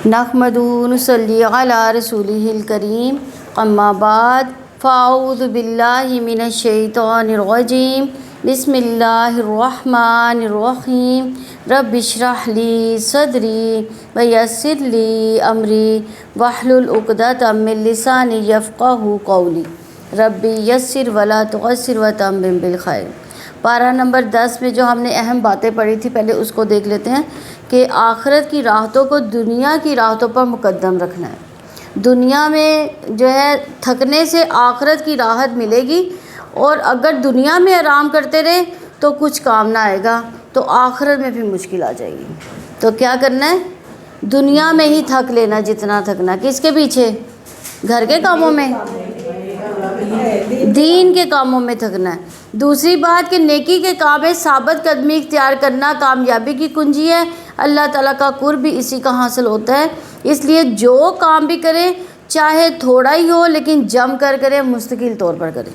نحمدہ نصلی علی رسولہ الکریم اما بعد فاعوذ باللہ من الشیطان الرجیم بسم اللہ الرحمن الرحیم رب اشرح لی صدری ویسر لی امری واحلل عقدۃ من لسانی یفقہوا قولی رب یسر ولا تعسر وتمم بالخیر۔ پارہ نمبر 10 میں جو ہم نے اہم باتیں پڑھی تھی پہلے اس کو دیکھ لیتے ہیں کہ آخرت کی راحتوں کو دنیا کی راحتوں پر مقدم رکھنا ہے۔ دنیا میں جو ہے تھکنے سے آخرت کی راحت ملے گی، اور اگر دنیا میں آرام کرتے رہے تو کچھ کام نہ آئے گا، تو آخرت میں بھی مشکل آ جائے گی۔ تو کیا کرنا ہے؟ دنیا میں ہی تھک لینا جتنا تھکنا۔ کس کے پیچھے؟ گھر کے کاموں میں، دین کے کاموں میں تھکنا ہے۔ دوسری بات کہ نیکی کے کام میں ثابت قدمی اختیار کرنا کامیابی کی کنجی ہے۔ اللہ تعالیٰ کا قرب بھی اسی کا حاصل ہوتا ہے، اس لیے جو کام بھی کریں چاہے تھوڑا ہی ہو لیکن جم کر کریں، مستقل طور پر کریں۔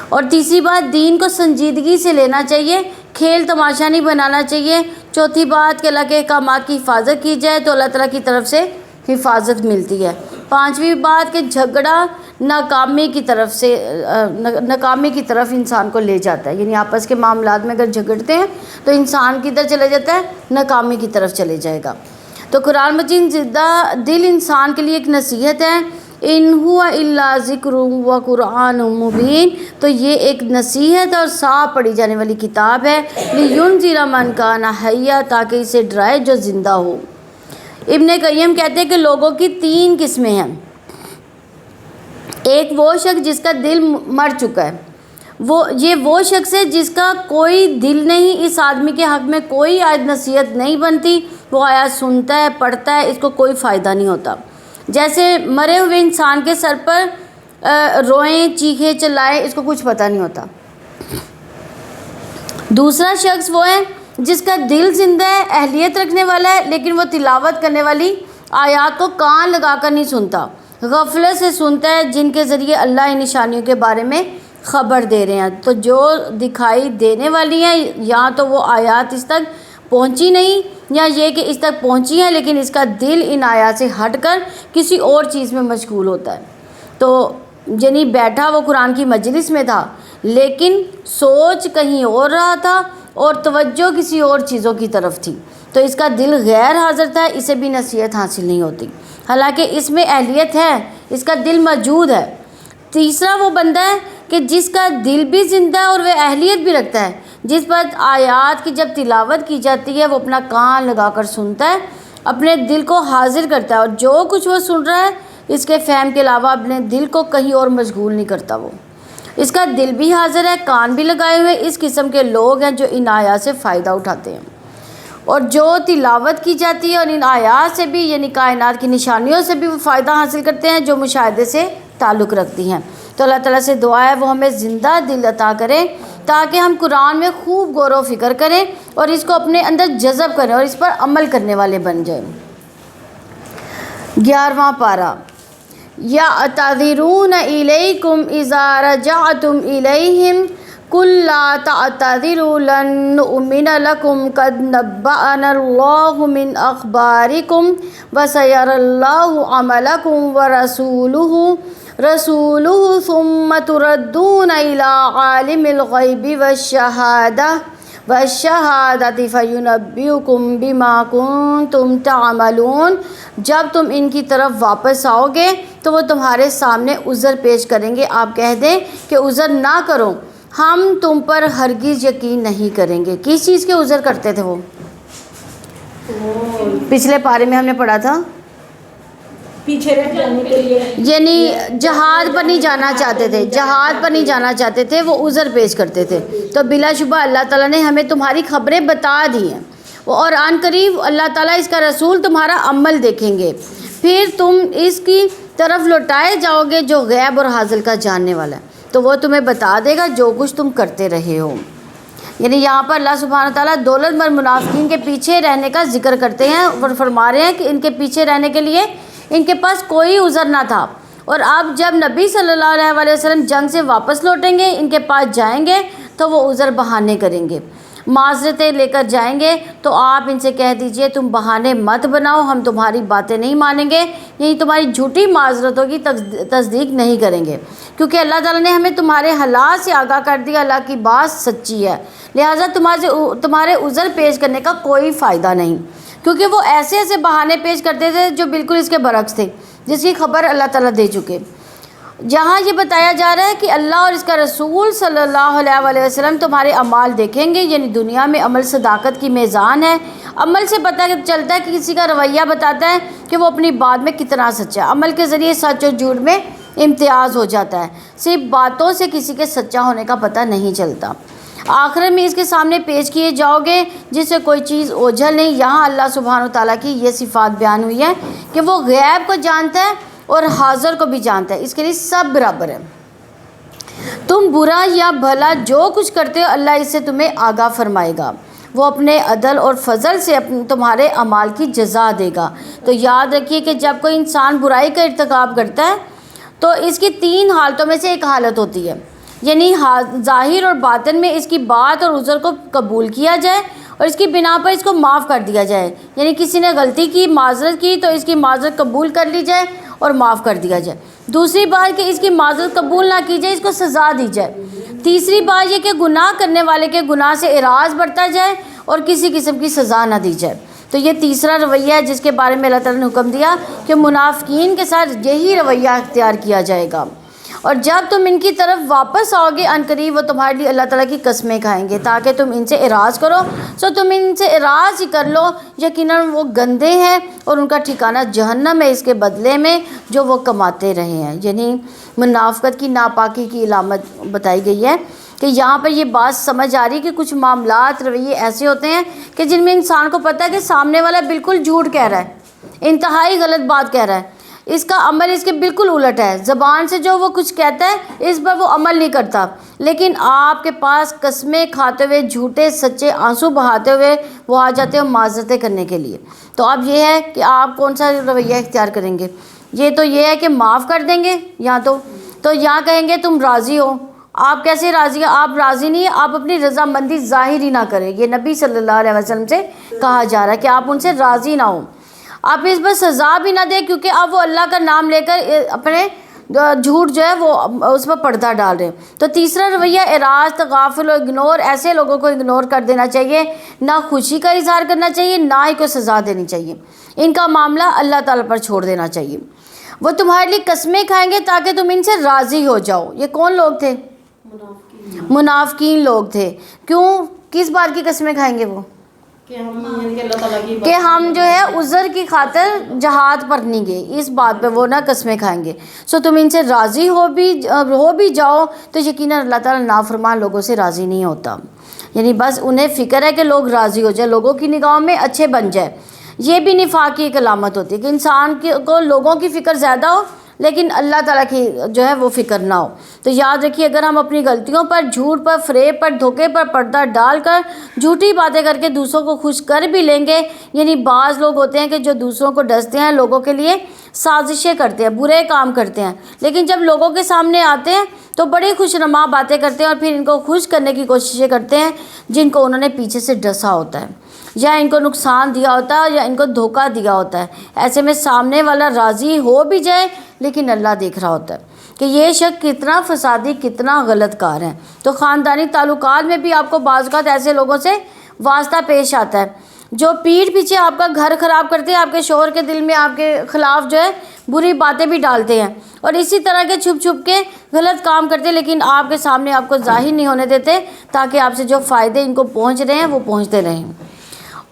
اور تیسری بات دین کو سنجیدگی سے لینا چاہیے، کھیل تماشا نہیں بنانا چاہیے۔ چوتھی بات کہ اللہ کے احکامات کی حفاظت کی جائے تو اللہ تعالیٰ کی طرف سے حفاظت ملتی ہے۔ پانچویں بات کہ جھگڑا ناکامی کی طرف انسان کو لے جاتا ہے، یعنی آپس کے معاملات میں اگر جھگڑتے ہیں تو انسان کدھر چلے جاتا ہے؟ ناکامی کی طرف چلے جائے گا۔ تو قرآن مجید زندہ دل انسان کے لیے ایک نصیحت ہے، ان هو الا ذکر و قرآن مبین۔ تو یہ ایک نصیحت اور صاف پڑھی جانے والی کتاب ہے، لینذر من کان حیا، تاکہ اسے ڈرائے جو زندہ ہو۔ ابن قیم کہتے ہیں کہ لوگوں کی 3 قسمیں ہیں۔ ایک وہ شخص جس کا دل مر چکا ہے، وہ شخص ہے جس کا کوئی دل نہیں، اس آدمی کے حق میں کوئی آیت نصیحت نہیں بنتی، وہ آیات سنتا ہے پڑھتا ہے، اس کو کوئی فائدہ نہیں ہوتا۔ جیسے مرے ہوئے انسان کے سر پر روئیں چیخیں چلائیں، اس کو کچھ پتہ نہیں ہوتا۔ دوسرا شخص وہ ہے جس کا دل زندہ ہے، اہلیت رکھنے والا ہے، لیکن وہ تلاوت کرنے والی آیات کو کان لگا کر نہیں سنتا، غفلت سے سنتا ہے، جن کے ذریعے اللہ ان نشانیوں کے بارے میں خبر دے رہے ہیں۔ تو جو دکھائی دینے والی ہیں، یا تو وہ آیات اس تک پہنچی نہیں، یا یہ کہ اس تک پہنچی ہیں لیکن اس کا دل ان آیات سے ہٹ کر کسی اور چیز میں مشغول ہوتا ہے۔ تو یعنی بیٹھا وہ قرآن کی مجلس میں تھا لیکن سوچ کہیں اور رہا تھا اور توجہ کسی اور چیزوں کی طرف تھی، تو اس کا دل غیر حاضر تھا، اسے بھی نصیحت حاصل نہیں ہوتی، حالانکہ اس میں اہلیت ہے، اس کا دل موجود ہے۔ تیسرا وہ بندہ ہے کہ جس کا دل بھی زندہ ہے اور وہ اہلیت بھی رکھتا ہے، جس پر آیات کی جب تلاوت کی جاتی ہے وہ اپنا کان لگا کر سنتا ہے، اپنے دل کو حاضر کرتا ہے، اور جو کچھ وہ سن رہا ہے اس کے فہم کے علاوہ اپنے دل کو کہیں اور مشغول نہیں کرتا۔ وہ اس کا دل بھی حاضر ہے، کان بھی لگائے ہوئے، اس قسم کے لوگ ہیں جو ان آیات سے فائدہ اٹھاتے ہیں، اور جو تلاوت کی جاتی ہے اور ان آیات سے بھی یعنی کائنات کی نشانیوں سے بھی وہ فائدہ حاصل کرتے ہیں جو مشاہدے سے تعلق رکھتی ہیں۔ تو اللہ تعالیٰ سے دعا ہے وہ ہمیں زندہ دل عطا کرے تاکہ ہم قرآن میں خوب غور و فکر کریں اور اس کو اپنے اندر جذب کریں اور اس پر عمل کرنے والے بن جائیں۔ 11واں پارہ، یعتذرون الیکم اذا رجعتم الیہم قل لا تعتذروا لن نؤمن لکم قد نبأنا اللہ من اخبارکم وسیری اللہ عملکم رسولہ ثم تردون الی عالم الغیب والشہادۃ فینبئکم بما کنتم تعملون۔ جب تم ان کی طرف واپس آؤ گے تو وہ تمہارے سامنے عذر پیش کریں گے، آپ کہہ دیں کہ عذر نہ کرو، ہم تم پر ہرگز یقین نہیں کریں گے۔ کس چیز کے عذر کرتے تھے وہ؟ پچھلے پارے میں ہم نے پڑھا تھا پیچھے رہ جانے کے لیے، یعنی جہاد پر نہیں جانا چاہتے تھے، جہاد پر نہیں جانا چاہتے تھے، وہ عذر پیش کرتے تھے۔ تو بلا شبہ اللہ تعالیٰ نے ہمیں تمہاری خبریں بتا دی ہیں، اور آن قریب اللہ تعالیٰ اس کا رسول تمہارا عمل دیکھیں گے، پھر تم اس کی طرف لوٹائے جاؤ گے جو غیب اور حاضر کا جاننے والا ہے، تو وہ تمہیں بتا دے گا جو کچھ تم کرتے رہے ہو۔ یعنی یہاں پر اللہ سبحانہ تعالیٰ دولت مند منافقین کے پیچھے رہنے کا ذکر کرتے ہیں اور فرما رہے ہیں کہ ان کے پیچھے رہنے کے لیے ان کے پاس کوئی عذر نہ تھا، اور اب جب نبی صلی اللہ علیہ وسلم جنگ سے واپس لوٹیں گے، ان کے پاس جائیں گے تو وہ عذر بہانے کریں گے۔ معذرتیں لے کر جائیں گے تو آپ ان سے کہہ دیجئے تم بہانے مت بناؤ، ہم تمہاری باتیں نہیں مانیں گے، یعنی تمہاری جھوٹی معذرتوں کی تصدیق نہیں کریں گے، کیونکہ اللہ تعالیٰ نے ہمیں تمہارے حالات سے آگاہ کر دیا، اللہ کی بات سچی ہے، لہٰذا تمہارے عذر پیش کرنے کا کوئی فائدہ نہیں، کیونکہ وہ ایسے ایسے بہانے پیش کرتے تھے جو بالکل اس کے برعکس تھے، جس کی خبر اللہ تعالیٰ دے چکے۔ جہاں یہ بتایا جا رہا ہے کہ اللہ اور اس کا رسول صلی اللہ علیہ وآلہ وسلم تمہارے اعمال دیکھیں گے، یعنی دنیا میں عمل صداقت کی میزان ہے، عمل سے پتہ چلتا ہے کہ کسی کا رویہ بتاتا ہے کہ وہ اپنی بات میں کتنا سچا ہے، عمل کے ذریعے سچ اور جھوٹ میں امتیاز ہو جاتا ہے، صرف باتوں سے کسی کے سچا ہونے کا پتہ نہیں چلتا۔ آخر میں اس کے سامنے پیش کیے جاؤ گے جس سے کوئی چیز اوجھل نہیں۔ یہاں اللہ سبحانہ و تعالیٰ کی یہ صفات بیان ہوئی ہے کہ وہ غیب کو جانتا ہے اور حاضر کو بھی جانتا ہے، اس کے لیے سب برابر ہے۔ تم برا یا بھلا جو کچھ کرتے ہو اللہ اس سے تمہیں آگاہ فرمائے گا، وہ اپنے عدل اور فضل سے تمہارے اعمال کی جزا دے گا۔ تو یاد رکھیے کہ جب کوئی انسان برائی کا ارتکاب کرتا ہے تو اس کی 3 حالتوں میں سے ایک حالت ہوتی ہے، یعنی ظاہر اور باطن میں اس کی بات اور عذر کو قبول کیا جائے اور اس کی بنا پر اس کو معاف کر دیا جائے، یعنی کسی نے غلطی کی، معذرت کی تو اس کی معذرت قبول کر لی جائے اور معاف کر دیا جائے۔ دوسری بات کہ اس کی معذرت قبول نہ کی جائے، اس کو سزا دی جائے۔ تیسری بات یہ کہ گناہ کرنے والے کے گناہ سے اعراض برتا جائے اور کسی قسم کی سزا نہ دی جائے۔ تو یہ تیسرا رویہ ہے جس کے بارے میں اللہ تعالیٰ نے حکم دیا کہ منافقین کے ساتھ یہی رویہ اختیار کیا جائے گا، اور جب تم ان کی طرف واپس آؤ گے عنقریب وہ تمہارے لیے اللہ تعالیٰ کی قسمیں کھائیں گے تاکہ تم ان سے اعراض کرو، سو تم ان سے اعراض ہی کر لو، یقیناً وہ گندے ہیں اور ان کا ٹھکانہ جہنم ہے اس کے بدلے میں جو وہ کماتے رہے ہیں۔ یعنی منافقت کی ناپاکی کی علامت بتائی گئی ہے کہ یہاں پر یہ بات سمجھ آ رہی ہے کہ کچھ معاملات رویے ایسے ہوتے ہیں کہ جن میں انسان کو پتہ ہے کہ سامنے والا بالکل جھوٹ کہہ رہا ہے، انتہائی غلط بات کہہ رہا ہے، اس کا عمل اس کے بالکل الٹ ہے، زبان سے جو وہ کچھ کہتا ہے اس پر وہ عمل نہیں کرتا، لیکن آپ کے پاس قسمیں کھاتے ہوئے جھوٹے سچے آنسو بہاتے ہوئے وہ آ جاتے ہیں معذرتیں کرنے کے لیے۔ تو اب یہ ہے کہ آپ کون سا رویہ اختیار کریں گے؟ یہ ہے کہ معاف کر دیں گے، یا تو یہاں کہیں گے تم راضی ہو، آپ کیسے راضی ہیں؟ آپ راضی نہیں ہیں، آپ اپنی رضامندی ظاہر ہی نہ کریں، یہ نبی صلی اللہ علیہ وسلم سے کہا جا رہا ہے کہ آپ ان سے راضی نہ ہوں، آپ اس پر سزا بھی نہ دیں کیونکہ اب وہ اللہ کا نام لے کر اپنے جھوٹ جو ہے وہ اس پر پردہ ڈال رہے ہیں۔ تو تیسرا رویہ اعراض، تغافل اور اگنور، ایسے لوگوں کو اگنور کر دینا چاہیے، نہ خوشی کا اظہار کرنا چاہیے نہ ہی کوئی سزا دینی چاہیے، ان کا معاملہ اللہ تعالیٰ پر چھوڑ دینا چاہیے۔ وہ تمہارے لیے قسمیں کھائیں گے تاکہ تم ان سے راضی ہو جاؤ۔ یہ کون لوگ تھے؟ منافقین لوگ تھے۔ کیوں؟ کس بات کی قسمیں کھائیں گے وہ؟ کہ ہم جو ہے عذر کی خاطر جہاد پر نہیں گئے، اس بات پہ وہ نہ قسمیں کھائیں گے، سو تم ان سے راضی ہو بھی جاؤ تو یقیناً اللہ تعالیٰ نافرمان لوگوں سے راضی نہیں ہوتا، یعنی بس انہیں فکر ہے کہ لوگ راضی ہو جائے، لوگوں کی نگاہوں میں اچھے بن جائے۔ یہ بھی نفاق کی ایک علامت ہوتی ہے کہ انسان کو لوگوں کی فکر زیادہ ہو لیکن اللہ تعالیٰ کی جو ہے وہ فکر نہ ہو۔ تو یاد رکھیے اگر ہم اپنی غلطیوں پر، جھوٹ پر، فریب پر، دھوکے پر پردہ ڈال کر جھوٹی باتیں کر کے دوسروں کو خوش کر بھی لیں گے، یعنی بعض لوگ ہوتے ہیں کہ جو دوسروں کو ڈستے ہیں، لوگوں کے لیے سازشیں کرتے ہیں، برے کام کرتے ہیں، لیکن جب لوگوں کے سامنے آتے ہیں تو بڑی خوشنما باتیں کرتے ہیں اور پھر ان کو خوش کرنے کی کوششیں کرتے ہیں جن کو انہوں نے پیچھے سے ڈسا ہوتا ہے یا ان کو نقصان دیا ہوتا ہے یا ان کو دھوکہ دیا ہوتا ہے۔ ایسے میں سامنے والا راضی ہو بھی جائے لیکن اللہ دیکھ رہا ہوتا ہے کہ یہ شخص کتنا فسادی، کتنا غلط کار ہے۔ تو خاندانی تعلقات میں بھی آپ کو بعض اوقات ایسے لوگوں سے واسطہ پیش آتا ہے جو پیٹھ پیچھے آپ کا گھر خراب کرتے ہیں، آپ کے شوہر کے دل میں آپ کے خلاف جو ہے بری باتیں بھی ڈالتے ہیں اور اسی طرح کے چھپ چھپ کے غلط کام کرتے ہیں، لیکن آپ کے سامنے آپ کو ظاہر نہیں ہونے دیتے تاکہ آپ سے جو فائدے ان کو پہنچ رہے ہیں وہ پہنچتے رہیں،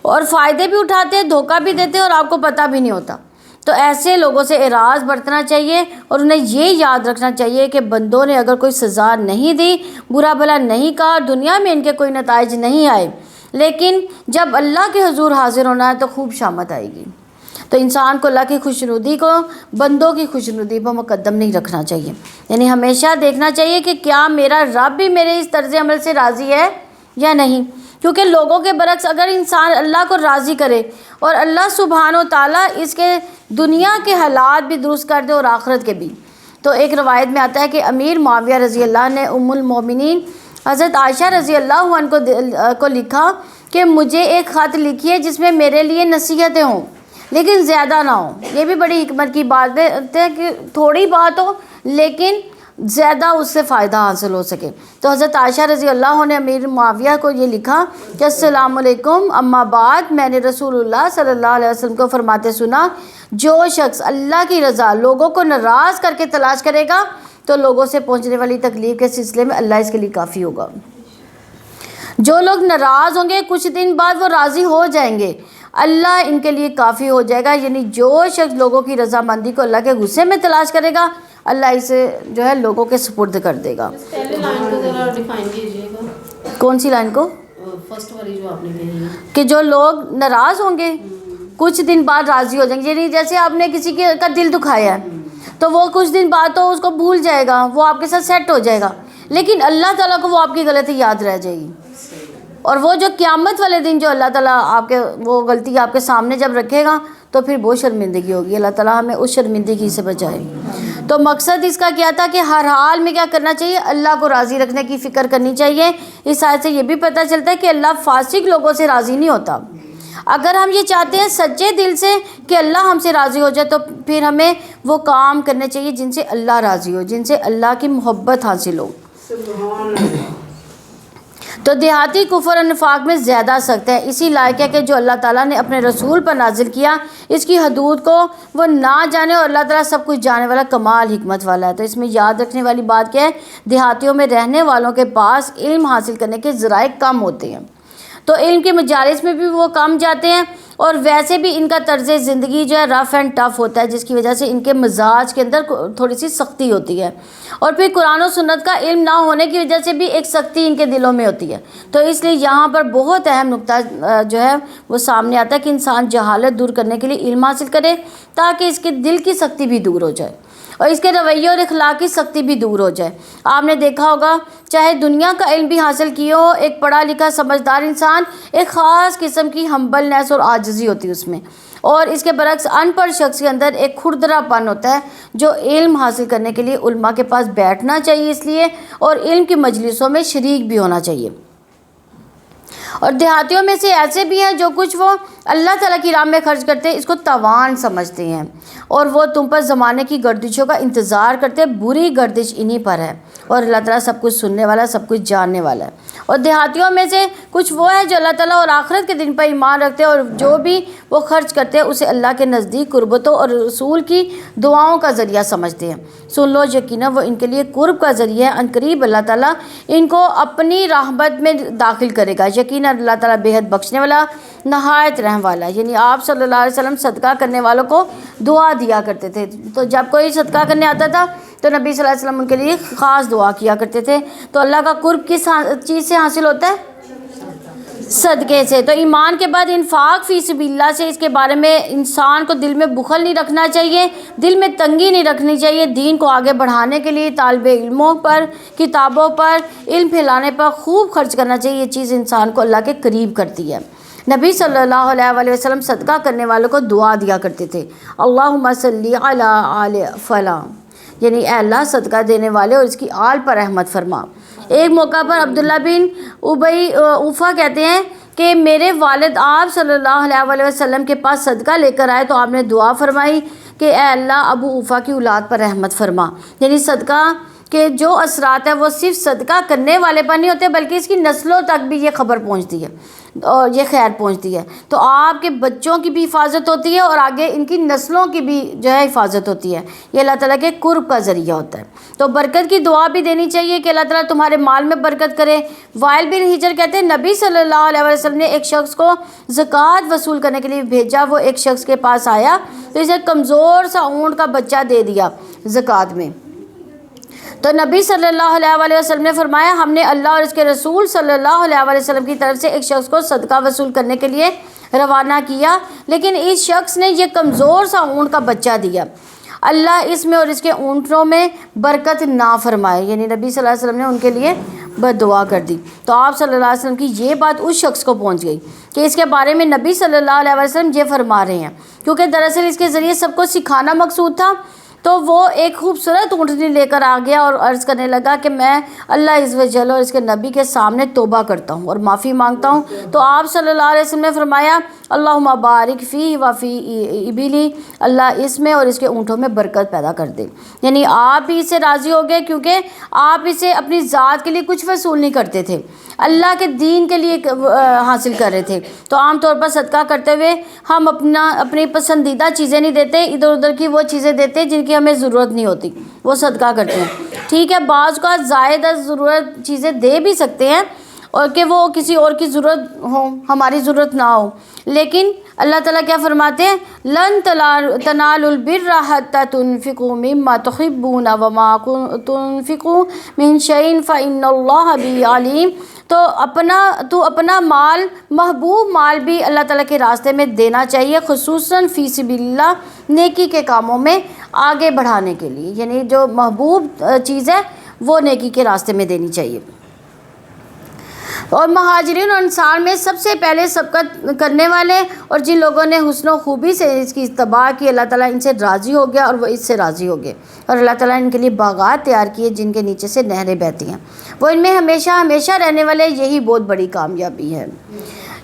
اور فائدے بھی اٹھاتے ہیں، دھوکہ بھی دیتے ہیں اور آپ کو پتہ بھی نہیں ہوتا۔ تو ایسے لوگوں سے اعراض برتنا چاہیے اور انہیں یہ یاد رکھنا چاہیے کہ بندوں نے اگر کوئی سزا نہیں دی، برا بھلا نہیں کہا، دنیا میں ان کے کوئی نتائج نہیں آئے، لیکن جب اللہ کے حضور حاضر ہونا ہے تو خوب شامت آئے گی۔ تو انسان کو اللہ کی خوشنودی کو بندوں کی خوشنودی پر مقدم نہیں رکھنا چاہیے، یعنی ہمیشہ دیکھنا چاہیے کہ کیا میرا رب بھی میرے اس طرز عمل سے راضی ہے یا نہیں، کیونکہ لوگوں کے برعکس اگر انسان اللہ کو راضی کرے اور اللہ سبحانہ و تعالیٰ اس کے دنیا کے حالات بھی درست کر دے اور آخرت کے بھی۔ تو ایک روایت میں آتا ہے کہ امیر معاویہ رضی اللہ نے ام المومنین حضرت عائشہ رضی اللہ عنہ کو لکھا کہ مجھے ایک خط لکھیے جس میں میرے لیے نصیحتیں ہوں لیکن زیادہ نہ ہوں. یہ بھی بڑی حکمت کی بات ہے کہ تھوڑی بات ہو لیکن زیادہ اس سے فائدہ حاصل ہو سکے. تو حضرت عائشہ رضی اللہ عنہ نے امیر معاویہ کو یہ لکھا کہ السلام علیکم، اما بعد، میں نے رسول اللہ صلی اللہ علیہ وسلم کو فرماتے سنا، جو شخص اللہ کی رضا لوگوں کو ناراض کر کے تلاش کرے گا تو لوگوں سے پہنچنے والی تکلیف کے سلسلے میں اللہ اس کے لیے کافی ہوگا. جو لوگ ناراض ہوں گے کچھ دن بعد وہ راضی ہو جائیں گے، اللہ ان کے لیے کافی ہو جائے گا. یعنی جو شخص لوگوں کی رضامندی کو اللہ کے غصے میں تلاش کرے گا اللہ اسے جو ہے لوگوں کے سپرد کر دے گا. پہلے لائن کو ذرا ڈیفائن کیجیے گا. کون سی لائن کو؟ فرسٹ والی جو آپ نے کہی ہے کہ جو لوگ ناراض ہوں گے کچھ دن بعد راضی ہو جائیں گے. یعنی جیسے آپ نے کسی کا دل دکھایا ہے تو وہ کچھ دن بعد تو اس کو بھول جائے گا، وہ آپ کے ساتھ سیٹ ہو جائے گا، لیکن اللہ تعالیٰ کو وہ آپ کی غلطی یاد رہ جائے گی. اور وہ جو قیامت والے دن جو اللہ تعالیٰ آپ کے وہ غلطی آپ کے سامنے جب رکھے گا تو پھر بہت شرمندگی ہوگی. اللہ تعالیٰ ہمیں اس شرمندگی سے بچائے. تو مقصد اس کا کیا تھا کہ ہر حال میں کیا کرنا چاہیے؟ اللہ کو راضی رکھنے کی فکر کرنی چاہیے. اس آیت سے یہ بھی پتہ چلتا ہے کہ اللہ فاسق لوگوں سے راضی نہیں ہوتا. اگر ہم یہ چاہتے ہیں سچے دل سے کہ اللہ ہم سے راضی ہو جائے تو پھر ہمیں وہ کام کرنے چاہیے جن سے اللہ راضی ہو، جن سے اللہ کی محبت حاصل ہو. تو دیہاتی کفر اور نفاق میں زیادہ سخت ہے. اسی لائق ہے کہ جو اللہ تعالیٰ نے اپنے رسول پر نازل کیا اس کی حدود کو وہ نہ جانے، اور اللہ تعالیٰ سب کچھ جانے والا کمال حکمت والا ہے. تو اس میں یاد رکھنے والی بات کیا ہے؟ دیہاتیوں میں رہنے والوں کے پاس علم حاصل کرنے کے ذرائع کم ہوتے ہیں، تو علم کے مجالس میں بھی وہ کم جاتے ہیں، اور ویسے بھی ان کا طرز زندگی جو ہے رف اینڈ ٹف ہوتا ہے، جس کی وجہ سے ان کے مزاج کے اندر تھوڑی سی سختی ہوتی ہے، اور پھر قرآن و سنت کا علم نہ ہونے کی وجہ سے بھی ایک سختی ان کے دلوں میں ہوتی ہے. تو اس لیے یہاں پر بہت اہم نقطہ جو ہے وہ سامنے آتا ہے کہ انسان جہالت دور کرنے کے لیے علم حاصل کرے تاکہ اس کے دل کی سختی بھی دور ہو جائے اور اس کے رویے اور اخلاق کی سختی بھی دور ہو جائے. آپ نے دیکھا ہوگا چاہے دنیا کا علم بھی حاصل کیے ہو، ایک پڑھا لکھا سمجھدار انسان ایک خاص قسم کی ہمبلنیس اور عاجزی ہوتی ہے اس میں، اور اس کے برعکس ان پڑھ شخص کے اندر ایک کھردرا پن ہوتا ہے جو علم حاصل کرنے کے لیے علماء کے پاس بیٹھنا چاہیے اس لیے، اور علم کی مجلسوں میں شریک بھی ہونا چاہیے. اور دیہاتیوں میں سے ایسے بھی ہیں جو کچھ وہ اللہ تعالیٰ کی راہ میں خرچ کرتے ہیں اس کو تاوان سمجھتے ہیں، اور وہ تم پر زمانے کی گردشوں کا انتظار کرتے ہیں. بری گردش انہی پر ہے، اور اللہ تعالیٰ سب کچھ سننے والا، سب کچھ جاننے والا ہے. اور دیہاتیوں میں سے کچھ وہ ہیں جو اللہ تعالیٰ اور آخرت کے دن پر ایمان رکھتے ہیں، اور جو بھی وہ خرچ کرتے ہیں اسے اللہ کے نزدیک قربتوں اور رسول کی دعاؤں کا ذریعہ سمجھتے ہیں. سن لو یقیناً وہ ان کے لیے قرب کا ذریعہ ہے، عنقریب اللہ تعالیٰ ان کو اپنی رحمت میں داخل کرے گا. یقیناً اللہ تعالیٰ بے حد بخشنے والا، نہایت رحم والا. یعنی آپ صلی اللہ علیہ وسلم صدقہ کرنے والوں کو دعا دیا کرتے تھے. تو جب کوئی صدقہ کرنے آتا تھا تو نبی صلی اللہ علیہ وسلم ان کے لیے خاص دعا کیا کرتے تھے. تو اللہ کا قرب کس چیز سے حاصل ہوتا ہے؟ صدقے سے. تو ایمان کے بعد انفاق فی سبیل اللہ سے، اس کے بارے میں انسان کو دل میں بخل نہیں رکھنا چاہیے، دل میں تنگی نہیں رکھنی چاہیے. دین کو آگے بڑھانے کے لیے طالب علموں پر، کتابوں پر، علم پھیلانے پر خوب خرچ کرنا چاہیے. یہ چیز انسان کو اللہ کے قریب کرتی ہے. نبی صلی اللہ علیہ وسلم صدقہ کرنے والوں کو دعا دیا کرتے تھے، اللہم صلی علی آل فلاں، یعنی اے اللہ صدقہ دینے والے اور اس کی آل پر رحمت فرما. ایک موقع پر عبداللہ بن ابی اوفا کہتے ہیں کہ میرے والد آپ صلی اللہ علیہ وسلم کے پاس صدقہ لے کر آئے تو آپ نے دعا فرمائی کہ اے اللہ ابو اوفا کی اولاد پر رحمت فرما. یعنی صدقہ کے جو اثرات ہیں وہ صرف صدقہ کرنے والے پر نہیں ہوتے بلکہ اس کی نسلوں تک بھی یہ خبر پہنچتی ہے اور یہ خیر پہنچتی ہے. تو آپ کے بچوں کی بھی حفاظت ہوتی ہے اور آگے ان کی نسلوں کی بھی جو ہے حفاظت ہوتی ہے. یہ اللہ تعالیٰ کے قرب کا ذریعہ ہوتا ہے. تو برکت کی دعا بھی دینی چاہیے کہ اللہ تعالیٰ تمہارے مال میں برکت کرے. وائل بن حجر کہتے ہیں نبی صلی اللہ علیہ وسلم نے ایک شخص کو زکوٰۃ وصول کرنے کے لیے بھیجا. وہ ایک شخص کے پاس آیا تو اسے کمزور سا اونٹ کا بچہ دے دیا زکوٰۃ میں. تو نبی صلی اللہ علیہ وسلم نے فرمایا ہم نے اللہ اور اس کے رسول صلی اللہ علیہ وسلم کی طرف سے ایک شخص کو صدقہ وصول کرنے کے لیے روانہ کیا، لیکن اس شخص نے یہ کمزور سا اونٹ کا بچہ دیا. اللہ اس میں اور اس کے اونٹوں میں برکت نہ فرمائے. یعنی نبی صلی اللہ علیہ وسلم نے ان کے لیے بد دعا کر دی. تو آپ صلی اللہ علیہ وسلم کی یہ بات اس شخص کو پہنچ گئی کہ اس کے بارے میں نبی صلی اللہ علیہ وسلم یہ فرما رہے ہیں، کیونکہ دراصل اس کے ذریعے سب کو سکھانا مقصود تھا تو وہ ایک خوبصورت اونٹنی لے کر آ گیا اور عرض کرنے لگا کہ میں اللہ عز و جل اور اس کے نبی کے سامنے توبہ کرتا ہوں اور معافی مانگتا ہوں. تو آپ صلی اللہ علیہ وسلم نے فرمایا اللہم بارک فی و فی ابلی، اللہ اس میں اور اس کے اونٹوں میں برکت پیدا کر دے. یعنی آپ ہی اس سے راضی ہو گئے کیونکہ آپ اسے اپنی ذات کے لیے کچھ وصول نہیں کرتے تھے، اللہ کے دین کے لیے حاصل کر رہے تھے. تو عام طور پر صدقہ کرتے ہوئے ہم اپنی پسندیدہ چیزیں نہیں دیتے، ادھر ادھر کی وہ چیزیں دیتے جن کی ہمیں ضرورت نہیں ہوتی، وہ صدقہ کرتے ہیں. ٹھیک ہے، بعض کا زائد از ضرورت چیزیں دے بھی سکتے ہیں اور کہ وہ کسی اور کی ضرورت ہو، ہماری ضرورت نہ ہو. لیکن اللہ تعالیٰ کیا فرماتے ہیں، لن تنالوا البر حتى تنفقوا مما تحبون وما تنفقوا من شيء فإن الله به عليم. تو اپنا مال، محبوب مال بھی اللہ تعالیٰ کے راستے میں دینا چاہیے، خصوصاً فی سبیل اللہ، نیکی کے کاموں میں آگے بڑھانے کے لیے. یعنی جو محبوب چیز ہے وہ نیکی کے راستے میں دینی چاہیے. اور مہاجرین اور انصار میں سب سے پہلے سبقت کرنے والے اور جن لوگوں نے حسن و خوبی سے اس کی اتباع کی، اللہ تعالیٰ ان سے راضی ہو گیا اور وہ اس سے راضی ہو گئے. اور اللہ تعالیٰ نے ان کے لیے باغات تیار کیے جن کے نیچے سے نہریں بہتی ہیں. وہ ان میں ہمیشہ ہمیشہ رہنے والے، یہی بہت بڑی کامیابی ہے.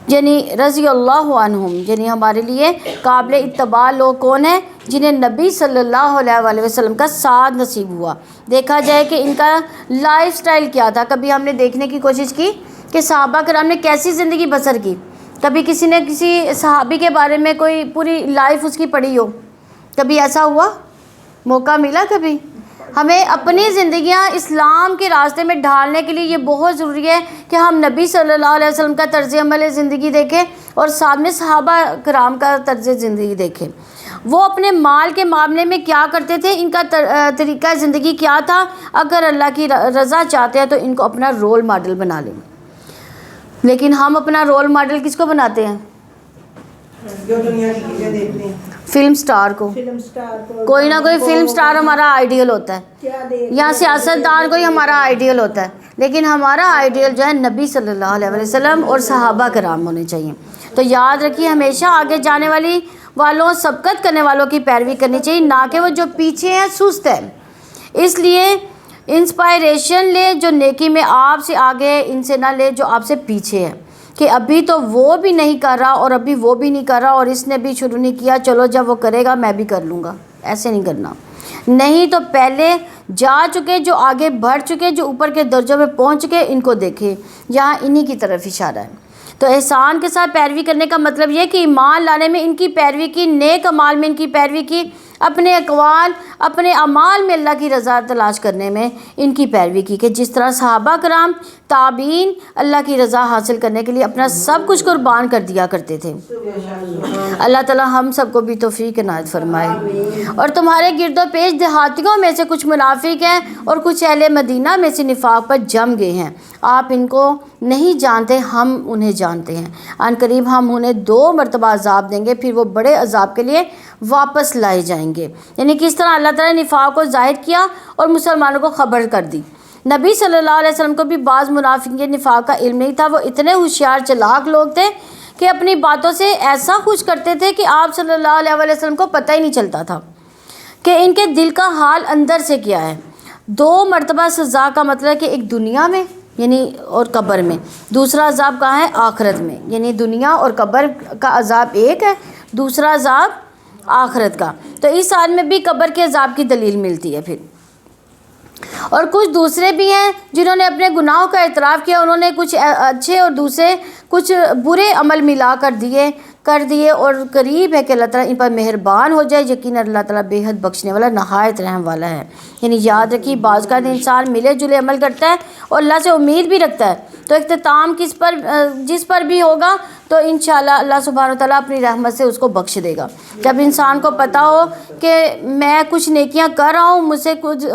یعنی رضی اللہ عنہم، یعنی ہمارے لیے قابل اتباع لوگ کون ہیں؟ جنہیں نبی صلی اللہ علیہ وآلہ وسلم کا ساتھ نصیب ہوا. دیکھا جائے کہ ان کا لائف سٹائل کیا تھا. کبھی ہم نے دیکھنے کی کوشش کی کہ صحابہ کرام نے کیسی زندگی بسر کی؟ کبھی کسی نے کسی صحابی کے بارے میں کوئی پوری لائف اس کی پڑھی ہو؟ کبھی ایسا ہوا؟ موقع ملا کبھی؟ ہمیں اپنی زندگیاں اسلام کے راستے میں ڈھالنے کے لیے یہ بہت ضروری ہے کہ ہم نبی صلی اللہ علیہ وسلم کا طرز عمل زندگی دیکھیں اور سامنے صحابہ کرام کا طرز زندگی دیکھیں. وہ اپنے مال کے معاملے میں کیا کرتے تھے، ان کا طریقہ زندگی کیا تھا. اگر اللہ کی رضا چاہتے ہیں تو ان کو اپنا رول ماڈل بنا لیں. لیکن ہم اپنا رول ماڈل کس کو بناتے ہیں؟ جو دنیا کی چیزیں دیکھتے ہیں، فلم سٹار کو. کوئی نہ کوئی فلم سٹار ہمارا آئیڈیل ہوتا ہے، یا سیاستدان کوئی ہمارا آئیڈیل ہوتا ہے. لیکن ہمارا آئیڈیل جو ہے نبی صلی اللہ علیہ وسلم اور صحابہ کرام ہونے چاہیے. تو یاد رکھیے ہمیشہ آگے جانے والوں، سبقت کرنے والوں کی پیروی کرنی چاہیے، نہ کہ وہ جو پیچھے ہیں سست ہے. اس لیے انسپائریشن لے جو نیکی میں آپ سے آگے، ان سے نہ لے جو آپ سے پیچھے ہے، کہ ابھی تو وہ بھی نہیں کر رہا اور ابھی وہ بھی نہیں کر رہا اور اس نے بھی شروع نہیں کیا، چلو جب وہ کرے گا میں بھی کر لوں گا. ایسے نہیں کرنا. نہیں تو پہلے جا چکے، جو آگے بڑھ چکے، جو اوپر کے درجوں میں پہنچ چکے، ان کو دیکھیں. یہاں انہی کی طرف اشارہ ہے. تو احسان کے ساتھ پیروی کرنے کا مطلب یہ کہ ایمان لانے میں ان کی پیروی کی، نیک اعمال میں ان کی پیروی کی، اپنے اقوال، اپنے اعمال میں اللہ کی رضا تلاش کرنے میں ان کی پیروی کی، کہ جس طرح صحابہ کرام، تابعین اللہ کی رضا حاصل کرنے کے لیے اپنا سب کچھ قربان کر دیا کرتے تھے. اللہ تعالی ہم سب کو بھی توفیق عنایت فرمائے. اور تمہارے گرد و پیش دیہاتیوں میں سے کچھ منافق ہیں اور کچھ اہل مدینہ میں سے نفاق پر جم گئے ہیں. آپ ان کو نہیں جانتے، ہم انہیں جانتے ہیں. عن قریب ہم انہیں 2 مرتبہ عذاب دیں گے، پھر وہ بڑے عذاب کے لیے واپس لائے جائیں گے. یعنی کس طرح اللہ تعالیٰ نے نفاق کو ظاہر کیا اور مسلمانوں کو خبر کر دی. نبی صلی اللہ علیہ وسلم کو بھی بعض منافقین نفاق کا علم نہیں تھا. وہ اتنے ہوشیار چلاک لوگ تھے کہ اپنی باتوں سے ایسا خوش کرتے تھے کہ آپ صلی اللہ علیہ وسلم کو پتہ ہی نہیں چلتا تھا کہ ان کے دل کا حال اندر سے کیا ہے. 2 مرتبہ سزا کا مطلب ہے کہ ایک دنیا میں یعنی اور قبر میں، دوسرا عذاب کہاں ہے؟ آخرت میں. یعنی دنیا اور قبر کا عذاب ایک ہے، دوسرا عذاب آخرت کا. تو اس حال میں بھی قبر کے عذاب کی دلیل ملتی ہے. پھر اور کچھ دوسرے بھی ہیں جنہوں نے اپنے گناہوں کا اعتراف کیا، انہوں نے کچھ اچھے اور دوسرے کچھ برے عمل ملا کر دیے اور قریب ہے کہ اللہ تعالیٰ ان پر مہربان ہو جائے. یقیناً اللہ تعالیٰ بے حد بخشنے والا، نہایت رحم والا ہے. یعنی یاد رکھیے بعض کا انسان ملے جلے عمل کرتا ہے اور اللہ سے امید بھی رکھتا ہے، تو اختتام جس پر بھی ہوگا تو انشاءاللہ اللہ سبحانہ وتعالیٰ اپنی رحمت سے اس کو بخش دے گا. جب انسان کو پتہ ہو کہ میں کچھ نیکیاں کر رہا ہوں، مجھ سے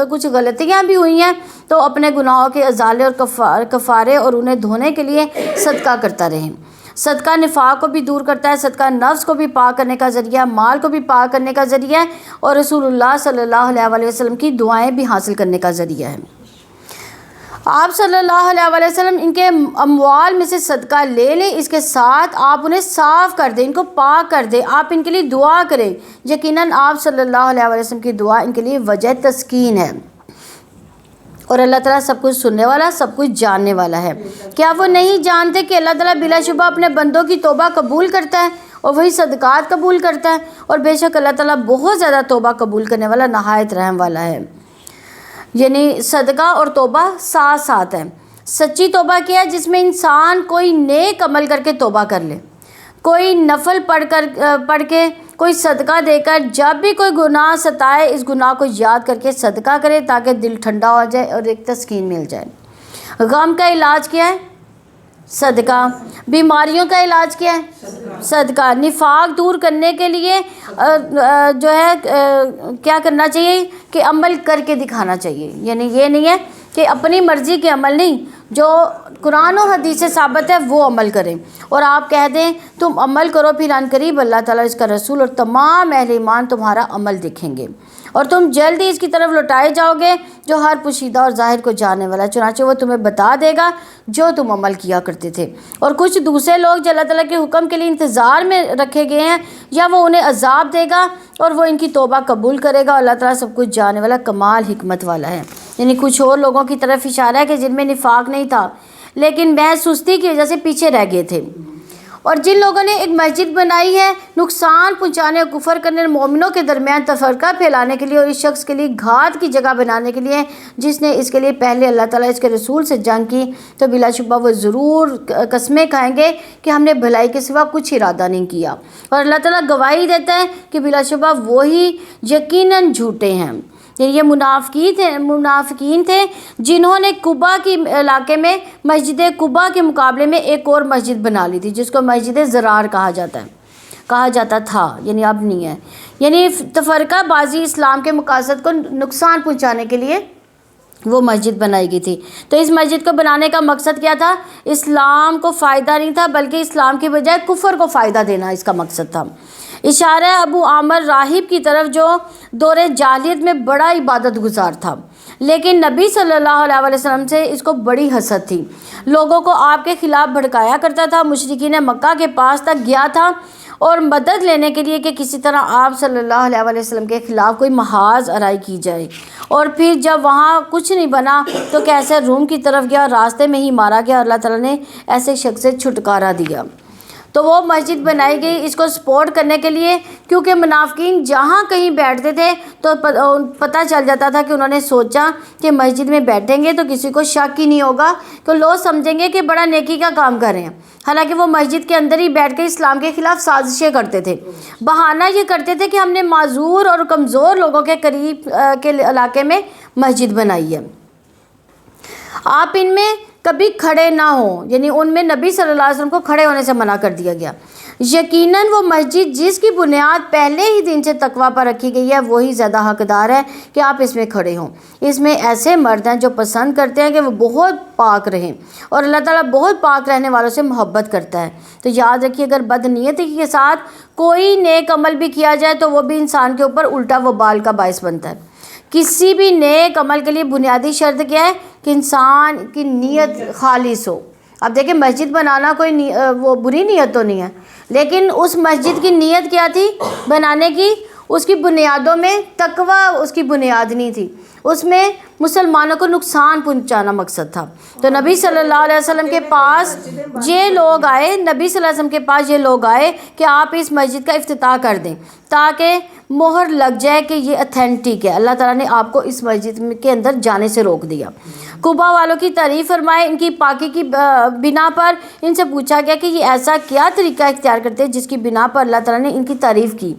کچھ غلطیاں بھی ہوئی ہیں، تو اپنے گناہوں کے ازالے اور کفارے اور انہیں دھونے کے لیے صدقہ کرتا رہیں. صدقہ نفاق کو بھی دور کرتا ہے، صدقہ نفس کو بھی پاک کرنے کا ذریعہ، مال کو بھی پاک کرنے کا ذریعہ ہے، اور رسول اللہ صلی اللہ علیہ وسلم کی دعائیں بھی حاصل کرنے کا ذریعہ ہے. آپ صلی اللہ علیہ وسلم ان کے اموال میں سے صدقہ لے لیں، اس کے ساتھ آپ انہیں صاف کر دیں، ان کو پاک کر دیں، آپ ان کے لیے دعا کریں۔ یقیناً آپ صلی اللہ علیہ وسلم کی دعا ان کے لیے وجہ تسکین ہے، اور اللہ تعالیٰ سب کچھ سننے والا، سب کچھ جاننے والا ہے۔ کیا وہ نہیں جانتے کہ اللہ تعالیٰ بلا شبہ اپنے بندوں کی توبہ قبول کرتا ہے اور وہی صدقات قبول کرتا ہے، اور بے شک اللہ تعالیٰ بہت زیادہ توبہ قبول کرنے والا، نہایت رحم والا ہے۔ یعنی صدقہ اور توبہ ساتھ ساتھ ہے۔ سچی توبہ کیا ہے؟ جس میں انسان کوئی نیک عمل کر کے توبہ کر لے، کوئی نفل پڑھ کے، کوئی صدقہ دے کر، جب بھی کوئی گناہ ستائے اس گناہ کو یاد کر کے صدقہ کرے تاکہ دل ٹھنڈا ہو جائے اور ایک تسکین مل جائے۔ غم کا علاج کیا ہے؟ صدقہ۔ بیماریوں کا علاج کیا ہے؟ صدقہ۔ نفاق دور کرنے کے لیے جو ہے کیا کرنا چاہیے کہ عمل کر کے دکھانا چاہیے، یعنی یہ نہیں ہے کہ اپنی مرضی کے عمل نہیں، جو قرآن و حدیث سے ثابت ہے وہ عمل کریں، اور آپ کہہ دیں تم عمل کرو، پھر ان قریب اللہ تعالیٰ، اس کا رسول اور تمام اہل ایمان تمہارا عمل دیکھیں گے، اور تم جلد ہی اس کی طرف لوٹائے جاؤ گے جو ہر پوشیدہ اور ظاہر کو جاننے والا، چنانچہ وہ تمہیں بتا دے گا جو تم عمل کیا کرتے تھے۔ اور کچھ دوسرے لوگ جو اللہ تعالیٰ کے حکم کے لیے انتظار میں رکھے گئے ہیں، یا وہ انہیں عذاب دے گا اور وہ ان کی توبہ قبول کرے گا، اللہ تعالیٰ سب کچھ جاننے والا، کمال حکمت والا ہے۔ یعنی کچھ اور لوگوں کی طرف اشارہ ہے کہ جن میں نفاق نہیں تھا لیکن محض سستی کی وجہ سے پیچھے رہ گئے تھے، اور جن لوگوں نے ایک مسجد بنائی ہے نقصان پہنچانے اور کفر کرنے اور مومنوں کے درمیان تفرقہ پھیلانے کے لیے، اور اس شخص کے لیے گھات کی جگہ بنانے کے لیے جس نے اس کے لیے پہلے اللہ تعالیٰ اس کے رسول سے جنگ کی، تو بلا شبہ وہ ضرور قسمیں کھائیں گے کہ ہم نے بھلائی کے سوا کچھ ارادہ نہیں کیا، اور اللہ تعالیٰ گواہی دیتا ہے کہ بلا شبہ وہی یقیناً جھوٹے ہیں۔ یہ منافقین تھے جنہوں نے قبا کے علاقے میں مسجد قبا کے مقابلے میں ایک اور مسجد بنا لی تھی جس کو مسجد زرار کہا جاتا تھا، یعنی اب نہیں ہے۔ یعنی تفرقہ بازی اسلام کے مقاصد کو نقصان پہنچانے کے لیے وہ مسجد بنائی گئی تھی۔ تو اس مسجد کو بنانے کا مقصد کیا تھا؟ اسلام کو فائدہ نہیں تھا بلکہ اسلام کی بجائے کفر کو فائدہ دینا اس کا مقصد تھا۔ اشارہ ابو عامر راہب کی طرف جو دور جاہلیت میں بڑا عبادت گزار تھا، لیکن نبی صلی اللہ علیہ وسلم سے اس کو بڑی حسد تھی، لوگوں کو آپ کے خلاف بھڑکایا کرتا تھا، مشرکین مکہ کے پاس تک گیا تھا اور مدد لینے کے لیے کہ کسی طرح آپ صلی اللہ علیہ وسلم کے خلاف کوئی محاذ آرائی کی جائے، اور پھر جب وہاں کچھ نہیں بنا تو کیسے روم کی طرف گیا، راستے میں ہی مارا گیا، اللہ تعالیٰ نے ایسے شخص سے چھٹکارا دیا۔ تو وہ مسجد بنائی گئی اس کو سپورٹ کرنے کے لیے، کیونکہ منافقین جہاں کہیں بیٹھتے تھے تو پتہ چل جاتا تھا کہ انہوں نے سوچا کہ مسجد میں بیٹھیں گے تو کسی کو شک ہی نہیں ہوگا، تو لوگ سمجھیں گے کہ بڑا نیکی کا کام کر رہے ہیں، حالانکہ وہ مسجد کے اندر ہی بیٹھ کے اسلام کے خلاف سازشیں کرتے تھے۔ بہانہ یہ کرتے تھے کہ ہم نے معذور اور کمزور لوگوں کے قریب کے علاقے میں مسجد بنائی ہے، آپ ان میں کبھی کھڑے نہ ہوں، یعنی ان میں نبی صلی اللہ علیہ وسلم کو کھڑے ہونے سے منع کر دیا گیا۔ یقیناً وہ مسجد جس کی بنیاد پہلے ہی دن سے تقویٰ پر رکھی گئی ہے وہی زیادہ حقدار ہے کہ آپ اس میں کھڑے ہوں۔ اس میں ایسے مرد ہیں جو پسند کرتے ہیں کہ وہ بہت پاک رہیں، اور اللہ تعالیٰ بہت پاک رہنے والوں سے محبت کرتا ہے۔ تو یاد رکھیے اگر بد نیتی کے ساتھ کوئی نیک عمل بھی کیا جائے تو وہ بھی انسان کے اوپر الٹا وبال کا باعث بنتا ہے۔ کسی بھی نیک عمل کے لیے بنیادی شرط کیا ہے کہ انسان کی نیت خالص ہو۔ اب دیکھیں مسجد بنانا کوئی وہ بری نیت تو نہیں ہے، لیکن اس مسجد کی نیت کیا تھی بنانے کی؟ اس کی بنیادوں میں تقویٰ اس کی بنیاد نہیں تھی، اس میں مسلمانوں کو نقصان پہنچانا مقصد تھا۔ تو نبی صلی اللہ علیہ وسلم کے پاس یہ لوگ آئے کہ آپ اس مسجد کا افتتاح کر دیں تاکہ مہر لگ جائے کہ یہ اتھینٹک ہے، اللہ تعالیٰ نے آپ کو اس مسجد کے اندر جانے سے روک دیا۔ قبا والوں کی تعریف فرمائے، ان کی پاکی کی بنا پر ان سے پوچھا گیا کہ یہ ایسا کیا طریقہ اختیار کرتے ہیں جس کی بنا پر اللہ تعالیٰ نے ان کی تعریف کی،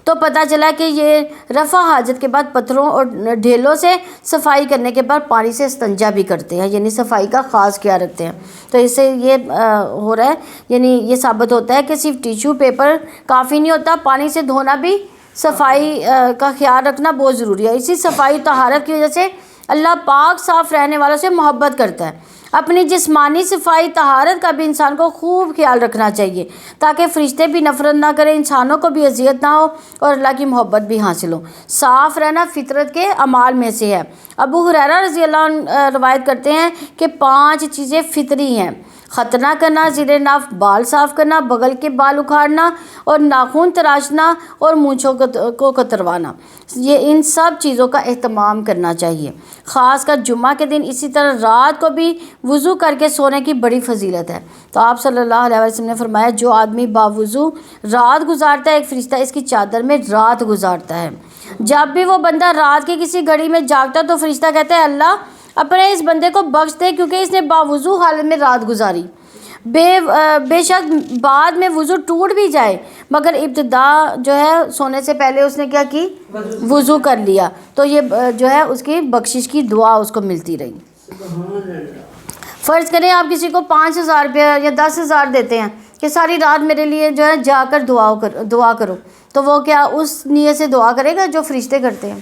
تو پتہ چلا کہ یہ رفع حاجت کے بعد پتھروں اور ڈھیلوں سے صفائی کرنے کے بعد پانی سے استنجا بھی کرتے ہیں، یعنی صفائی کا خاص خیال رکھتے ہیں۔ تو اس سے یہ ہو رہا ہے، یعنی یہ ثابت ہوتا ہے کہ صرف ٹیشو پیپر کافی نہیں ہوتا، پانی سے دھونا بھی صفائی کا خیال رکھنا بہت ضروری ہے۔ اسی صفائی طہارت کی وجہ سے اللہ پاک صاف رہنے والوں سے محبت کرتا ہے۔ اپنی جسمانی صفائی طہارت کا بھی انسان کو خوب خیال رکھنا چاہیے تاکہ فرشتے بھی نفرت نہ کریں، انسانوں کو بھی اذیت نہ ہو اور اللہ کی محبت بھی حاصل ہو۔ صاف رہنا فطرت کے اعمال میں سے ہے۔ ابو ہریرہ رضی اللہ عنہ روایت کرتے ہیں کہ 5 چیزیں فطری ہیں: ختنہ کرنا، زیر ناف بال صاف کرنا، بغل کے بال اکھاڑنا اور ناخن تراشنا اور مونچھوں کو کتروانا۔ یہ ان سب چیزوں کا اہتمام کرنا چاہیے، خاص کر جمعہ کے دن۔ اسی طرح رات کو بھی وضو کر کے سونے کی بڑی فضیلت ہے۔ تو آپ صلی اللہ علیہ وسلم نے فرمایا جو آدمی باوضو رات گزارتا ہے ایک فرشتہ اس کی چادر میں رات گزارتا ہے۔ جب بھی وہ بندہ رات کی کسی گھڑی میں جاگتا تو فرشتہ کہتا ہے اللہ اپنے اس بندے کو بخش دے کیونکہ اس نے باوضو حالت میں رات گزاری۔ بے شک بعد میں وضو ٹوٹ بھی جائے مگر ابتدا جو ہے سونے سے پہلے اس نے کیا کی؟ وضو کر لیا، تو یہ جو ہے اس کی بخشش کی دعا اس کو ملتی رہی۔ فرض کریں آپ کسی کو 5,000 روپیہ یا 10,000 دیتے ہیں کہ ساری رات میرے لیے جو ہے جا کر دعا کرو، تو وہ کیا اس نیت سے دعا کرے گا جو فرشتے کرتے ہیں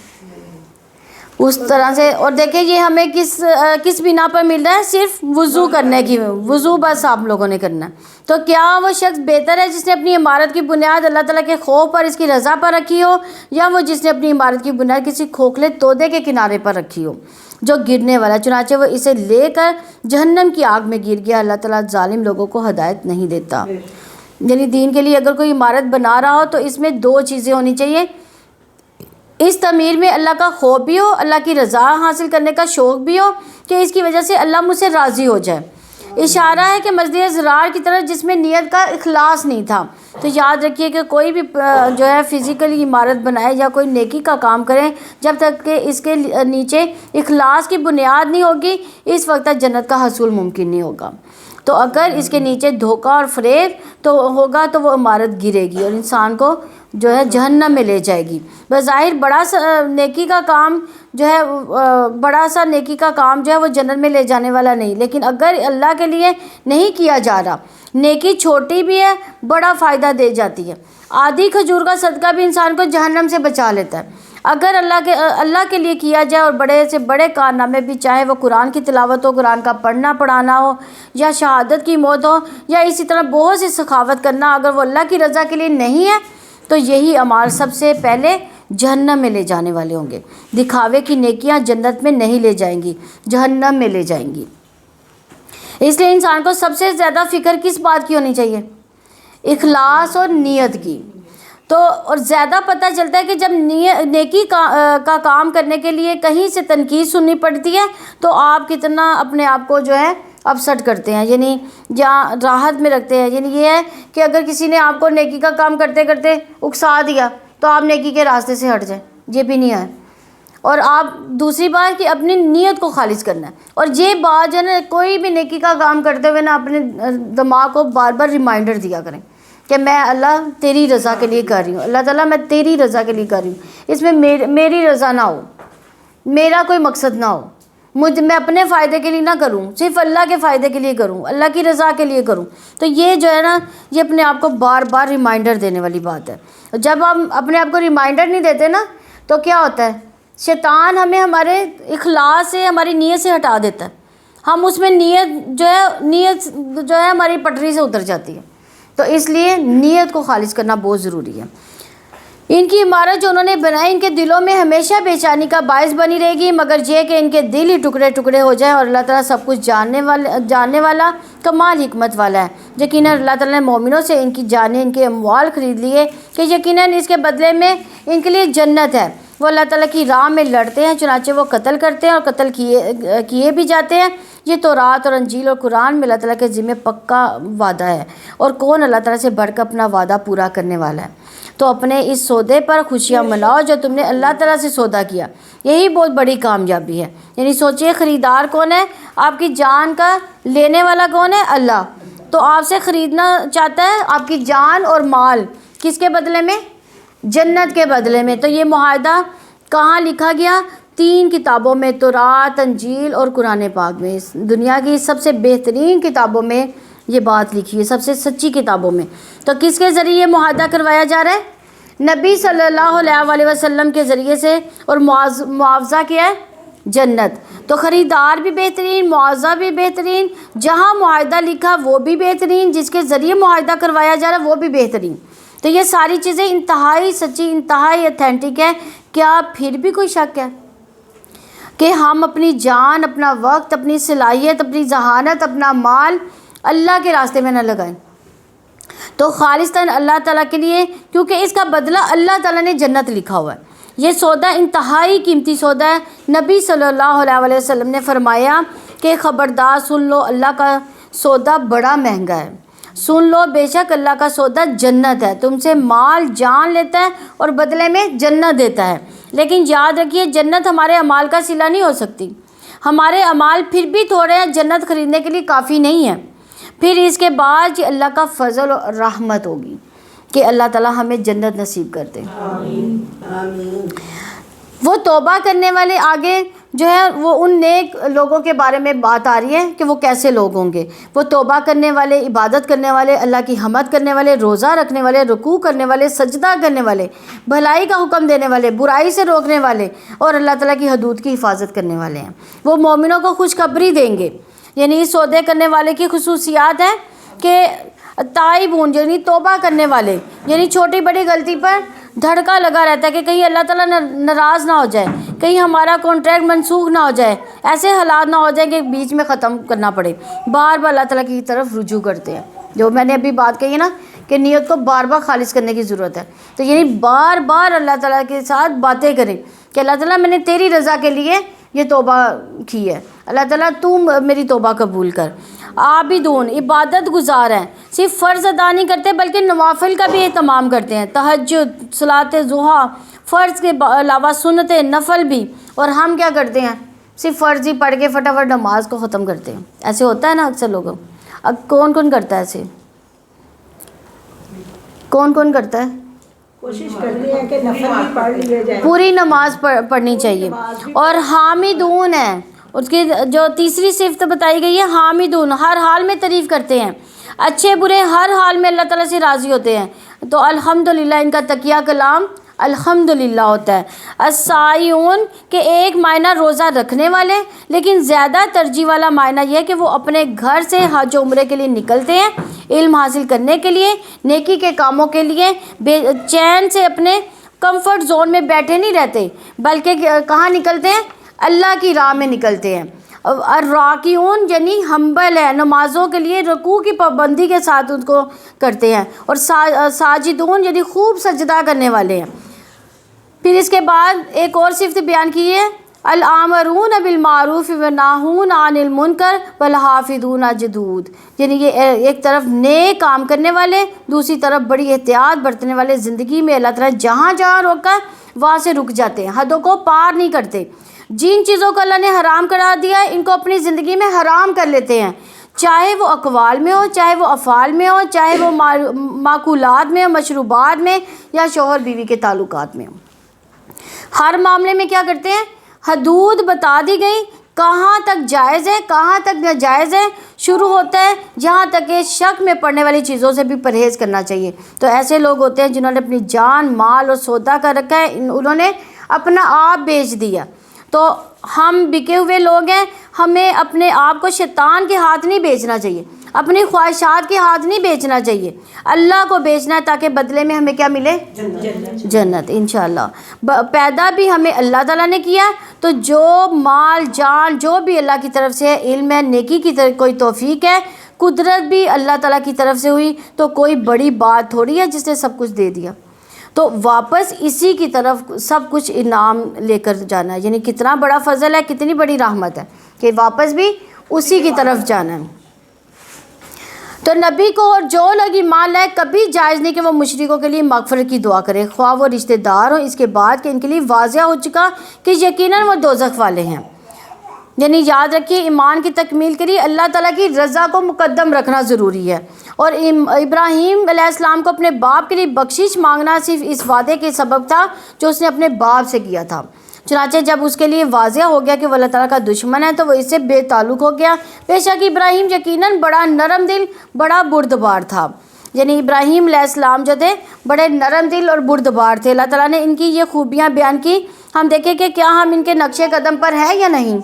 اس طرح سے؟ اور دیکھیں یہ ہمیں کس بنا پر مل رہا ہے؟ صرف وضو کرنے کی، وضو بس آپ لوگوں نے کرنا ہے۔ تو کیا وہ شخص بہتر ہے جس نے اپنی عمارت کی بنیاد اللہ تعالیٰ کے خوف پر اس کی رضا پر رکھی ہو، یا وہ جس نے اپنی عمارت کی بنیاد کسی کھوکھلے تودے کے کنارے پر رکھی ہو جو گرنے والا؟ چنانچہ وہ اسے لے کر جہنم کی آگ میں گر گیا۔ اللہ تعالیٰ ظالم لوگوں کو ہدایت نہیں دیتا۔ یعنی دین کے لیے اگر کوئی عمارت بنا رہا ہو تو اس میں 2 چیزیں ہونی چاہیے، اس تعمیر میں اللہ کا خوف بھی ہو، اللہ کی رضا حاصل کرنے کا شوق بھی ہو کہ اس کی وجہ سے اللہ مجھ سے راضی ہو جائے۔ اشارہ ہے کہ مسجد زرار کی طرف جس میں نیت کا اخلاص نہیں تھا۔ تو یاد رکھیے کہ کوئی بھی جو ہے فزیکلی عمارت بنائے یا کوئی نیکی کا کام کریں، جب تک کہ اس کے نیچے اخلاص کی بنیاد نہیں ہوگی اس وقت تک جنت کا حصول ممکن نہیں ہوگا۔ تو اگر اس کے نیچے دھوکہ اور فریب تو ہوگا تو وہ عمارت گرے گی اور انسان کو جو ہے جہنم میں لے جائے گی۔ بظاہر بڑا سا نیکی کا کام جو ہے وہ جنت میں لے جانے والا نہیں، لیکن اگر اللہ کے لیے نہیں کیا جا رہا، نیکی چھوٹی بھی ہے بڑا فائدہ دے جاتی ہے۔ آدھی کھجور کا صدقہ بھی انسان کو جہنم سے بچا لیتا ہے اگر اللہ کے لیے کیا جائے، اور بڑے سے بڑے کارنامے بھی، چاہے وہ قرآن کی تلاوت ہو، قرآن کا پڑھنا پڑھانا ہو، یا شہادت کی موت ہو، یا اسی طرح بہت سی سخاوت کرنا، اگر وہ اللہ کی رضا کے لیے نہیں ہے تو یہی اعمال سب سے پہلے جہنم میں لے جانے والے ہوں گے۔ دکھاوے کی نیکیاں جنت میں نہیں لے جائیں گی، جہنم میں لے جائیں گی۔ اس لیے انسان کو سب سے زیادہ فکر کس بات کی ہونی چاہیے؟ اخلاص اور نیت کی۔ تو اور زیادہ پتہ چلتا ہے کہ جب نیکی کا کام کرنے کے لیے کہیں سے تنقید سننی پڑتی ہے تو آپ کتنا اپنے آپ کو جو ہے اپسٹ کرتے ہیں، یعنی یا راحت میں رکھتے ہیں۔ یعنی یہ ہے کہ اگر کسی نے آپ کو نیکی کا کام کرتے کرتے اکسا دیا تو آپ نیکی کے راستے سے ہٹ جائیں، یہ بھی نہیں ہے۔ اور آپ دوسری بات کہ اپنی نیت کو خالص کرنا ہے، اور یہ بات جو ہے نا کوئی بھی نیکی کا کام کرتے ہوئے نا اپنے دماغ کو بار بار ریمائنڈر دیا کریں کہ میں اللہ تیری رضا کے لیے کر رہی ہوں، اللہ تعالیٰ میں تیری رضا کے لیے کر رہی ہوں، اس میں میری رضا نہ ہو، میرا کوئی مقصد نہ ہو، میں اپنے فائدے کے لیے نہ کروں، صرف اللہ کے فائدے کے لیے کروں، اللہ کی رضا کے لیے کروں۔ تو یہ جو ہے نا یہ اپنے آپ کو بار بار ریمائنڈر دینے والی بات ہے۔ جب ہم اپنے آپ کو ریمائنڈر نہیں دیتے نا تو کیا ہوتا ہے؟ شیطان ہمیں ہمارے اخلاص سے، ہماری نیت سے ہٹا دیتا ہے، ہم اس میں نیت جو ہے ہماری پٹری سے اتر جاتی ہے۔ تو اس لیے نیت کو خالص کرنا بہت ضروری ہے۔ ان کی عمارت جو انہوں نے بنائی ان کے دلوں میں ہمیشہ بے چینی کا باعث بنی رہے گی، مگر یہ کہ ان کے دل ہی ٹکڑے ٹکڑے ہو جائیں، اور اللہ تعالیٰ سب کچھ جاننے والا کمال حکمت والا ہے۔ یقیناً اللہ تعالیٰ نے مومنوں سے ان کی جانیں، ان کے اموال خرید لیے کہ یقیناً اس کے بدلے میں ان کے لیے جنت ہے۔ وہ اللہ تعالیٰ کی راہ میں لڑتے ہیں، چنانچہ وہ قتل کرتے ہیں اور قتل کیے بھی جاتے ہیں۔ یہ تورات اور انجیل اور قرآن میں اللہ تعالیٰ کے ذمہ پکا وعدہ ہے، اور کون اللہ تعالیٰ سے بڑھ کر اپنا وعدہ پورا کرنے والا ہے۔ تو اپنے اس سودے پر خوشیاں مناؤ جو تم نے اللہ تعالیٰ سے سودا کیا، یہی بہت بڑی کامیابی ہے۔ یعنی سوچئے خریدار کون ہے؟ آپ کی جان کا لینے والا کون ہے؟ اللہ۔ تو آپ سے خریدنا چاہتا ہے آپ کی جان اور مال، کس کے بدلے میں؟ جنت کے بدلے میں۔ تو یہ معاہدہ کہاں لکھا گیا؟ 3 کتابوں میں، تورات، انجیل اور قرآن پاک میں۔ دنیا کی سب سے بہترین کتابوں میں یہ بات لکھی ہے، سب سے سچی کتابوں میں۔ تو کس کے ذریعے یہ معاہدہ کروایا جا رہا ہے؟ نبی صلی اللہ علیہ وسلم کے ذریعے سے، اور معاوضہ کیا ہے؟ جنت۔ تو تو خریدار بھی بہترین، معاوضہ بھی بہترین، جہاں معاہدہ لکھا وہ بھی بہترین، جس کے ذریعے معاہدہ کروایا جا رہا وہ بھی بہترین۔ تو یہ ساری چیزیں انتہائی سچی، انتہائی اتھینٹک ہے۔ کیا پھر بھی کوئی شک ہے کہ ہم اپنی جان، اپنا وقت، اپنی صلاحیت، اپنی ذہانت، اپنا مال اللہ کے راستے میں نہ لگائیں؟ تو خالصتاً اللہ تعالیٰ کے لیے، کیونکہ اس کا بدلہ اللہ تعالیٰ نے جنت لکھا ہوا ہے۔ یہ سودا انتہائی قیمتی سودا ہے۔ نبی صلی اللہ علیہ وسلم نے فرمایا کہ خبردار سن لو، اللہ کا سودا بڑا مہنگا ہے، سن لو بے شک اللہ کا سودا جنت ہے، تم سے مال جان لیتا ہے اور بدلے میں جنت دیتا ہے۔ لیکن یاد رکھیے جنت ہمارے اعمال کا صلہ نہیں ہو سکتی، ہمارے اعمال پھر بھی تھوڑے ہیں، جنت خریدنے کے لیے کافی نہیں ہے۔ پھر اس کے بعد یہ اللہ کا فضل اور رحمت ہوگی کہ اللہ تعالیٰ ہمیں جنت نصیب کرتے ہیں۔ آمین آمین۔ وہ توبہ کرنے والے، آگے جو ہے وہ ان نیک لوگوں کے بارے میں بات آ رہی ہے کہ وہ کیسے لوگ ہوں گے۔ وہ توبہ کرنے والے، عبادت کرنے والے، اللہ کی حمد کرنے والے، روزہ رکھنے والے، رکوع کرنے والے، سجدہ کرنے والے، بھلائی کا حکم دینے والے، برائی سے روکنے والے اور اللہ تعالیٰ کی حدود کی حفاظت کرنے والے ہیں۔ وہ مومنوں کو خوشخبری دیں گے۔ یعنی اس سودے کرنے والے کی خصوصیات ہے کہ تائبون، یعنی توبہ کرنے والے، یعنی چھوٹی بڑی غلطی پر دھڑکا لگا رہتا ہے کہ کہیں اللہ تعالیٰ ناراض نہ ہو جائے، کہیں ہمارا کانٹریکٹ منسوخ نہ ہو جائے، ایسے حالات نہ ہو جائیں کہ بیچ میں ختم کرنا پڑے، بار بار اللہ تعالیٰ کی طرف رجوع کرتے ہیں۔ جو میں نے ابھی بات کہی ہے نا کہ نیت کو بار بار خالص کرنے کی ضرورت ہے، تو یعنی بار بار اللہ تعالیٰ کے ساتھ باتیں کریں کہ اللہ تعالیٰ میں نے تیری رضا کے لیے یہ توبہ کی ہے، اللہ تعالیٰ تو میری توبہ قبول کر۔ عابدون، عبادت گزار ہیں، صرف فرض ادا نہیں کرتے بلکہ نوافل کا بھی اہتمام کرتے ہیں، تہجد، صلاۃ ضحیٰ، فرض کے علاوہ سنت نفل بھی۔ اور ہم کیا کرتے ہیں؟ صرف فرض ہی پڑھ کے فٹافٹ نماز کو ختم کرتے ہیں۔ ایسے ہوتا ہے نا اکثر لوگوں۔ اب کون کون کرتا ہے ایسے؟ کون کون کرتا ہے؟ کوشش کرتے ہیں کہ نفل بھی پڑھ لیے جائے، پوری نماز پڑھنی چاہیے۔ اور حامدون ہیں، اس کی جو تیسری صفت بتائی گئی ہے، حامدون، ہر حال میں تعریف کرتے ہیں، اچھے برے ہر حال میں اللہ تعالیٰ سے راضی ہوتے ہیں۔ تو الحمدللہ ان کا تقیہ کلام الحمدللہ ہوتا ہے۔ السائیون کہ ایک معنی روزہ رکھنے والے، لیکن زیادہ ترجیح والا معنی یہ ہے کہ وہ اپنے گھر سے حج و عمرے کے لیے نکلتے ہیں، علم حاصل کرنے کے لیے، نیکی کے کاموں کے لیے، بے چین سے اپنے کمفرٹ زون میں بیٹھے نہیں رہتے، بلکہ کہاں نکلتے ہیں؟ اللہ کی راہ میں نکلتے ہیں۔ الراکعون یعنی ہمبل ہے، نمازوں کے لیے رکوع کی پابندی کے ساتھ ان کو کرتے ہیں۔ اور ساجدون یعنی خوب سجدہ کرنے والے ہیں۔ پھر اس کے بعد ایک اور صفت بیان کی ہے، الآمرون بالمعروف والناہون عن المنکر والحافظون جدود، یعنی یہ ایک طرف نیک کام کرنے والے، دوسری طرف بڑی احتیاط برتنے والے، زندگی میں اللہ تعالیٰ جہاں جہاں روکا وہاں سے رک جاتے ہیں، حدوں کو پار نہیں کرتے۔ جن چیزوں کو اللہ نے حرام کرا دیا ہے ان کو اپنی زندگی میں حرام کر لیتے ہیں، چاہے وہ اقوال میں ہو، چاہے وہ افعال میں ہو، چاہے وہ معقولات میں ہو، مشروبات میں، یا شوہر بیوی کے تعلقات میں ہو۔ ہر معاملے میں کیا کرتے ہیں؟ حدود بتا دی گئی، کہاں تک جائز ہے، کہاں تک ناجائز ہے، شروع ہوتا ہے جہاں تک کہ شک میں پڑنے والی چیزوں سے بھی پرہیز کرنا چاہیے۔ تو ایسے لوگ ہوتے ہیں جنہوں نے اپنی جان، مال اور سودا کر رکھا ہے، انہوں نے اپنا آپ بیچ دیا۔ تو ہم بکے ہوئے لوگ ہیں، ہمیں اپنے آپ کو شیطان کے ہاتھ نہیں بیچنا چاہیے، اپنی خواہشات کے ہاتھ نہیں بیچنا چاہیے، اللہ کو بیچنا ہے تاکہ بدلے میں ہمیں کیا ملے؟ جنت انشاءاللہ۔ پیدا بھی ہمیں اللہ تعالیٰ نے کیا، تو جو مال جان جو بھی اللہ کی طرف سے ہے، علم ہے، نیکی کی طرف کوئی توفیق ہے، قدرت بھی اللہ تعالیٰ کی طرف سے ہوئی، تو کوئی بڑی بات تھوڑی ہے جس نے سب کچھ دے دیا، تو واپس اسی کی طرف سب کچھ انعام لے کر جانا ہے۔ یعنی کتنا بڑا فضل ہے، کتنی بڑی رحمت ہے کہ واپس بھی اسی کی طرف جانا ہے۔ تو نبی کو اور جو لوگ ایمان لائے کبھی جائز نہیں کہ وہ مشرکوں کے لیے مغفرت کی دعا کرے، خواہ وہ رشتہ دار ہوں، اس کے بعد کہ ان کے لیے واضح ہو چکا کہ یقیناً وہ دوزخ والے ہیں۔ یعنی یاد رکھیے ایمان کی تکمیل کے لیے اللہ تعالیٰ کی رضا کو مقدم رکھنا ضروری ہے۔ اور ابراہیم علیہ السلام کو اپنے باپ کے لیے بخشش مانگنا صرف اس وعدے کے سبب تھا جو اس نے اپنے باپ سے کیا تھا۔ چنانچہ جب اس کے لیے واضح ہو گیا کہ وہ اللہ تعالیٰ کا دشمن ہے تو وہ اس سے بے تعلق ہو گیا۔ بے شک ابراہیم یقیناً بڑا نرم دل، بڑا بردبار تھا۔ یعنی ابراہیم علیہ السلام جو تھے بڑے نرم دل اور بردبار تھے۔ اللہ تعالیٰ نے ان کی یہ خوبیاں بیان کی، ہم دیکھیں کہ کیا ہم ان کے نقش قدم پر ہیں یا نہیں۔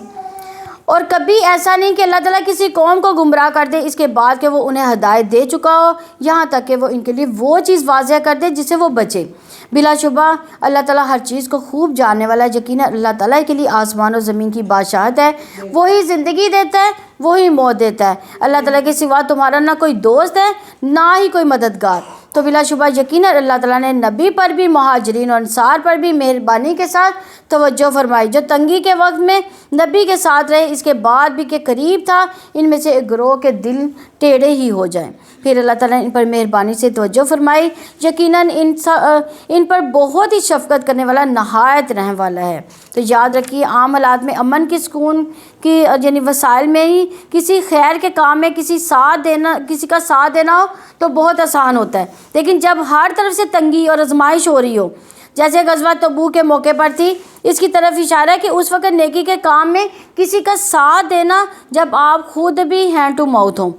اور کبھی ایسا نہیں کہ اللہ تعالیٰ کسی قوم کو گمراہ کر دے اس کے بعد کہ وہ انہیں ہدایت دے چکا ہو، یہاں تک کہ وہ ان کے لیے وہ چیز واضح کر دے جس سے وہ بچے۔ بلا شبہ اللہ تعالیٰ ہر چیز کو خوب جاننے والا ہے۔ یقیناً اللہ تعالیٰ کے لیے آسمان و زمین کی بادشاہت ہے، وہی زندگی دیتا ہے، وہی موت دیتا ہے۔ اللہ تعالیٰ کے سوا تمہارا نہ کوئی دوست ہے نہ ہی کوئی مددگار۔ تو بلا شبہ یقیناً اللہ تعالیٰ نے نبی پر بھی، مہاجرین اور انصار پر بھی مہربانی کے ساتھ توجہ فرمائی، جو تنگی کے وقت میں نبی کے ساتھ رہے، اس کے بعد بھی کہ قریب تھا ان میں سے ایک گروہ کے دل ٹیڑھے ہی ہو جائیں۔ پھر اللہ تعالیٰ نے ان پر مہربانی سے توجہ فرمائی، یقیناً ان پر بہت ہی شفقت کرنے والا، نہایت رحم والا ہے۔ تو یاد رکھیے، عام حالات میں امن کی، سکون کی، یعنی وسائل میں ہی کسی خیر کے کام میں کسی کا ساتھ دینا ہو تو بہت آسان ہوتا ہے، لیکن جب ہر طرف سے تنگی اور آزمائش ہو رہی ہو، جیسے غزوہ تبوک کے موقع پر تھی، اس کی طرف اشارہ ہے کہ اس وقت نیکی کے کام میں کسی کا ساتھ دینا جب آپ خود بھی ہینڈ ٹو ماؤتھ ہوں۔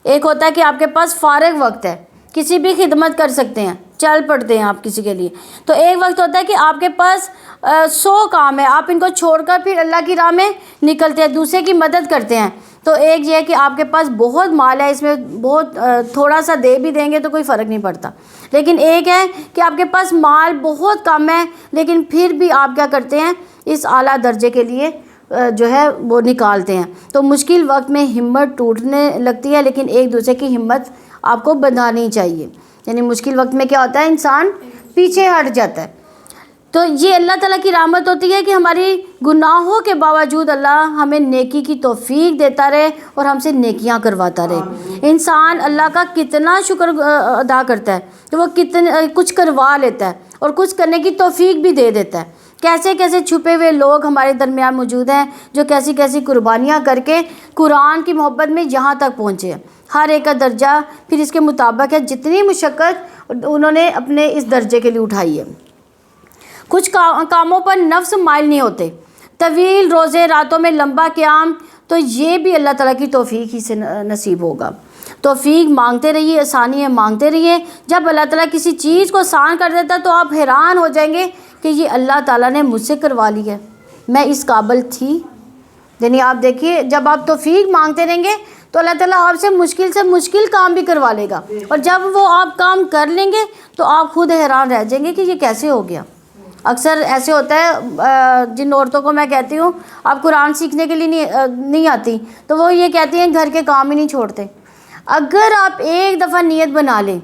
ایک ہوتا ہے کہ آپ کے پاس فارغ وقت ہے، کسی بھی خدمت کر سکتے ہیں، چل پڑتے ہیں آپ کسی کے لیے، تو ایک وقت ہوتا ہے کہ آپ کے پاس 100 کام ہے، آپ ان کو چھوڑ کر پھر اللہ کی راہ میں نکلتے ہیں، دوسرے کی مدد کرتے ہیں۔ تو ایک یہ ہے کہ آپ کے پاس بہت مال ہے، اس میں بہت تھوڑا سا دے بھی دیں گے تو کوئی فرق نہیں پڑتا، لیکن ایک ہے کہ آپ کے پاس مال بہت کم ہے لیکن پھر بھی آپ کیا کرتے ہیں، اس اعلیٰ درجے کے لیے جو ہے وہ نکالتے ہیں۔ تو مشکل وقت میں ہمت ٹوٹنے لگتی ہے، لیکن ایک دوسرے کی ہمت آپ کو بندھانی چاہیے، یعنی مشکل وقت میں کیا ہوتا ہے، انسان پیچھے ہٹ جاتا ہے۔ تو یہ اللہ تعالیٰ کی رحمت ہوتی ہے کہ ہماری گناہوں کے باوجود اللہ ہمیں نیکی کی توفیق دیتا رہے اور ہم سے نیکیاں کرواتا رہے۔ انسان اللہ کا کتنا شکر ادا کرتا ہے کہ وہ کچھ کروا لیتا ہے اور کچھ کرنے کی توفیق بھی دے دیتا ہے۔ کیسے کیسے چھپے ہوئے لوگ ہمارے درمیان موجود ہیں جو کیسی کیسی قربانیاں کر کے قرآن کی محبت میں یہاں تک پہنچے ہیں۔ ہر ایک کا درجہ پھر اس کے مطابق ہے، جتنی مشقت انہوں نے اپنے اس درجے کے لیے اٹھائی ہے۔ کچھ کاموں پر نفس مائل نہیں ہوتے، طویل روزے، راتوں میں لمبا قیام، تو یہ بھی اللہ تعالیٰ کی توفیق ہی سے نصیب ہوگا۔ توفیق مانگتے رہیے، آسانیاں مانگتے رہیے۔ جب اللہ تعالیٰ کسی چیز کو آسان کر دیتا تو آپ حیران ہو جائیں گے کہ یہ اللہ تعالیٰ نے مجھ سے کروا لی ہے، میں اس قابل تھی؟ یعنی آپ دیکھیے، جب آپ توفیق مانگتے رہیں گے تو اللہ تعالیٰ آپ سے مشکل کام بھی کروا لے گا، اور جب وہ آپ کام کر لیں گے تو آپ خود حیران رہ جائیں گے کہ یہ کیسے ہو گیا۔ اکثر ایسے ہوتا ہے، جن عورتوں کو میں کہتی ہوں آپ قرآن سیکھنے کے لیے نہیں آتی، تو وہ یہ کہتی ہیں گھر کے کام ہی نہیں چھوڑتے۔ اگر آپ ایک دفعہ نیت بنا لیں،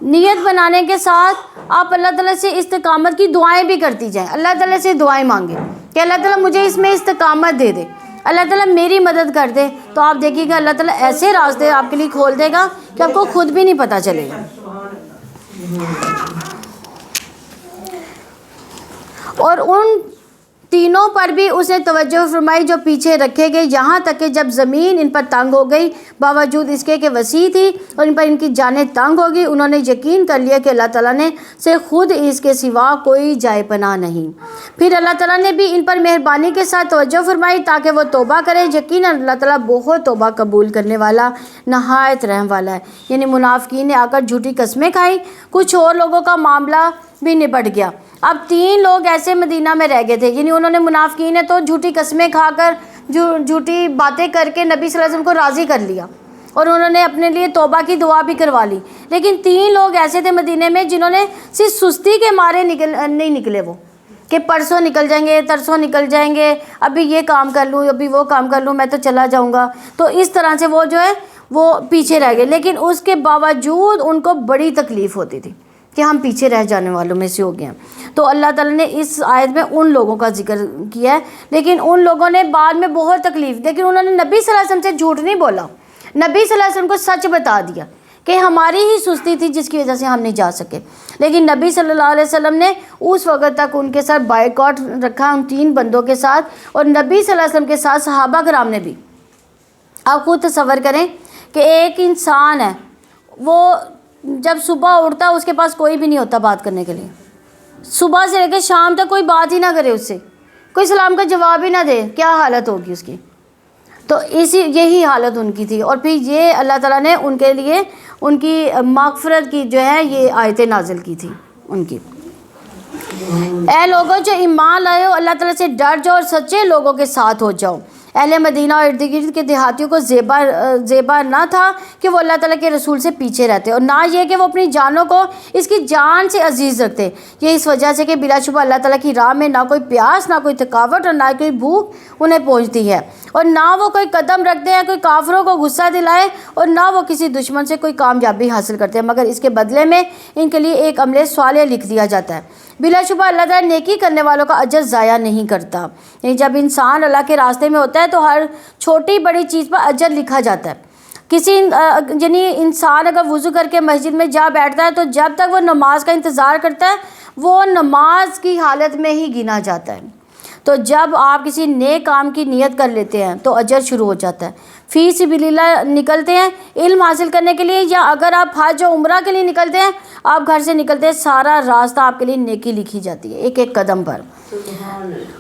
نیت بنانے کے ساتھ آپ اللہ تعالیٰ سے استقامت کی دعائیں بھی کرتی جائیں، اللہ تعالیٰ سے دعائیں مانگیں کہ اللہ تعالیٰ مجھے اس میں استقامت دے دے، اللہ تعالیٰ میری مدد کر دے، تو آپ دیکھیے گا اللہ تعالیٰ ایسے راستے آپ کے لیے کھول دے گا کہ آپ کو خود بھی نہیں پتہ چلے گا۔ اور ان تینوں پر بھی اس نے توجہ فرمائی جو پیچھے رکھے گئے، یہاں تک کہ جب زمین ان پر تنگ ہو گئی، باوجود اس کے کہ وسیع تھی اور ان پر ان کی جانیں تنگ ہو گئی، انہوں نے یقین کر لیا کہ اللہ تعالیٰ نے سے خود اس کے سوا کوئی جائے پناہ نہیں۔ پھر اللہ تعالیٰ نے بھی ان پر مہربانی کے ساتھ توجہ فرمائی تاکہ وہ توبہ کرے۔ یقیناً اللہ تعالیٰ بہت توبہ قبول کرنے والا، نہایت رحم والا ہے۔ یعنی منافقین نے آ کر جھوٹی قسمیں کھائیں، کچھ اور لوگوں کا معاملہ بھی نپٹ گیا۔ اب 3 لوگ ایسے مدینہ میں رہ گئے تھے، یعنی انہوں نے منافقین نے تو جھوٹی قسمیں کھا کر، جھوٹی باتیں کر کے نبی صلی اللہ علیہ وسلم کو راضی کر لیا، اور انہوں نے اپنے لیے توبہ کی دعا بھی کروا لی۔ لیکن 3 لوگ ایسے تھے مدینے میں جنہوں نے صرف سستی کے مارے نہیں نکلے، وہ کہ پرسوں نکل جائیں گے، ترسوں نکل جائیں گے، ابھی یہ کام کر لوں، ابھی وہ کام کر لوں، میں تو چلا جاؤں گا، تو اس طرح سے وہ جو ہے وہ پیچھے رہ گئے۔ لیکن اس کے باوجود ان کو بڑی تکلیف ہوتی تھی کہ ہم پیچھے رہ جانے والوں میں سے ہو گئے ہیں۔ تو اللہ تعالیٰ نے اس آیت میں ان لوگوں کا ذکر کیا ہے، لیکن ان لوگوں نے بعد میں بہت تکلیف، لیکن انہوں نے نبی صلی اللہ علیہ وسلم سے جھوٹ نہیں بولا، نبی صلی اللہ علیہ وسلم کو سچ بتا دیا کہ ہماری ہی سستی تھی جس کی وجہ سے ہم نہیں جا سکے۔ لیکن نبی صلی اللہ علیہ وسلم نے اس وقت تک ان کے ساتھ بائیکاٹ رکھا، ان 3 بندوں کے ساتھ، اور نبی صلی اللہ علیہ وسلم کے ساتھ صحابہ کرام نے بھی۔ آپ خود تصور کریں کہ ایک انسان ہے، وہ جب صبح اٹھتا اس کے پاس کوئی بھی نہیں ہوتا بات کرنے کے لیے، صبح سے لے کے شام تک کوئی بات ہی نہ کرے اس سے، کوئی سلام کا جواب ہی نہ دے، کیا حالت ہوگی اس کی؟ تو یہی حالت ان کی تھی۔ اور پھر یہ اللہ تعالیٰ نے ان کے لیے ان کی مغفرت کی جو ہے یہ آیتیں نازل کی تھی ان کی۔ اے لوگوں جو ایمان لائے ہو، اللہ تعالیٰ سے ڈر جاؤ اور سچے لوگوں کے ساتھ ہو جاؤ۔ اہل مدینہ اور ارد گرد کے دیہاتیوں کو زیبا نہ تھا کہ وہ اللہ تعالیٰ کے رسول سے پیچھے رہتے، اور نہ یہ کہ وہ اپنی جانوں کو اس کی جان سے عزیز رکھتے۔ یہ اس وجہ سے کہ بلا شبہ اللہ تعالیٰ کی راہ میں نہ کوئی پیاس، نہ کوئی تھکاوٹ اور نہ کوئی بھوک انہیں پہنچتی ہے، اور نہ وہ کوئی قدم رکھتے ہیں کوئی کافروں کو غصہ دلائے، اور نہ وہ کسی دشمن سے کوئی کامیابی حاصل کرتے ہیں، مگر اس کے بدلے میں ان کے لیے ایک عمل صالح لکھ دیا جاتا ہے۔ بلا شبہ اللہ تعالیٰ نیکی کرنے والوں کا اجر ضائع نہیں کرتا، یعنی جب انسان اللہ کے راستے میں ہوتا ہے تو ہر چھوٹی بڑی چیز پر اجر لکھا جاتا ہے۔ یعنی انسان اگر وضو کر کے مسجد میں جا بیٹھتا ہے تو جب تک وہ نماز کا انتظار کرتا ہے وہ نماز کی حالت میں ہی گنا جاتا ہے۔ تو جب آپ کسی نیک کام کی نیت کر لیتے ہیں تو اجر شروع ہو جاتا ہے۔ فی سبیل اللہ نکلتے ہیں علم حاصل کرنے کے لیے، یا اگر آپ حج و عمرہ کے لیے نکلتے ہیں، آپ گھر سے نکلتے ہیں، سارا راستہ آپ کے لیے نیکی لکھی جاتی ہے ایک ایک قدم پر۔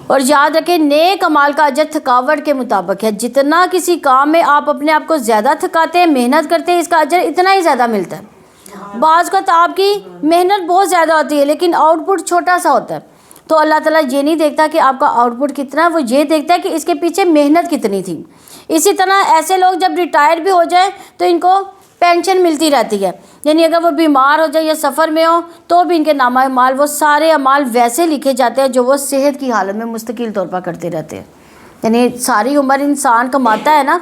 اور یاد رکھیں نیک اعمال کا اجر تھکاوٹ کے مطابق ہے، جتنا کسی کام میں آپ اپنے آپ کو زیادہ تھکاتے ہیں، محنت کرتے ہیں، اس کا اجر اتنا ہی زیادہ ملتا ہے۔ بعض کا تو آپ کی محنت بہت زیادہ ہوتی ہے لیکن آؤٹ پٹ چھوٹا سا ہوتا ہے، تو اللہ تعالیٰ یہ نہیں دیکھتا کہ آپ کا آؤٹ پٹ کتنا ہے، وہ یہ دیکھتا ہے کہ اس کے پیچھے محنت کتنی تھی۔ اسی طرح ایسے لوگ جب ریٹائر بھی ہو جائیں تو ان کو پینشن ملتی رہتی ہے، یعنی اگر وہ بیمار ہو جائے یا سفر میں ہو تو بھی ان کے نامہ اعمال وہ سارے اعمال ویسے لکھے جاتے ہیں جو وہ صحت کی حالت میں مستقل طور پر کرتے رہتے ہیں۔ یعنی ساری عمر انسان کماتا ہے نا،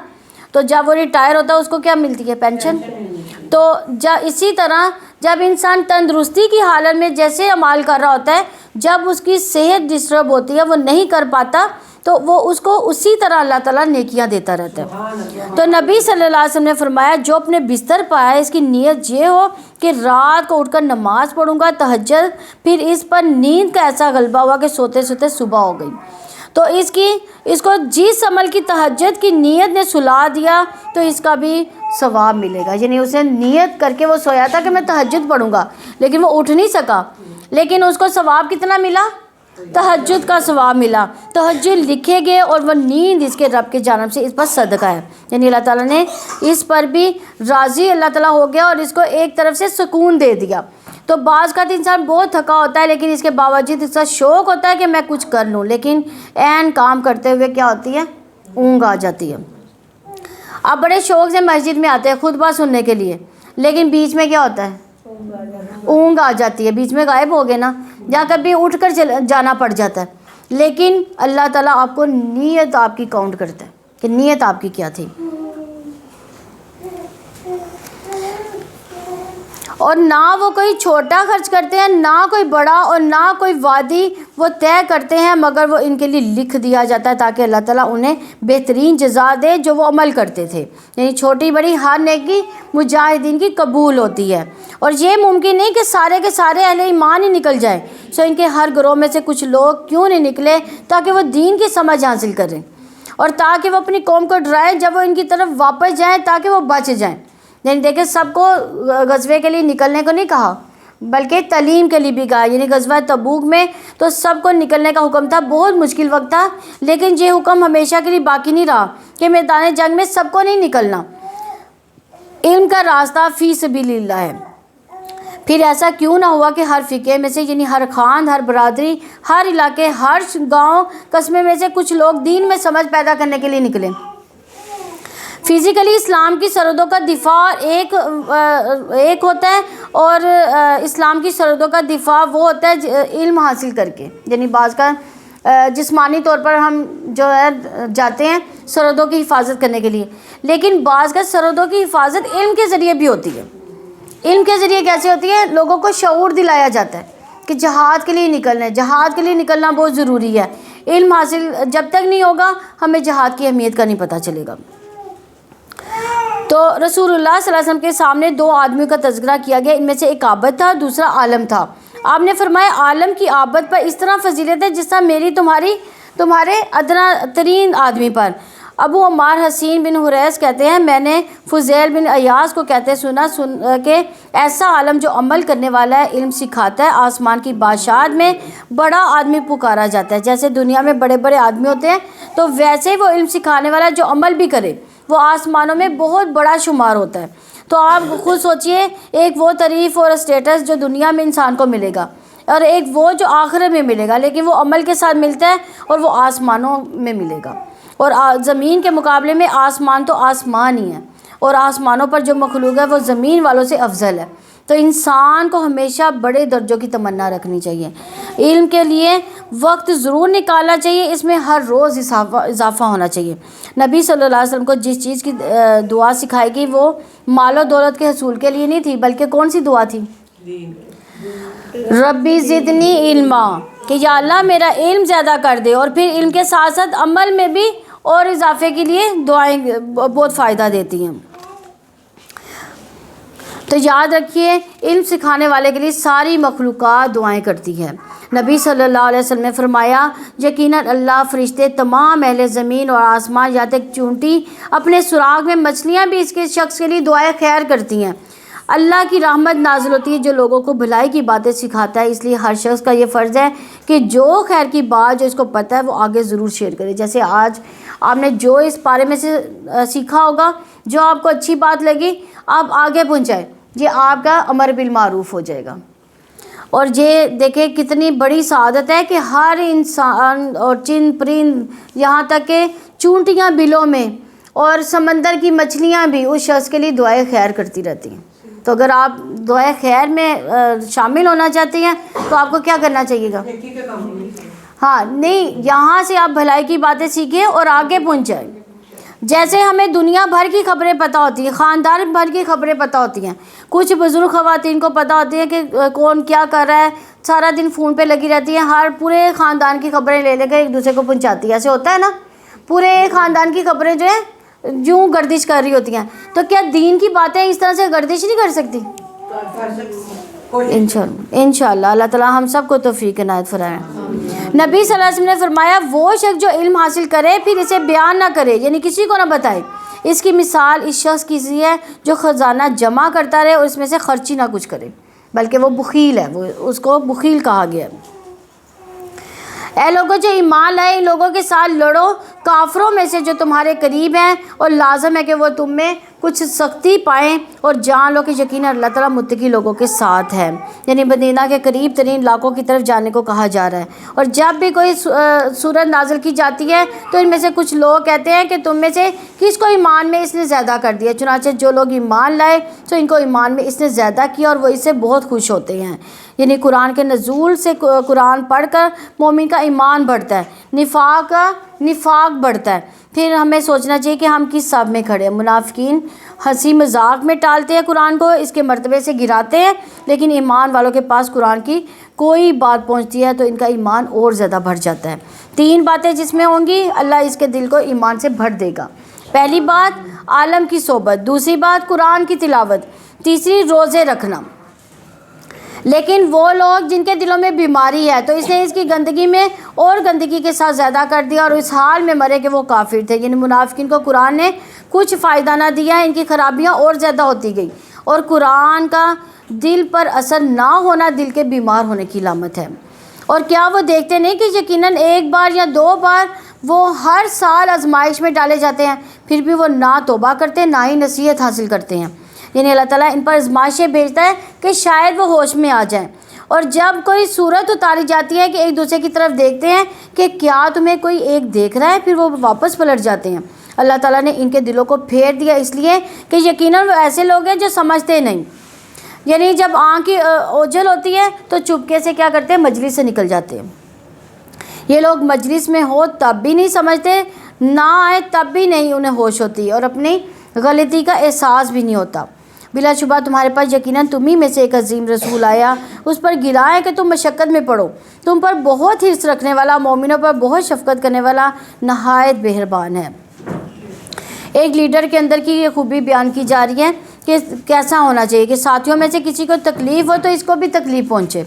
تو جب وہ ریٹائر ہوتا ہے اس کو کیا ملتی ہے؟ پینشن۔ تو اسی طرح جب انسان تندرستی کی حالت میں جیسے اعمال کر رہا ہوتا ہے، جب اس کی صحت ڈسٹرب ہوتی ہے، وہ نہیں کر پاتا، تو وہ اس کو اسی طرح اللہ تعالیٰ نیکیاں دیتا رہتا ہے۔ تو نبی صلی اللہ علیہ وسلم نے فرمایا جو اپنے بستر پایا ہے اس کی نیت یہ ہو کہ رات کو اٹھ کر نماز پڑھوں گا تہجد، پھر اس پر نیند کا ایسا غلبہ ہوا کہ سوتے سوتے صبح ہو گئی، تو اس کو جس عمل کی تہجد کی نیت نے سلا دیا تو اس کا بھی ثواب ملے گا۔ یعنی اس نے نیت کر کے وہ سویا تھا کہ میں تہجد پڑھوں گا لیکن وہ اٹھ نہیں سکا، لیکن اس کو ثواب کتنا ملا؟ تہجد کا ثواب ملا، تہجد لکھے گئے، اور وہ نیند اس کے رب کی جانب سے اس پر صدقہ ہے، یعنی اللہ تعالیٰ نے اس پر بھی راضی اللہ تعالیٰ ہو گیا اور اس کو ایک طرف سے سکون دے دیا۔ تو بعض کا انسان بہت تھکا ہوتا ہے لیکن اس کے باوجود اس کا شوق ہوتا ہے کہ میں کچھ کر لوں، لیکن عین کام کرتے ہوئے کیا ہوتی ہے؟ اونگ آ جاتی ہے۔ آپ بڑے شوق سے مسجد میں آتے ہیں خطبہ سننے کے لیے، لیکن بیچ میں کیا ہوتا ہے؟ اونگ آ جاتی ہے، بیچ میں غائب ہو گئے نا، یا کبھی اٹھ کر جانا پڑ جاتا ہے، لیکن اللہ تعالیٰ آپ کو نیت آپ کی کاؤنٹ کرتا ہے کہ نیت آپ کی کیا تھی۔ اور نہ وہ کوئی چھوٹا خرچ کرتے ہیں، نہ کوئی بڑا، اور نہ کوئی وعدی وہ طے کرتے ہیں، مگر وہ ان کے لیے لکھ دیا جاتا ہے تاکہ اللہ تعالیٰ انہیں بہترین جزا دے جو وہ عمل کرتے تھے۔ یعنی چھوٹی بڑی ہر نیکی مجاہدین کی قبول ہوتی ہے، اور یہ ممکن نہیں کہ سارے کے سارے اہل ایمان ہی نکل جائیں، سو ان کے ہر گروہ میں سے کچھ لوگ کیوں نہیں نکلے تاکہ وہ دین کی سمجھ حاصل کریں، اور تاکہ وہ اپنی قوم کو ڈرائیں جب وہ ان کی طرف واپس جائیں تاکہ وہ بچ جائیں۔ یعنی دیکھیں سب کو غزوے کے لیے نکلنے کو نہیں کہا بلکہ تعلیم کے لیے بھی کہا، یعنی غزوہ تبوک میں تو سب کو نکلنے کا حکم تھا، بہت مشکل وقت تھا، لیکن یہ حکم ہمیشہ کے لیے باقی نہیں رہا کہ میدان جنگ میں سب کو نہیں نکلنا۔ علم کا راستہ فی سبیل اللہ ہے۔ پھر ایسا کیوں نہ ہوا کہ ہر فقہ میں سے، یعنی ہر خان، ہر برادری، ہر علاقے، ہر گاؤں قصبے میں سے کچھ لوگ دین میں سمجھ پیدا کرنے کے لیے نکلے۔ فزیکلی اسلام کی سرحدوں کا دفاع ایک ہوتا ہے، اور اسلام کی سرحدوں کا دفاع وہ ہوتا ہے علم حاصل کر کے، یعنی بعض کا جسمانی طور پر ہم جو ہے جاتے ہیں سرحدوں کی حفاظت کرنے کے لیے، لیکن بعض کا سرحدوں کی حفاظت علم کے ذریعے بھی ہوتی ہے۔ علم کے ذریعے کیسے ہوتی ہے؟ لوگوں کو شعور دلایا جاتا ہے کہ جہاد کے لیے نکلنا ہے، جہاد کے لیے نکلنا بہت ضروری ہے۔ علم حاصل جب تک نہیں ہوگا ہمیں جہاد کی اہمیت کا نہیں پتہ چلے گا۔ تو رسول اللہ صلی اللہ علیہ وسلم کے سامنے دو آدمیوں کا تذکرہ کیا گیا، ان میں سے ایک عابد تھا، دوسرا عالم تھا۔ آپ نے فرمایا عالم کی عابد پر اس طرح فضیلت ہے جس طرح میری تمہارے ادنا ترین آدمی پر۔ ابو عمار حسین بن حریث کہتے ہیں میں نے فضیل بن ایاز کو کہتے سنا کہ ایسا عالم جو عمل کرنے والا ہے، علم سکھاتا ہے، آسمان کی بادشاہت میں بڑا آدمی پکارا جاتا ہے۔ جیسے دنیا میں بڑے بڑے آدمی ہوتے ہیں تو ویسے ہی وہ علم سکھانے والا جو عمل بھی کرے وہ آسمانوں میں بہت بڑا شمار ہوتا ہے۔ تو آپ خود سوچئے، ایک وہ تعریف اور اسٹیٹس جو دنیا میں انسان کو ملے گا، اور ایک وہ جو آخرت میں ملے گا، لیکن وہ عمل کے ساتھ ملتا ہے اور وہ آسمانوں میں ملے گا۔ اور زمین کے مقابلے میں آسمان تو آسمان ہی ہے، اور آسمانوں پر جو مخلوق ہے وہ زمین والوں سے افضل ہے۔ تو انسان کو ہمیشہ بڑے درجوں کی تمنا رکھنی چاہیے، علم کے لیے وقت ضرور نکالنا چاہیے، اس میں ہر روز اضافہ ہونا چاہیے۔ نبی صلی اللہ علیہ وسلم کو جس چیز کی دعا سکھائی گئی وہ مال و دولت کے حصول کے لیے نہیں تھی، بلکہ کون سی دعا تھی؟ ربی زدنی علما، کہ یا اللہ میرا علم زیادہ کر دے، اور پھر علم کے ساتھ ساتھ عمل میں بھی اور اضافے کے لیے دعائیں بہت فائدہ دیتی ہیں۔ تو یاد رکھیے علم سکھانے والے کے لیے ساری مخلوقات دعائیں کرتی ہے۔ نبی صلی اللہ علیہ وسلم نے فرمایا یقیناً اللہ، فرشتے، تمام اہل زمین اور آسمان، یہاں تک چونٹی اپنے سراغ میں مچھلیاں بھی اس کے شخص کے لیے دعائیں خیر کرتی ہیں۔ اللہ کی رحمت نازل ہوتی ہے جو لوگوں کو بھلائی کی باتیں سکھاتا ہے، اس لیے ہر شخص کا یہ فرض ہے کہ جو خیر کی بات جو اس کو پتہ ہے وہ آگے ضرور شیئر کرے۔ جیسے آج آپ نے جو اس بارے میں سے سیکھا ہوگا، جو آپ کو اچھی بات لگی آپ آگے پہنچائیں، یہ آپ کا امر بالمعروف ہو جائے گا۔ اور یہ دیکھیں کتنی بڑی سعادت ہے کہ ہر انسان اور چن پرند، یہاں تک کہ چونٹیاں بلوں میں اور سمندر کی مچھلیاں بھی اس شخص کے لیے دعائیں خیر کرتی رہتی ہیں۔ تو اگر آپ دعائیں خیر میں شامل ہونا چاہتے ہیں تو آپ کو کیا کرنا چاہیے گا؟ ہاں نہیں، یہاں سے آپ بھلائی کی باتیں سیکھیں اور آگے پہنچائیں۔ جیسے ہمیں دنیا بھر کی خبریں پتہ ہوتی ہیں، خاندان بھر کی خبریں پتہ ہوتی ہیں، کچھ بزرگ خواتین کو پتہ ہوتی ہے کہ کون کیا کر رہا ہے، سارا دن فون پہ لگی رہتی ہیں، ہر پورے خاندان کی خبریں لے کر ایک دوسرے کو پہنچاتی ہے، ایسے ہوتا ہے نا، پورے خاندان کی خبریں جو ہیں یوں گردش کر رہی ہوتی ہیں۔ تو کیا دین کی باتیں اس طرح سے گردش نہیں کر سکتی؟ انشاءاللہ اللہ تعالیٰ ہم سب کو توفیق عنایت فرمائے۔ نبی صلی اللہ علیہ وسلم نے فرمایا وہ شخص جو علم حاصل کرے پھر اسے بیان نہ کرے، یعنی کسی کو نہ بتائے، اس کی مثال اس شخص کی سی ہے جو خزانہ جمع کرتا رہے اور اس میں سے خرچی نہ کچھ کرے، بلکہ وہ بخیل ہے، وہ اس کو بخیل کہا گیا ہے۔ اے لوگوں جو ایمان لائے، ان لوگوں کے ساتھ لڑو کافروں میں سے جو تمہارے قریب ہیں، اور لازم ہے کہ وہ تم میں کچھ سختی پائیں، اور جان لو کہ یقیناً اللہ تعالیٰ متقی لوگوں کے ساتھ ہے، یعنی مدینہ کے قریب ترین علاقوں کی طرف جانے کو کہا جا رہا ہے۔ اور جب بھی کوئی سورت نازل کی جاتی ہے تو ان میں سے کچھ لوگ کہتے ہیں کہ تم میں سے کس کو ایمان میں اس نے زیادہ کر دیا، چنانچہ جو لوگ ایمان لائے تو ان کو ایمان میں اس نے زیادہ کیا اور وہ اس سے بہت خوش ہوتے ہیں۔ یعنی قرآن کے نزول سے قرآن پڑھ کر مومن کا ایمان بڑھتا ہے، نفاق بڑھتا ہے۔ پھر ہمیں سوچنا چاہیے کہ ہم کس صف میں کھڑے ہیں۔ منافقین ہنسی مذاق میں ٹالتے ہیں قرآن کو، اس کے مرتبے سے گراتے ہیں، لیکن ایمان والوں کے پاس قرآن کی کوئی بات پہنچتی ہے تو ان کا ایمان اور زیادہ بڑھ جاتا ہے۔ 3 باتیں جس میں ہوں گی اللہ اس کے دل کو ایمان سے بھر دے گا۔ پہلی بات عالم کی صحبت، دوسری بات قرآن کی تلاوت، تیسری روزے رکھنا۔ لیکن وہ لوگ جن کے دلوں میں بیماری ہے تو اس نے اس کی گندگی میں اور گندگی کے ساتھ زیادہ کر دیا اور اس حال میں مرے کہ وہ کافر تھے۔ یعنی منافقین کو قرآن نے کچھ فائدہ نہ دیا، ان کی خرابیاں اور زیادہ ہوتی گئی، اور قرآن کا دل پر اثر نہ ہونا دل کے بیمار ہونے کی علامت ہے۔ اور کیا وہ دیکھتے نہیں کہ یقیناً 1 بار یا 2 بار وہ ہر سال آزمائش میں ڈالے جاتے ہیں، پھر بھی وہ نہ توبہ کرتے نہ ہی نصیحت حاصل کرتے ہیں۔ یعنی اللہ تعالیٰ ان پر آزمائشیں بھیجتا ہے کہ شاید وہ ہوش میں آ جائیں۔ اور جب کوئی صورت اتاری جاتی ہے کہ ایک دوسرے کی طرف دیکھتے ہیں کہ کیا تمہیں کوئی ایک دیکھ رہا ہے، پھر وہ واپس پلٹ جاتے ہیں۔ اللہ تعالیٰ نے ان کے دلوں کو پھیر دیا اس لیے کہ یقیناً وہ ایسے لوگ ہیں جو سمجھتے نہیں، یعنی جب آنکھ کی اوجھل ہوتی ہے تو چپکے سے کیا کرتے ہیں، مجلس سے نکل جاتے ہیں۔ یہ لوگ مجلس میں ہو تب بھی نہیں سمجھتے، نہ آئے تب بھی نہیں انہیں ہوش ہوتی، اور اپنی غلطی کا احساس بھی نہیں ہوتا۔ بلا شبہ تمہارے پاس یقیناً تمہیں میں سے ایک عظیم رسول آیا، اس پر گرا ہے کہ تم مشقت میں پڑو، تم پر بہت حرص رکھنے والا، مومنوں پر بہت شفقت کرنے والا، نہایت مہربان ہے۔ ایک لیڈر کے اندر کی یہ خوبی بیان کی جا رہی ہے کہ کیسا ہونا چاہیے کہ ساتھیوں میں سے کسی کو تکلیف ہو تو اس کو بھی تکلیف پہنچے۔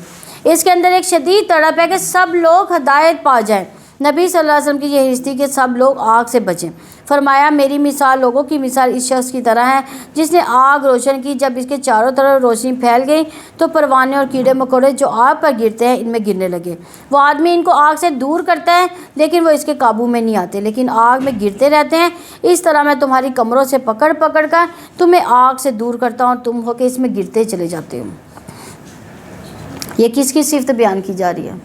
اس کے اندر ایک شدید تڑپ ہے کہ سب لوگ ہدایت پا جائیں۔ نبی صلی اللہ علیہ وسلم کی یہ حرص تھی کہ سب لوگ آگ سے بچیں۔ فرمایا میری مثال لوگوں کی مثال اس شخص کی طرح ہے جس نے آگ روشن کی، جب اس کے چاروں طرف روشنی پھیل گئی تو پروانے اور کیڑے مکوڑے جو آگ پر گرتے ہیں ان میں گرنے لگے۔ وہ آدمی ان کو آگ سے دور کرتا ہے لیکن وہ اس کے قابو میں نہیں آتے، لیکن آگ میں گرتے رہتے ہیں۔ اس طرح میں تمہاری کمروں سے پکڑ پکڑ کر تمہیں آگ سے دور کرتا ہوں اور تم ہو کے اس میں گرتے چلے جاتے ہو۔ یہ کس کی صفت بیان کی جا رہی ہے؟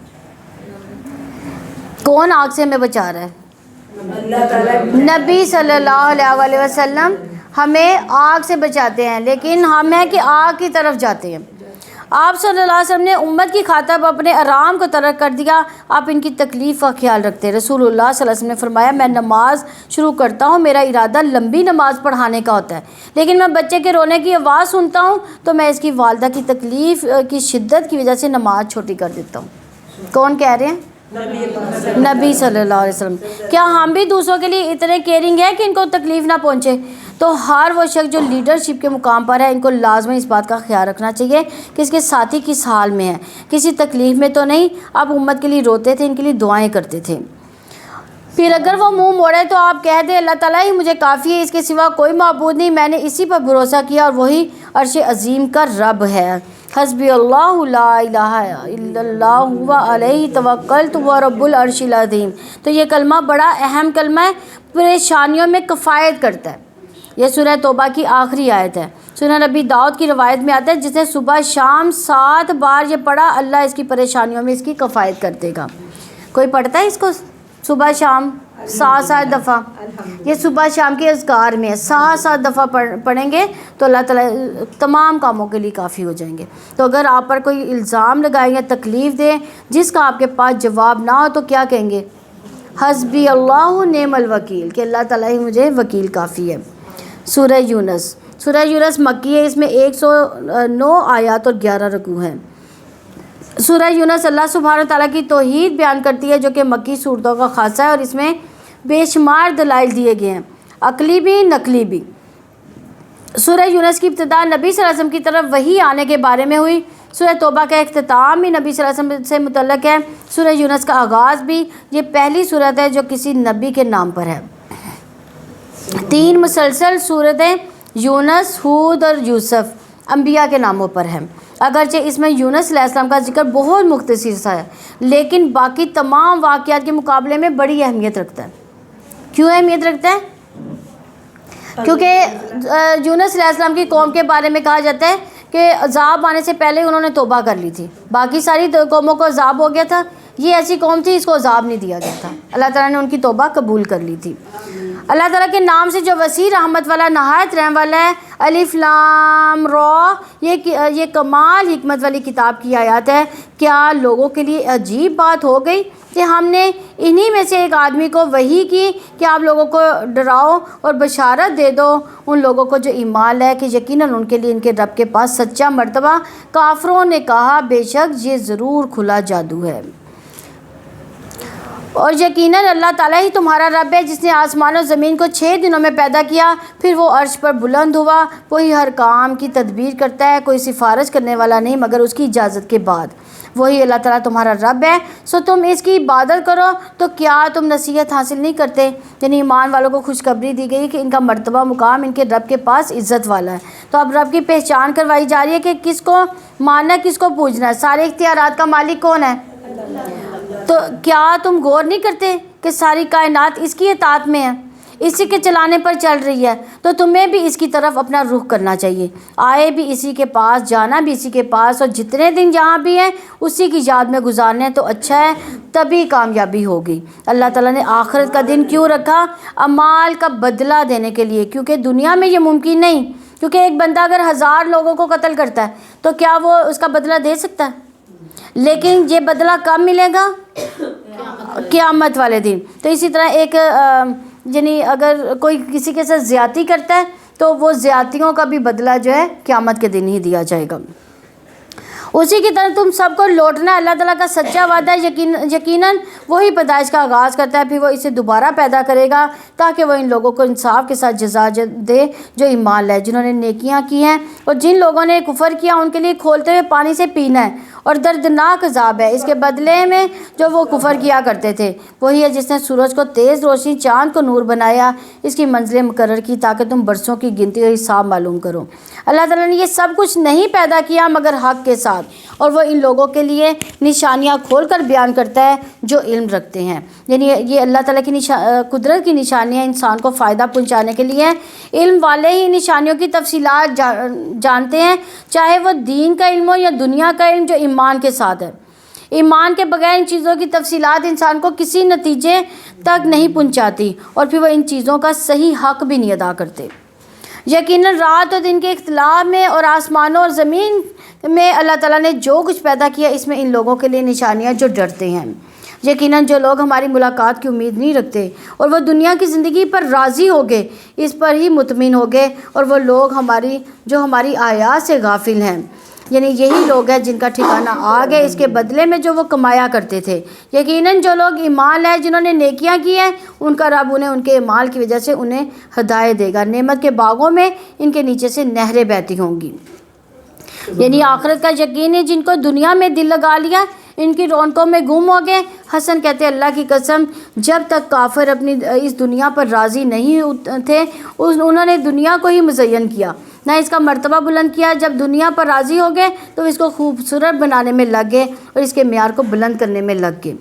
کون آگ سے ہمیں بچا رہا ہے؟ اللہ تعالیٰ نبی صلی اللہ علیہ وسلم ہمیں آگ سے بچاتے ہیں، لیکن ہم ہیں کہ آگ کی طرف جاتے ہیں۔ آپ صلی اللہ علیہ وسلم نے امت کی خاطر اپنے آرام کو ترک کر دیا، آپ ان کی تکلیف کا خیال رکھتے ہیں۔ رسول اللہ صلی اللہ علیہ وسلم نے فرمایا، میں نماز شروع کرتا ہوں، میرا ارادہ لمبی نماز پڑھانے کا ہوتا ہے، لیکن میں بچے کے رونے کی آواز سنتا ہوں تو میں اس کی والدہ کی تکلیف کی شدت کی وجہ سے نماز چھوٹی کر دیتا ہوں۔ کون کہہ رہے ہیں؟ نبی صلی اللہ علیہ وسلم۔ کیا ہم بھی دوسروں کے لیے اتنے کیئرنگ ہیں کہ ان کو تکلیف نہ پہنچے؟ تو ہر وہ شخص جو لیڈرشپ کے مقام پر ہے، ان کو لازمی اس بات کا خیال رکھنا چاہیے کہ اس کے ساتھی کس حال میں ہیں، کسی تکلیف میں تو نہیں۔ آپ امت کے لیے روتے تھے، ان کے لیے دعائیں کرتے تھے۔ پھر اگر وہ منہ موڑے تو آپ کہہ دیں، اللہ تعالیٰ ہی مجھے کافی ہے، اس کے سوا کوئی معبود نہیں، میں نے اسی پر بھروسہ کیا اور وہی عرش عظیم کا رب ہے۔ حسبی اللہ لا الہ الا اللہ هو علیہ توکلت وهو رب العرش العظیم۔ تو یہ کلمہ بڑا اہم کلمہ ہے، پریشانیوں میں کفایت کرتا ہے۔ یہ سورہ توبہ کی آخری آیت ہے۔ سورہ نبی داؤد کی روایت میں آتا ہے، جس نے صبح شام 7 بار یہ پڑھا، اللہ اس کی پریشانیوں میں اس کی کفایت کر دے گا۔ کوئی پڑھتا ہے اس کو صبح شام 7 دفعہ؟ یہ صبح شام کے اذکار میں ہے، 7 دفعہ پڑھیں گے تو اللہ تعالیٰ تمام کاموں کے لیے کافی ہو جائیں گے۔ تو اگر آپ پر کوئی الزام لگائیں یا تکلیف دیں جس کا آپ کے پاس جواب نہ ہو تو کیا کہیں گے؟ حسبی اللہ نعم الوکیل، کہ اللہ تعالیٰ ہی مجھے وکیل کافی ہے۔ سورہ یونس، سورہ یونس مکی ہے، اس میں 109 آیات اور 11 رکوع ہیں۔ سورہ یونس اللہ سبحانہ تعالیٰ کی توحید بیان کرتی ہے، جو کہ مکی صورتوں کا خاصہ ہے، اور اس میں بے شمار دلائل دیے گئے ہیں، عقلی بھی نقلی بھی۔ سورہ یونس کی ابتدا نبی صلی اللہ علیہ وسلم کی طرف وحی آنے کے بارے میں ہوئی۔ سورہ توبہ کا اختتام بھی نبی صلی اللہ علیہ وسلم سے متعلق ہے۔ سورہ یونس کا آغاز بھی، یہ پہلی صورت ہے جو کسی نبی کے نام پر ہے۔ 3 مسلسل صورتیں یونس، ہود اور یوسف انبیاء کے ناموں پر ہیں۔ اگرچہ اس میں یونس علیہ السلام کا ذکر بہت مختصر سا ہے، لیکن باقی تمام واقعات کے مقابلے میں بڑی اہمیت رکھتا ہے۔ کیوں اہمیت رکھتا ہے؟ کیونکہ یونس علیہ السلام کی قوم کے بارے میں کہا جاتا ہے کہ عذاب آنے سے پہلے انہوں نے توبہ کر لی تھی، باقی ساری قوموں کو عذاب ہو گیا تھا، یہ ایسی قوم تھی اس کو عذاب نہیں دیا گیا تھا، اللہ تعالیٰ نے ان کی توبہ قبول کر لی تھی۔ اللہ تعالیٰ کے نام سے جو وسیع رحمت والا، نہایت رحم والا ہے، الف لام را، یہ کمال حکمت والی کتاب کی آیات ہے۔ کیا لوگوں کے لیے عجیب بات ہو گئی کہ ہم نے انہی میں سے ایک آدمی کو وحی کی کہ آپ لوگوں کو ڈراؤ اور بشارت دے دو ان لوگوں کو جو ایمان لائے کہ یقیناً ان کے لیے ان کے رب کے پاس سچا مرتبہ۔ کافروں نے کہا، بے شک یہ ضرور کھلا جادو ہے، اور یقیناً اللہ تعالیٰ ہی تمہارا رب ہے، جس نے آسمان و زمین کو 6 دنوں میں پیدا کیا، پھر وہ عرش پر بلند ہوا، وہی ہر کام کی تدبیر کرتا ہے، کوئی سفارش کرنے والا نہیں مگر اس کی اجازت کے بعد۔ وہی اللہ تعالیٰ تمہارا رب ہے، سو تم اس کی عبادت کرو۔ تو کیا تم نصیحت حاصل نہیں کرتے؟ یعنی ایمان والوں کو خوشخبری دی گئی کہ ان کا مرتبہ مقام ان کے رب کے پاس عزت والا ہے۔ تو اب رب کی پہچان کروائی جا رہی ہے کہ کس کو ماننا، کس کو پوجنا ہے۔ سارے اختیارات کا مالک کون ہے؟ تو کیا تم غور نہیں کرتے کہ ساری کائنات اس کی اطاعت میں ہے، اسی کے چلانے پر چل رہی ہے؟ تو تمہیں بھی اس کی طرف اپنا رخ کرنا چاہیے، آئے بھی اسی کے پاس، جانا بھی اسی کے پاس، اور جتنے دن جہاں بھی ہیں اسی کی یاد میں گزارنے تو اچھا ہے، تبھی کامیابی ہوگی۔ اللہ تعالیٰ نے آخرت کا دن کیوں رکھا؟ اعمال کا بدلہ دینے کے لیے، کیونکہ دنیا میں یہ ممکن نہیں، کیونکہ ایک بندہ اگر 1000 لوگوں کو قتل کرتا ہے تو کیا وہ اس کا بدلہ دے سکتا ہے؟ لیکن یہ بدلہ کب ملے گا؟ قیامت والے دن۔ تو اسی طرح ایک یعنی اگر کوئی کسی کے ساتھ زیادتی کرتا ہے تو وہ زیادتیوں کا بھی بدلہ جو ہے قیامت کے دن ہی دیا جائے گا۔ اسی کی طرح تم سب کو لوٹنا ہے۔ اللہ تعالیٰ کا سچا وعدہ ہے، یقیناً وہی پیدائش کا آغاز کرتا ہے، پھر وہ اسے دوبارہ پیدا کرے گا تاکہ وہ ان لوگوں کو انصاف کے ساتھ جزا دے جو ایمان لائے، جنہوں نے نیکیاں کی ہیں، اور جن لوگوں نے کفر کیا ان کے لیے کھولتے ہوئے پانی سے پینا ہے اور دردناک عذاب ہے اس کے بدلے میں جو وہ کفر کیا کرتے تھے۔ وہی ہے جس نے سورج کو تیز روشنی، چاند کو نور بنایا، اس کی منزلیں مقرر کی تاکہ تم برسوں کی گنتی اور حساب معلوم کرو۔ اللہ تعالیٰ نے یہ سب کچھ نہیں پیدا کیا مگر حق کے ساتھ، اور وہ ان لوگوں کے لیے نشانیاں کھول کر بیان کرتا ہے جو علم رکھتے ہیں۔ یعنی یہ اللہ تعالیٰ کی قدرت کی نشانیاں انسان کو فائدہ پہنچانے کے لیے ہیں۔ علم والے ہی نشانیوں کی تفصیلات جانتے ہیں، چاہے وہ دین کا علم ہو یا دنیا کا علم جو ایمان کے ساتھ ہے۔ ایمان کے بغیر ان چیزوں کی تفصیلات انسان کو کسی نتیجے تک نہیں پہنچاتی اور پھر وہ ان چیزوں کا صحیح حق بھی نہیں ادا کرتے۔ یقیناً رات اور دن کے اختلاف میں اور آسمانوں اور زمین میں اللہ تعالیٰ نے جو کچھ پیدا کیا اس میں ان لوگوں کے لیے نشانیاں جو ڈرتے ہیں۔ یقیناً جو لوگ ہماری ملاقات کی امید نہیں رکھتے اور وہ دنیا کی زندگی پر راضی ہو گئے، اس پر ہی مطمئن ہو گئے، اور وہ لوگ جو ہماری آیات سے غافل ہیں، یعنی یہی لوگ ہیں جن کا ٹھکانہ آ گیا اس کے بدلے میں جو وہ کمایا کرتے تھے۔ یقیناً جو لوگ ایمان لائے جنہوں نے نیکیاں کی ہیں، ان کا رب انہیں ان کے اعمال کی وجہ سے انہیں ہدایت دے گا، نعمت کے باغوں میں ان کے نیچے سے نہریں بہتی ہوں گی۔ یعنی آخرت کا یقین ہے، جن کو دنیا میں دل لگا لیا ان کی رونقوں میں گم ہو گئے۔ حسن کہتے ہیں اللہ کی قسم جب تک کافر اپنی اس دنیا پر راضی نہیں تھے انہوں نے دنیا کو ہی مزین کیا، نہ اس کا مرتبہ بلند کیا۔ جب دنیا پر راضی ہو گئے تو اس کو خوبصورت بنانے میں لگ گئے اور اس کے معیار کو بلند کرنے میں لگ گئے،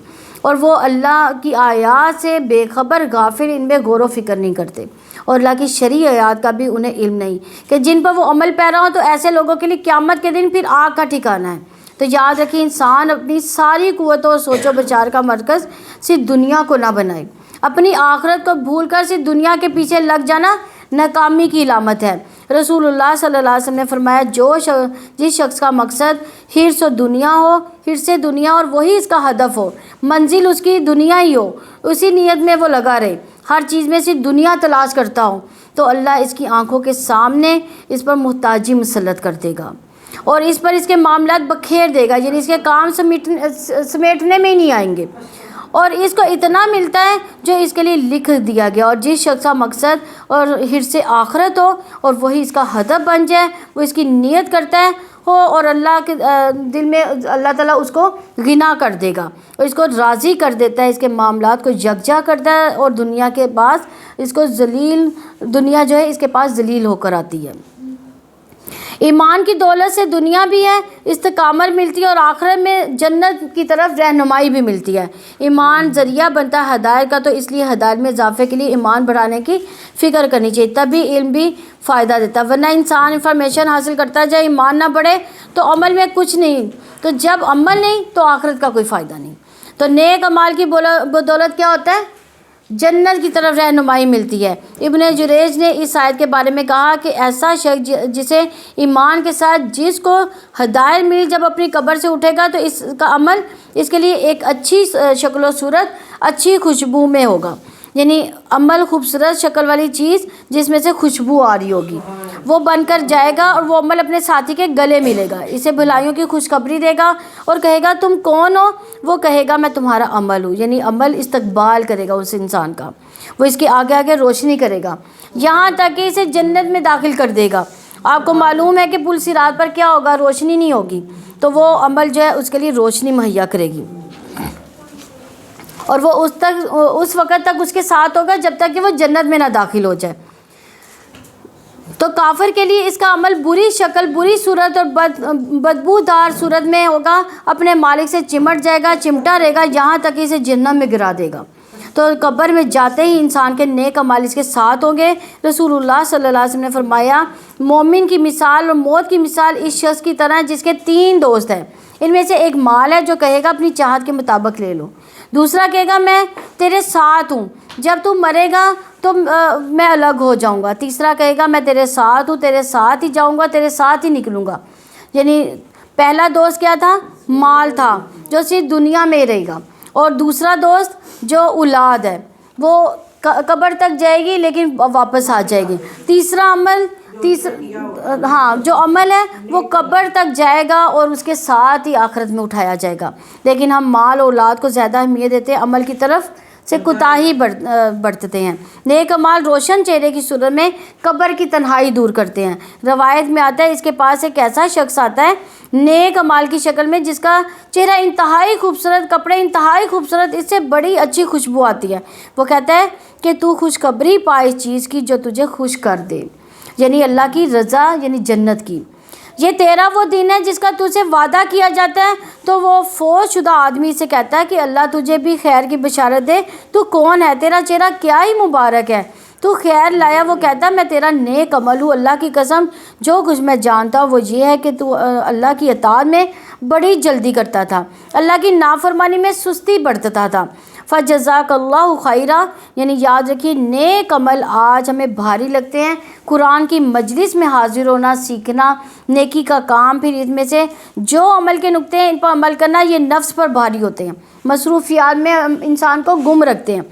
اور وہ اللہ کی آیات سے بے خبر غافل، ان میں غور و فکر نہیں کرتے، اور اللہ کی شرعی آیات کا بھی انہیں علم نہیں کہ جن پر وہ عمل پیرا ہوں۔ تو ایسے لوگوں کے لیے قیامت کے دن پھر آگ کا ٹھکانہ ہے۔ تو یاد رکھیں انسان اپنی ساری قوتوں اور سوچ و بچار کا مرکز صرف دنیا کو نہ بنائے۔ اپنی آخرت کو بھول کر صرف دنیا کے پیچھے لگ جانا ناکامی کی علامت ہے۔ رسول اللہ صلی اللہ علیہ وسلم نے فرمایا جس شخص کا مقصد حرص دنیا ہو، حرص دنیا، اور وہی اس کا ہدف ہو، منزل اس کی دنیا ہی ہو، اسی نیت میں وہ لگا رہے، ہر چیز میں صرف دنیا تلاش کرتا ہو، تو اللہ اس کی آنکھوں کے سامنے اس پر محتاجی مسلط کر دے گا اور اس پر اس کے معاملات بکھیر دے گا، یعنی اس کے کام سمیٹنے میں ہی نہیں آئیں گے، اور اس کو اتنا ملتا ہے جو اس کے لیے لکھ دیا گیا۔ اور جس شخص کا مقصد اور حرص آخرت ہو اور وہی اس کا ہدف بن جائے، وہ اس کی نیت کرتا ہے ہو، اور اللہ کے دل میں اللہ تعالیٰ اس کو غنا کر دے گا اور اس کو راضی کر دیتا ہے، اس کے معاملات کو یکجا کرتا ہے، اور دنیا کے پاس اس کو دنیا جو ہے اس کے پاس ذلیل ہو کر آتی ہے۔ ایمان کی دولت سے دنیا بھی ہے استقامت ملتی ہے، اور آخرت میں جنت کی طرف رہنمائی بھی ملتی ہے۔ ایمان ذریعہ بنتا ہے ہدایت کا، تو اس لیے ہدایت میں اضافے کے لیے ایمان بڑھانے کی فکر کرنی چاہیے، تبھی علم بھی فائدہ دیتا ہے، ورنہ انسان انفارمیشن حاصل کرتا جائے، ایمان نہ بڑھے تو عمل میں کچھ نہیں، تو جب عمل نہیں تو آخرت کا کوئی فائدہ نہیں۔ تو نیک اعمال کی بدولت کیا ہوتا ہے؟ جنت کی طرف رہنمائی ملتی ہے۔ ابن جریج نے اس آیت کے بارے میں کہا کہ ایسا شخص جسے ایمان کے ساتھ جس کو ہدایت ملی جب اپنی قبر سے اٹھے گا تو اس کا عمل اس کے لیے ایک اچھی شکل و صورت، اچھی خوشبو میں ہوگا، یعنی عمل خوبصورت شکل والی چیز جس میں سے خوشبو آ رہی ہوگی، وہ بن کر جائے گا، اور وہ عمل اپنے ساتھی کے گلے ملے گا، اسے بھلائیوں کی خوشخبری دے گا اور کہے گا تم کون ہو؟ وہ کہے گا میں تمہارا عمل ہوں، یعنی عمل استقبال کرے گا اس انسان کا، وہ اس کے آگے آگے روشنی کرے گا یہاں تک کہ اسے جنت میں داخل کر دے گا۔ آپ کو معلوم ہے کہ پل صراط پر کیا ہوگا؟ روشنی نہیں ہوگی، تو وہ عمل جو ہے اس کے لیے روشنی مہیا کرے گی، اور وہ اس وقت تک اس کے ساتھ ہوگا جب تک کہ وہ جنت میں نہ داخل ہو جائے۔ تو کافر کے لیے اس کا عمل بری شکل، بری صورت اور بدبودار صورت میں ہوگا، اپنے مالک سے چمٹ جائے گا، چمٹا رہے گا یہاں تک کہ اسے جہنم میں گرا دے گا۔ تو قبر میں جاتے ہی انسان کے نیک اعمال اس کے ساتھ ہوں گے۔ رسول اللہ صلی اللہ علیہ وسلم نے فرمایا مومن کی مثال اور موت کی مثال اس شخص کی طرح ہے جس کے 3 دوست ہیں، ان میں سے ایک مال ہے جو کہے گا اپنی چاہت کے مطابق لے لو، دوسرا کہے گا میں تیرے ساتھ ہوں، جب تو مرے گا تو میں الگ ہو جاؤں گا، تیسرا کہے گا میں تیرے ساتھ ہوں، تیرے ساتھ ہی جاؤں گا، تیرے ساتھ ہی نکلوں گا۔ یعنی پہلا دوست کیا تھا؟ مال تھا جو صرف دنیا میں رہے گا، اور دوسرا دوست جو اولاد ہے وہ قبر تک جائے گی لیکن واپس آ جائے گی، تیسرا جو عمل ہے وہ قبر تک جائے گا اور اس کے ساتھ ہی آخرت میں اٹھایا جائے گا، لیکن ہم مال اور اولاد کو زیادہ اہمیت دیتے ہیں، عمل کی طرف سے کوتاہی برتتے ہیں۔ نیک اعمال روشن چہرے کی صورت میں قبر کی تنہائی دور کرتے ہیں۔ روایت میں آتا ہے اس کے پاس ایک ایسا شخص آتا ہے نیک اعمال کی شکل میں جس کا چہرہ انتہائی خوبصورت، کپڑے انتہائی خوبصورت، اس سے بڑی اچھی خوشبو آتی ہے، وہ کہتا ہے کہ تو خوشخبری پا اس چیز کی جو تجھے خوش کر دے، یعنی اللہ کی رضا، یعنی جنت کی۔ یہ تیرا وہ دن ہے جس کا تجھے وعدہ کیا جاتا ہے۔ تو وہ فوت شدہ آدمی سے کہتا ہے کہ اللہ تجھے بھی خیر کی بشارت دے، تو کون ہے؟ تیرا چہرہ کیا ہی مبارک ہے، تو خیر لایا، وہ کہتا میں تیرا نیک عمل ہوں، اللہ کی قسم جو کچھ میں جانتا ہوں وہ یہ ہے کہ تو اللہ کی اطاعت میں بڑی جلدی کرتا تھا، اللہ کی نافرمانی میں سستی برتتا تھا۔ فجزاک اللہ خیرہ، یعنی یاد رکھیے نیک عمل آج ہمیں بھاری لگتے ہیں، قرآن کی مجلس میں حاضر ہونا سیکھنا نیکی کا کام، پھر اس میں سے جو عمل کے نقطے ہیں ان پر عمل کرنا، یہ نفس پر بھاری ہوتے ہیں، مصروفیات میں انسان کو گم رکھتے ہیں،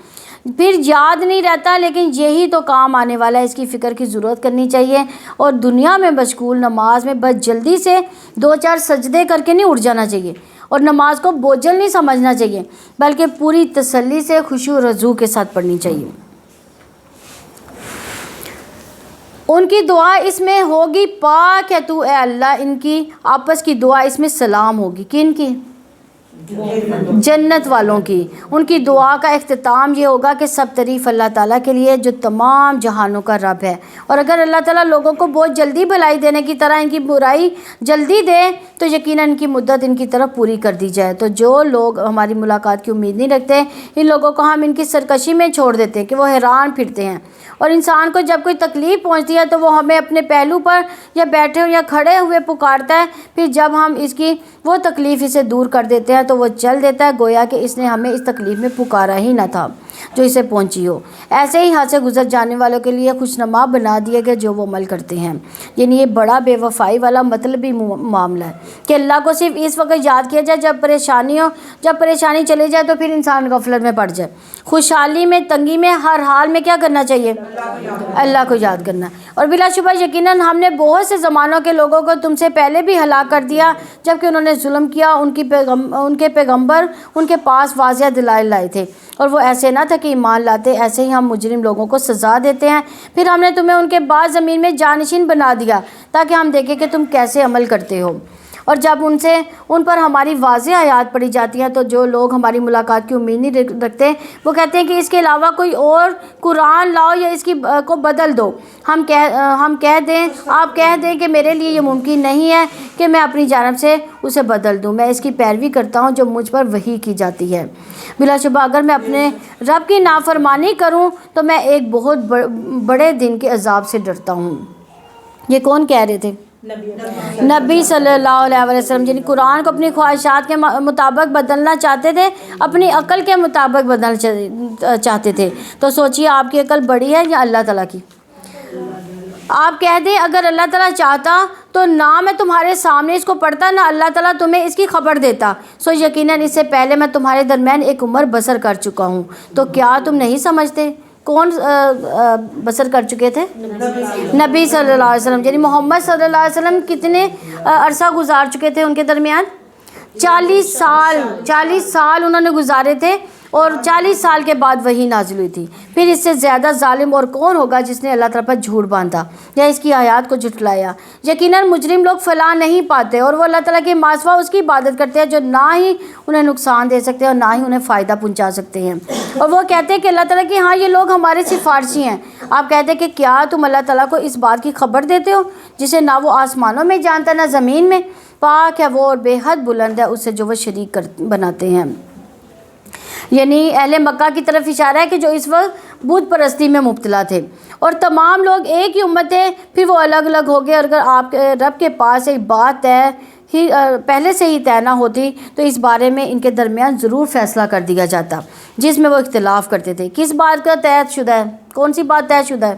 پھر یاد نہیں رہتا، لیکن یہی تو کام آنے والا ہے، اس کی فکر کی ضرورت کرنی چاہیے، اور دنیا میں مشغول نماز میں بس جلدی سے 2-4 سجدے کر کے نہیں اٹھ جانا چاہیے، اور نماز کو بوجھل نہیں سمجھنا چاہیے، بلکہ پوری تسلی سے خشوع و رضو کے ساتھ پڑھنی چاہیے۔ ان کی دعا اس میں ہوگی پاک ہے تو اے اللہ، ان کی آپس کی دعا اس میں سلام ہوگی، کن کی؟ جنت والوں کی۔ ان کی دعا کا اختتام یہ ہوگا کہ سب تعریف اللہ تعالیٰ کے لیے جو تمام جہانوں کا رب ہے، اور اگر اللہ تعالیٰ لوگوں کو بہت جلدی بھلائی دینے کی طرح ان کی برائی جلدی دے تو یقیناً ان کی مدت ان کی طرف پوری کر دی جائے۔ تو جو لوگ ہماری ملاقات کی امید نہیں رکھتے، ان لوگوں کو ہم ان کی سرکشی میں چھوڑ دیتے ہیں کہ وہ حیران پھرتے ہیں، اور انسان کو جب کوئی تکلیف پہنچتی ہے تو وہ ہمیں اپنے پہلو پر یا بیٹھے ہوئے یا کھڑے ہوئے پکارتا ہے، پھر جب ہم اس کی وہ تکلیف اسے دور کر دیتے ہیں تو وہ چل دیتا ہے، گویا کہ اس نے ہمیں اس تکلیف میں پکارا ہی نہ تھا جو اسے پہنچی ہو۔ ایسے ہی ہاتھ سے گزر جانے والوں کے لیے خوشنما بنا دیا گیا جو وہ عمل کرتے ہیں۔ یعنی یہ بڑا بے وفائی والا مطلبی معاملہ ہے کہ اللہ کو صرف اس وقت یاد کیا جائے جب پریشانی ہو، جب پریشانی چلی جائے تو پھر انسان غفلت میں پڑ جائے۔ خوشحالی میں، تنگی میں، ہر حال میں کیا کرنا چاہیے؟ اللہ کو یاد کرنا۔ اور بلا شبہ یقیناً ہم نے بہت سے زمانوں کے لوگوں کو تم سے پہلے بھی ہلاک کر دیا جبکہ انہوں نے ظلم کیا، ان کے پیغمبر ان کے پاس واضح دلائل لائے تھے اور وہ ایسے نہ تھا کہ ایمان لاتے۔ ایسے ہی ہم مجرم لوگوں کو سزا دیتے ہیں، پھر ہم نے تمہیں ان کے بعد زمین میں جانشین بنا دیا تاکہ ہم دیکھیں کہ تم کیسے عمل کرتے ہو۔ اور جب ان پر ہماری واضح آیات پڑھی جاتی ہیں تو جو لوگ ہماری ملاقات کی امید نہیں رکھتے وہ کہتے ہیں کہ اس کے علاوہ کوئی اور قرآن لاؤ یا اس کی کو بدل دو۔ آپ کہہ دیں کہ میرے لیے یہ ممکن نہیں ہے کہ میں اپنی جانب سے اسے بدل دوں، میں اس کی پیروی کرتا ہوں جو مجھ پر وحی کی جاتی ہے۔ بلا شبہ اگر میں اپنے رب کی نافرمانی کروں تو میں ایک بہت بڑے دن کے عذاب سے ڈرتا ہوں۔ یہ کون کہہ رہے تھے؟ نبی صلی اللہ علیہ وسلم، جن قرآن کو اپنی خواہشات کے مطابق بدلنا چاہتے تھے، اپنی عقل کے مطابق بدلنا چاہتے تھے۔ تو سوچئے آپ کی عقل بڑی ہے یا اللہ تعالیٰ کی؟ آپ کہہ دیں اگر اللہ تعالیٰ چاہتا تو نہ میں تمہارے سامنے اس کو پڑھتا، نہ اللہ تعالیٰ تمہیں اس کی خبر دیتا، سو یقیناً اس سے پہلے میں تمہارے درمیان ایک عمر بسر کر چکا ہوں۔ تو کیا تم نہیں سمجھتے؟ کون بسر کر چکے تھے؟ نبی صلی اللہ علیہ وسلم، یعنی محمد صلی اللہ علیہ وسلم کتنے عرصہ گزار چکے تھے ان کے درمیان؟ 40 سال انہوں نے گزارے تھے، اور 40 سال کے بعد وحی نازل ہوئی تھی۔ پھر اس سے زیادہ ظالم اور کون ہوگا جس نے اللہ تعالیٰ پر جھوٹ باندھا یا اس کی آیات کو جھٹلایا؟ یقیناً مجرم لوگ فلاح نہیں پاتے اور وہ اللہ تعالیٰ کے ماسوا اس کی عبادت کرتے ہیں جو نہ ہی انہیں نقصان دے سکتے اور نہ ہی انہیں فائدہ پہنچا سکتے ہیں، اور وہ کہتے ہیں کہ اللہ تعالیٰ کہ ہاں یہ لوگ ہمارے سفارشی ہیں۔ آپ کہتے ہیں کہ کیا تم اللہ تعالیٰ کو اس بات کی خبر دیتے ہو جسے نہ وہ آسمانوں میں جانتا نہ زمین میں؟ پاک ہے وہ اور بے حد بلند ہے اس سے جو وہ شریک بناتے ہیں۔ یعنی اہل مکہ کی طرف اشارہ ہے کہ جو اس وقت بت پرستی میں مبتلا تھے، اور تمام لوگ ایک ہی امت تھے، پھر وہ الگ الگ ہو گئے۔ اور اگر آپ کے رب کے پاس ایک بات پہلے سے ہی طے نہ ہوتی تو اس بارے میں ان کے درمیان ضرور فیصلہ کر دیا جاتا جس میں وہ اختلاف کرتے تھے۔ کس بات کا طے شدہ ہے؟ کون سی بات طے شدہ ہے؟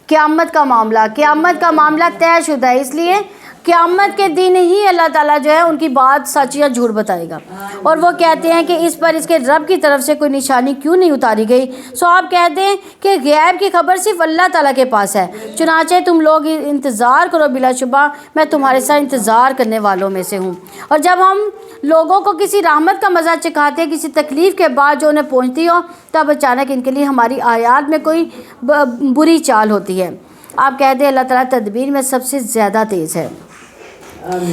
قیامت کا معاملہ۔ قیامت کا معاملہ طے شدہ ہے، اس لیے قیامت کے دن ہی اللہ تعالیٰ جو ہے ان کی بات سچ یا جھوٹ بتائے گا، اور وہ کہتے ہیں کہ اس پر اس کے رب کی طرف سے کوئی نشانی کیوں نہیں اتاری گئی؟ سو آپ کہتے ہیں کہ غیب کی خبر صرف اللہ تعالیٰ کے پاس ہے، چنانچہ تم لوگ انتظار کرو، بلا شبہ میں تمہارے ساتھ انتظار کرنے والوں میں سے ہوں۔ اور جب ہم لوگوں کو کسی رحمت کا مزہ چکھاتے ہیں کسی تکلیف کے بعد جو انہیں پہنچتی ہو، تب اچانک ان کے لیے ہماری آیات میں کوئی بری چال ہوتی ہے۔ آپ کہتے ہیں اللہ تعالیٰ تدبیر میں سب سے زیادہ تیز ہے۔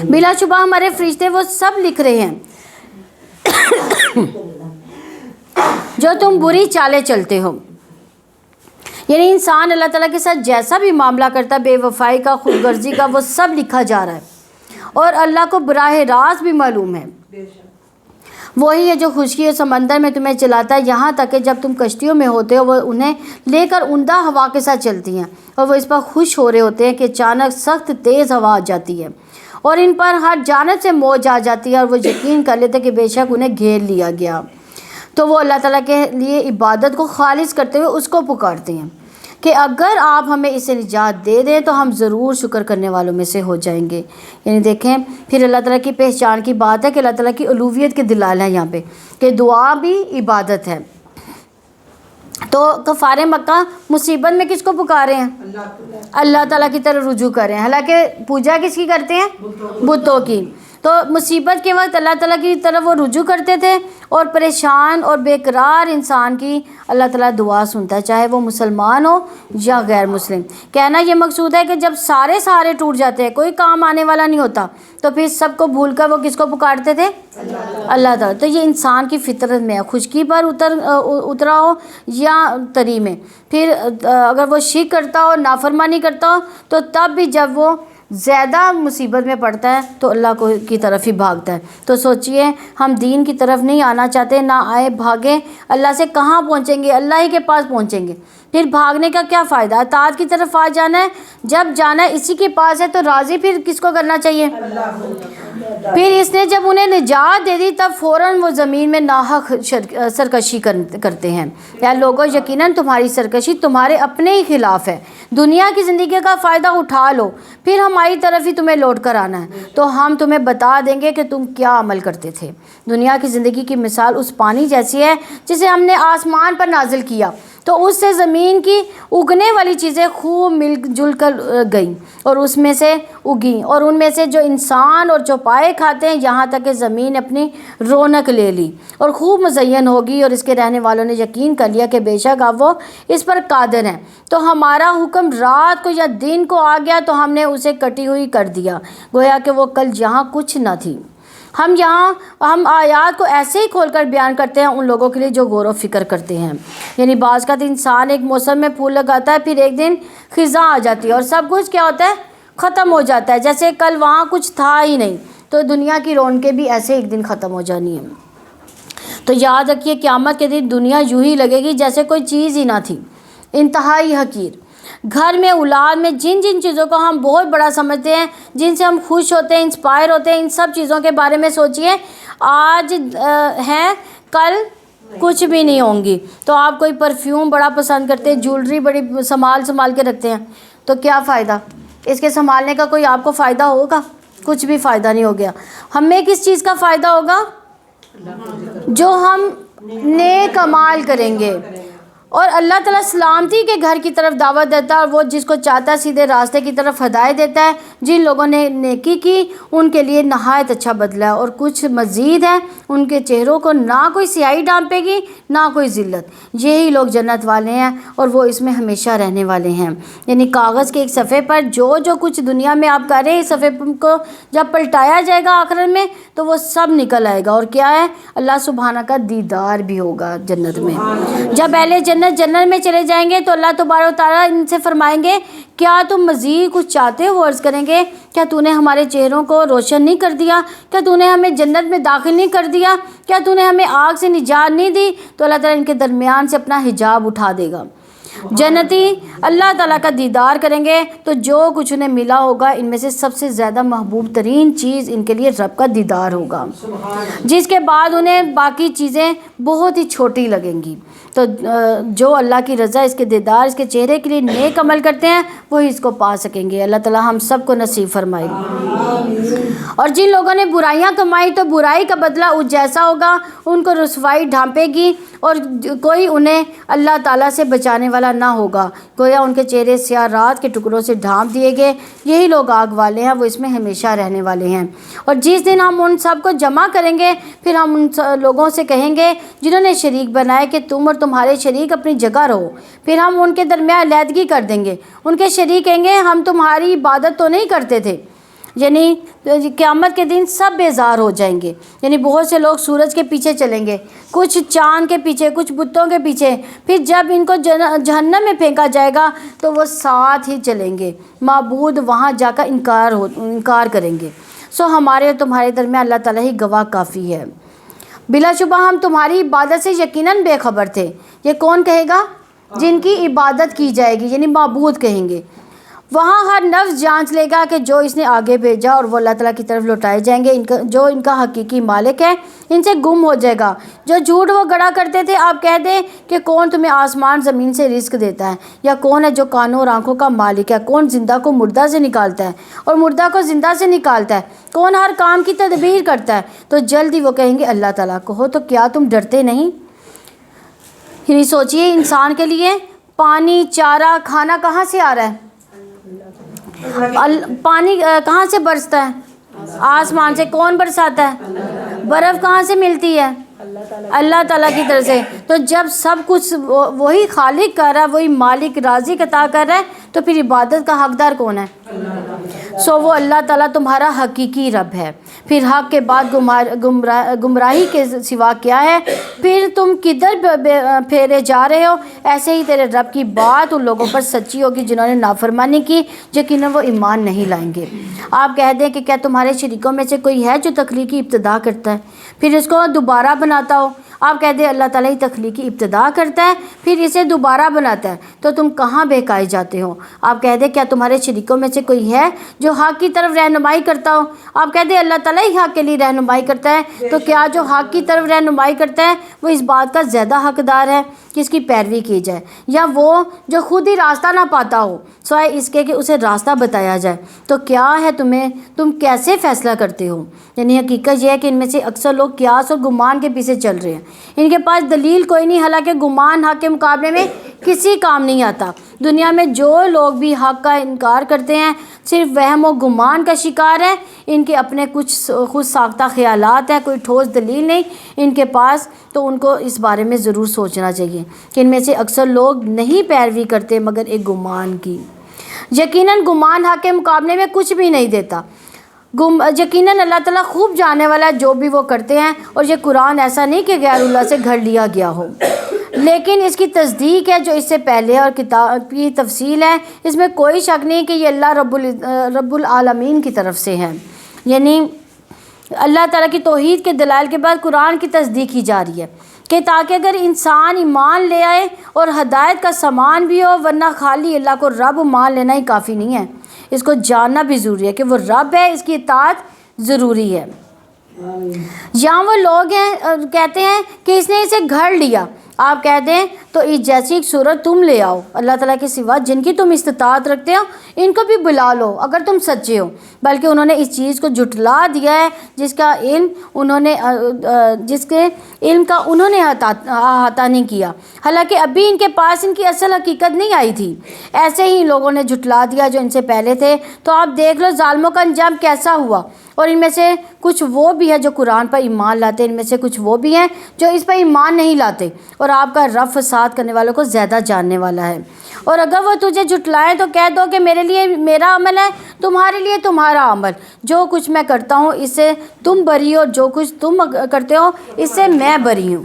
بلا شبہ ہمارے فرشتے وہ سب لکھ رہے ہیں جو تم بری چالیں چلتے ہو۔ یعنی انسان اللہ تعالیٰ کے ساتھ جیسا بھی معاملہ کرتا ہے، بے وفائی کا، خود غرضی کا، وہ سب لکھا جا رہا ہے اور اللہ کو براہ راست بھی معلوم ہے۔ وہی ہے جو خشکی اور سمندر میں تمہیں چلاتا ہے، یہاں تک کہ جب تم کشتیوں میں ہوتے ہو وہ انہیں لے کر عمدہ ہوا کے ساتھ چلتی ہیں اور وہ اس پر خوش ہو رہے ہوتے ہیں کہ اچانک سخت تیز ہوا آ جاتی ہے اور ان پر ہر جانب سے موج آ جاتی ہے اور وہ یقین کر لیتے کہ بے شک انہیں گھیر لیا گیا، تو وہ اللہ تعالیٰ کے لیے عبادت کو خالص کرتے ہوئے اس کو پکارتے ہیں کہ اگر آپ ہمیں اسے نجات دے دیں تو ہم ضرور شکر کرنے والوں میں سے ہو جائیں گے۔ یعنی دیکھیں پھر اللہ تعالیٰ کی پہچان کی بات ہے کہ اللہ تعالیٰ کی الوہیت کے دلائل ہیں یہاں پہ کہ دعا بھی عبادت ہے۔ تو کفار مکہ مصیبت میں کس کو پکارے ہیں؟ اللہ تعالیٰ کی طرف رجوع کر رہے ہیں، حالانکہ پوجا کس کی کرتے ہیں؟ بتوں کی۔ تو مصیبت کے وقت اللہ تعالیٰ کی طرف وہ رجوع کرتے تھے اور پریشان اور بے قرار انسان کی اللہ تعالیٰ دعا سنتا ہے، چاہے وہ مسلمان ہو یا غیر مسلم۔ کہنا یہ مقصود ہے کہ جب سارے سہارے ٹوٹ جاتے ہیں، کوئی کام آنے والا نہیں ہوتا، تو پھر سب کو بھول کر وہ کس کو پکارتے تھے؟ اللہ تعالیٰ۔ تو یہ انسان کی فطرت میں ہے، خشکی پر اترا ہو یا تری میں۔ پھر اگر وہ شرک کرتا ہو، نافرمانی کرتا ہو، تو تب بھی جب وہ زیادہ مصیبت میں پڑتا ہے تو اللہ کی طرف ہی بھاگتا ہے۔ تو سوچئے ہم دین کی طرف نہیں آنا چاہتے، نہ آئے بھاگیں، اللہ سے کہاں پہنچیں گے؟ اللہ ہی کے پاس پہنچیں گے، پھر بھاگنے کا کیا فائدہ؟ اطاعت کی طرف آ جانا ہے، جب جانا ہے اسی کے پاس ہے تو راضی پھر کس کو کرنا چاہیے؟ پھر اس نے جب انہیں نجات دے دی تب فوراً وہ زمین میں ناحق سرکشی کرتے ہیں۔ یا لوگوں یقیناً تمہاری سرکشی تمہارے اپنے ہی خلاف ہے، دنیا کی زندگی کا فائدہ اٹھا لو، پھر ہماری طرف ہی تمہیں لوٹ کر آنا ہے تو ہم تمہیں بتا دیں گے کہ تم کیا عمل کرتے تھے۔ دنیا کی زندگی کی مثال اس پانی جیسی ہے جسے ہم نے آسمان پر نازل کیا تو اس سے زمین کی اگنے والی چیزیں خوب مل جل کر گئیں اور اس میں سے اگیں، اور ان میں سے جو انسان اور چوپائے کھاتے ہیں، یہاں تک کہ زمین اپنی رونق لے لی اور خوب مزین ہوگی، اور اس کے رہنے والوں نے یقین کر لیا کہ بے شک اب وہ اس پر قادر ہیں۔ تو ہمارا حکم رات کو یا دن کو آ گیا تو ہم نے اسے کٹی ہوئی کر دیا، گویا کہ وہ کل یہاں کچھ نہ تھی۔ ہم آیات کو ایسے ہی کھول کر بیان کرتے ہیں ان لوگوں کے لیے جو غور و فکر کرتے ہیں۔ یعنی بعض کا انسان ایک موسم میں پھول لگاتا ہے، پھر ایک دن خزاں آ جاتی ہے اور سب کچھ کیا ہوتا ہے؟ ختم ہو جاتا ہے، جیسے کل وہاں کچھ تھا ہی نہیں۔ تو دنیا کی رونقیں بھی ایسے ایک دن ختم ہو جانی ہیں۔ تو یاد رکھیے قیامت کے دن دنیا یوں ہی لگے گی جیسے کوئی چیز ہی نہ تھی، انتہائی حقیر۔ گھر میں، اولاد میں، جن چیزوں کو ہم بہت بڑا سمجھتے ہیں، جن سے ہم خوش ہوتے ہیں، انسپائر ہوتے ہیں، ان سب چیزوں کے بارے میں سوچئے، آج ہیں کل کچھ بھی نہیں ہوں گی۔ تو آپ کوئی پرفیوم بڑا پسند کرتے ہیں، جولری بڑی سنبھال کے رکھتے ہیں، تو کیا فائدہ؟ اس کے سنبھالنے کا کوئی آپ کو فائدہ ہوگا؟ کچھ بھی فائدہ نہیں ہو گیا۔ ہمیں کس چیز کا فائدہ ہوگا؟ جو ہم نیک اعمال کریں گے۔ اور اللہ تعالیٰ سلامتی کے گھر کی طرف دعوت دیتا ہے، اور وہ جس کو چاہتا ہے سیدھے راستے کی طرف ہدایت دیتا ہے۔ جن لوگوں نے نیکی کی ان کے لیے نہایت اچھا بدلہ ہے، اور کچھ مزید ہے، ان کے چہروں کو نہ کوئی سیاہی ڈانپے گی نہ کوئی ذلت، یہی لوگ جنت والے ہیں اور وہ اس میں ہمیشہ رہنے والے ہیں۔ یعنی کاغذ کے ایک صفحے پر جو کچھ دنیا میں آپ کر رہے ہیں، اس صفحے کو جب پلٹایا جائے گا آخرت میں تو وہ سب نکل آئے گا، اور کیا ہے؟ اللہ سبحانہ کا دیدار بھی ہوگا جنت میں۔ جب اہل جنت میں چلے جائیں گے تو اللہ تبارک و تعالیٰ ان سے فرمائیں گے کیا تم مزید کچھ چاہتے ہو؟ عرض کریں گے کیا تو نے ہمارے چہروں کو روشن نہیں کر دیا؟ کیا تو نے ہمیں جنت میں داخل نہیں کر دیا؟ کیا تو نے ہمیں آگ سے نجات نہیں دی؟ تو اللہ تعالیٰ ان کے درمیان سے اپنا حجاب اٹھا دے گا۔ جنتی اللہ تعالیٰ کا دیدار کریں گے تو جو کچھ انہیں ملا ہوگا ان میں سے سب سے زیادہ محبوب ترین چیز ان کے لیے رب کا دیدار ہوگا، جس کے بعد انہیں باقی چیزیں بہت ہی چھوٹی لگیں گی۔ تو جو اللہ کی رضا، اس کے دیدار، اس کے چہرے کے لیے نیک عمل کرتے ہیں وہی اس کو پا سکیں گے۔ اللہ تعالیٰ ہم سب کو نصیب فرمائے۔ اور جن لوگوں نے برائیاں کمائی تو برائی کا بدلہ اس جیسا ہوگا، ان کو رسوائی ڈھانپے گی اور کوئی انہیں اللہ تعالیٰ سے بچانے والا نہ ہوگا، گویا ان کے چہرے سیاہ رات کے ٹکڑوں سے ڈھانپ دیے گئے۔ یہی لوگ آگ والے ہیں، وہ اس میں ہمیشہ رہنے والے ہیں۔ اور جس دن ہم ان سب کو جمع کریں گے پھر ہم ان لوگوں سے کہیں گے جنہوں نے شریک بنائے کہ تم اور تمہارے شریک اپنی جگہ رہو، پھر ہم ان کے درمیان علیحدگی کر دیں گے۔ ان کے شریک کہیں گے ہم تمہاری عبادت تو نہیں کرتے تھے۔ یعنی قیامت کے دن سب بیزار ہو جائیں گے، یعنی بہت سے لوگ سورج کے پیچھے چلیں گے، کچھ چاند کے پیچھے، کچھ بتوں کے پیچھے، پھر جب ان کو جہنم میں پھینکا جائے گا تو وہ ساتھ ہی چلیں گے، معبود وہاں جا کر انکار کریں گے۔ سو ہمارے اور تمہارے درمیان اللہ تعالیٰ ہی گواہ کافی ہے۔ بلا شبہ ہم تمہاری عبادت سے یقیناً بے خبر تھے. یہ کون کہے گا؟ جن کی عبادت کی جائے گی، یعنی معبود کہیں گے. وہاں ہر نفس جانچ لے گا کہ جو اس نے آگے بھیجا، اور وہ اللہ تعالیٰ کی طرف لوٹائے جائیں گے. جو ان کا حقیقی مالک ہے ان سے گم ہو جائے گا. جو جھوٹ وہ گڑا کرتے تھے، آپ کہہ دیں کہ کون تمہیں آسمان زمین سے رزق دیتا ہے، یا کون ہے جو کانوں اور آنکھوں کا مالک ہے، کون زندہ کو مردہ سے نکالتا ہے اور مردہ کو زندہ سے نکالتا ہے، کون ہر کام کی تدبیر کرتا ہے. تو جلدی وہ کہیں گے اللہ تعالیٰ کو. ہو تو کیا تم ڈرتے نہیں؟ یعنی سوچئے انسان کے لیے پانی، چارہ، کھانا کہاں سے آ رہا ہے؟ پانی کہاں سے برستا ہے؟ آسمان سے. کون برساتا ہے؟ برف کہاں سے ملتی ہے؟ اللہ تعالیٰ کی طرف سے. تو جب سب کچھ وہی خالق کر رہا ہے، وہی مالک رازق عطا کر رہا ہے، تو پھر عبادت کا حقدار کون ہے؟ سو وہ اللہ تعالیٰ تمہارا حقیقی رب ہے. پھر حق کے بعد گمراہی کے سوا کیا ہے؟ پھر تم کدھر پھیرے جا رہے ہو؟ ایسے ہی تیرے رب کی بات ان لوگوں پر سچی ہوگی جنہوں نے نافرمانی کی، یقیناً وہ ایمان نہیں لائیں گے. آپ کہہ دیں کہ کیا تمہارے شریکوں میں سے کوئی ہے جو تخلیق کی ابتدا کرتا ہے پھر اس کو دوبارہ بناتا ہو؟ آپ کہہ دیں اللہ تعالیٰ ہی تخلیق کی ابتدا کرتا ہے پھر اسے دوبارہ بناتا ہے، تو تم کہاں بہکائے جاتے ہو؟ آپ کہہ دیں کیا تمہارے شریکوں میں سے کوئی ہے جو حق کی طرف رہنمائی کرتا ہو؟ آپ کہہ دیں اللہ تعالیٰ ہی حق کے لیے رہنمائی کرتا ہے، تو کیا جو حق کی طرف رہنمائی کرتا ہے وہ اس بات کا زیادہ حقدار ہے کہ اس کی پیروی کی جائے، یا وہ جو خود ہی راستہ نہ پاتا ہو سوائے اس کے کہ اسے راستہ بتایا جائے؟ تو کیا ہے تم کیسے فیصلہ کرتے ہو؟ یعنی حقیقت یہ ہے کہ ان میں سے اکثر لوگ قیاس اور گمان کے پیچھے چل رہے ہیں. ان کے پاس دلیل کوئی نہیں، حالانکہ گمان حق کے مقابلے میں کسی کام نہیں آتا. دنیا میں جو لوگ بھی حق کا انکار کرتے ہیں صرف وہم و گمان کا شکار ہیں. ان کے اپنے کچھ خود ساختہ خیالات ہیں، کوئی ٹھوس دلیل نہیں ان کے پاس. تو ان کو اس بارے میں ضرور سوچنا چاہیے کہ ان میں سے اکثر لوگ نہیں پیروی کرتے مگر ایک گمان کی. یقیناً گمان حق کے مقابلے میں کچھ بھی نہیں دیتا. یقیناً اللہ تعالیٰ خوب جاننے والا ہے جو بھی وہ کرتے ہیں، اور یہ قرآن ایسا نہیں کہ غیر اللہ سے گھڑ لیا گیا ہو، لیکن اس کی تصدیق ہے جو اس سے پہلے اور کتاب کی تفصیل ہے. اس میں کوئی شک نہیں کہ یہ اللہ رب العالمین کی طرف سے ہے. یعنی اللہ تعالیٰ کی توحید کے دلائل کے بعد قرآن کی تصدیق کی جا رہی ہے کہ تاکہ اگر انسان ایمان لے آئے اور ہدایت کا سامان بھی ہو، ورنہ خالی اللہ کو رب مان لینا ہی کافی نہیں ہے. اس کو جاننا بھی ضروری ہے کہ وہ رب ہے، اس کی اطاعت ضروری ہے. یہاں وہ لوگ ہیں کہتے ہیں کہ اس نے اسے گھڑ لیا. آپ کہہ دیں تو اس جیسی ایک صورت تم لے آؤ اللہ تعالیٰ کے سوا جن کی تم استطاعت رکھتے ہو، ان کو بھی بلا لو اگر تم سچے ہو. بلکہ انہوں نے اس چیز کو جھٹلا دیا ہے جس کے علم کا انہوں نے احاطہ نہیں کیا، حالانکہ ابھی ان کے پاس ان کی اصل حقیقت نہیں آئی تھی. ایسے ہی لوگوں نے جھٹلا دیا جو ان سے پہلے تھے. تو آپ دیکھ لو ظالموں کا انجام کیسا ہوا. اور ان میں سے کچھ وہ بھی ہے جو قرآن پر ایمان لاتے ہیں، ان میں سے کچھ وہ بھی ہیں جو اس پر ایمان نہیں لاتے. اور آپ کا رب فساد کرنے والوں کو زیادہ جاننے والا ہے. اور اگر وہ تجھے جھٹلائیں تو کہہ دو کہ میرے لیے میرا عمل ہے، تمہارے لیے تمہارا عمل. جو کچھ میں کرتا ہوں اس سے تم بری ہو، جو کچھ تم کرتے ہو اس سے میں بری ہوں.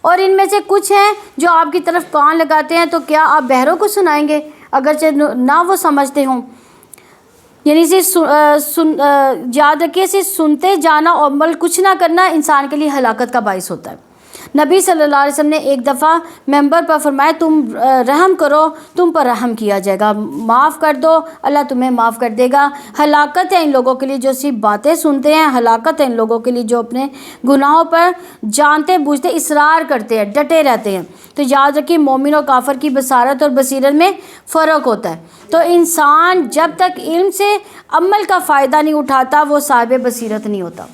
اور ان میں سے کچھ ہیں جو آپ کی طرف کان لگاتے ہیں، تو کیا آپ بہروں کو سنائیں گے اگرچہ نہ وہ سمجھتے ہوں؟ یعنی یاد رکھیے صرف سنتے جانا اور عمل کچھ نہ کرنا انسان کے لیے ہلاکت کا باعث ہوتا ہے. نبی صلی اللہ علیہ وسلم نے ایک دفعہ ممبر پر فرمایا تم رحم کرو تم پر رحم کیا جائے گا، معاف کر دو اللہ تمہیں معاف کر دے گا. ہلاکت ہے ان لوگوں کے لیے جو صرف باتیں سنتے ہیں، ہلاکت ہے ان لوگوں کے لیے جو اپنے گناہوں پر جانتے بوجھتے اصرار کرتے ہیں، ڈٹے رہتے ہیں. تو یاد رکھیے مومن اور کافر کی بصارت اور بصیرت میں فرق ہوتا ہے. تو انسان جب تک علم سے عمل کا فائدہ نہیں اٹھاتا وہ صاحب بصیرت نہیں ہوتا.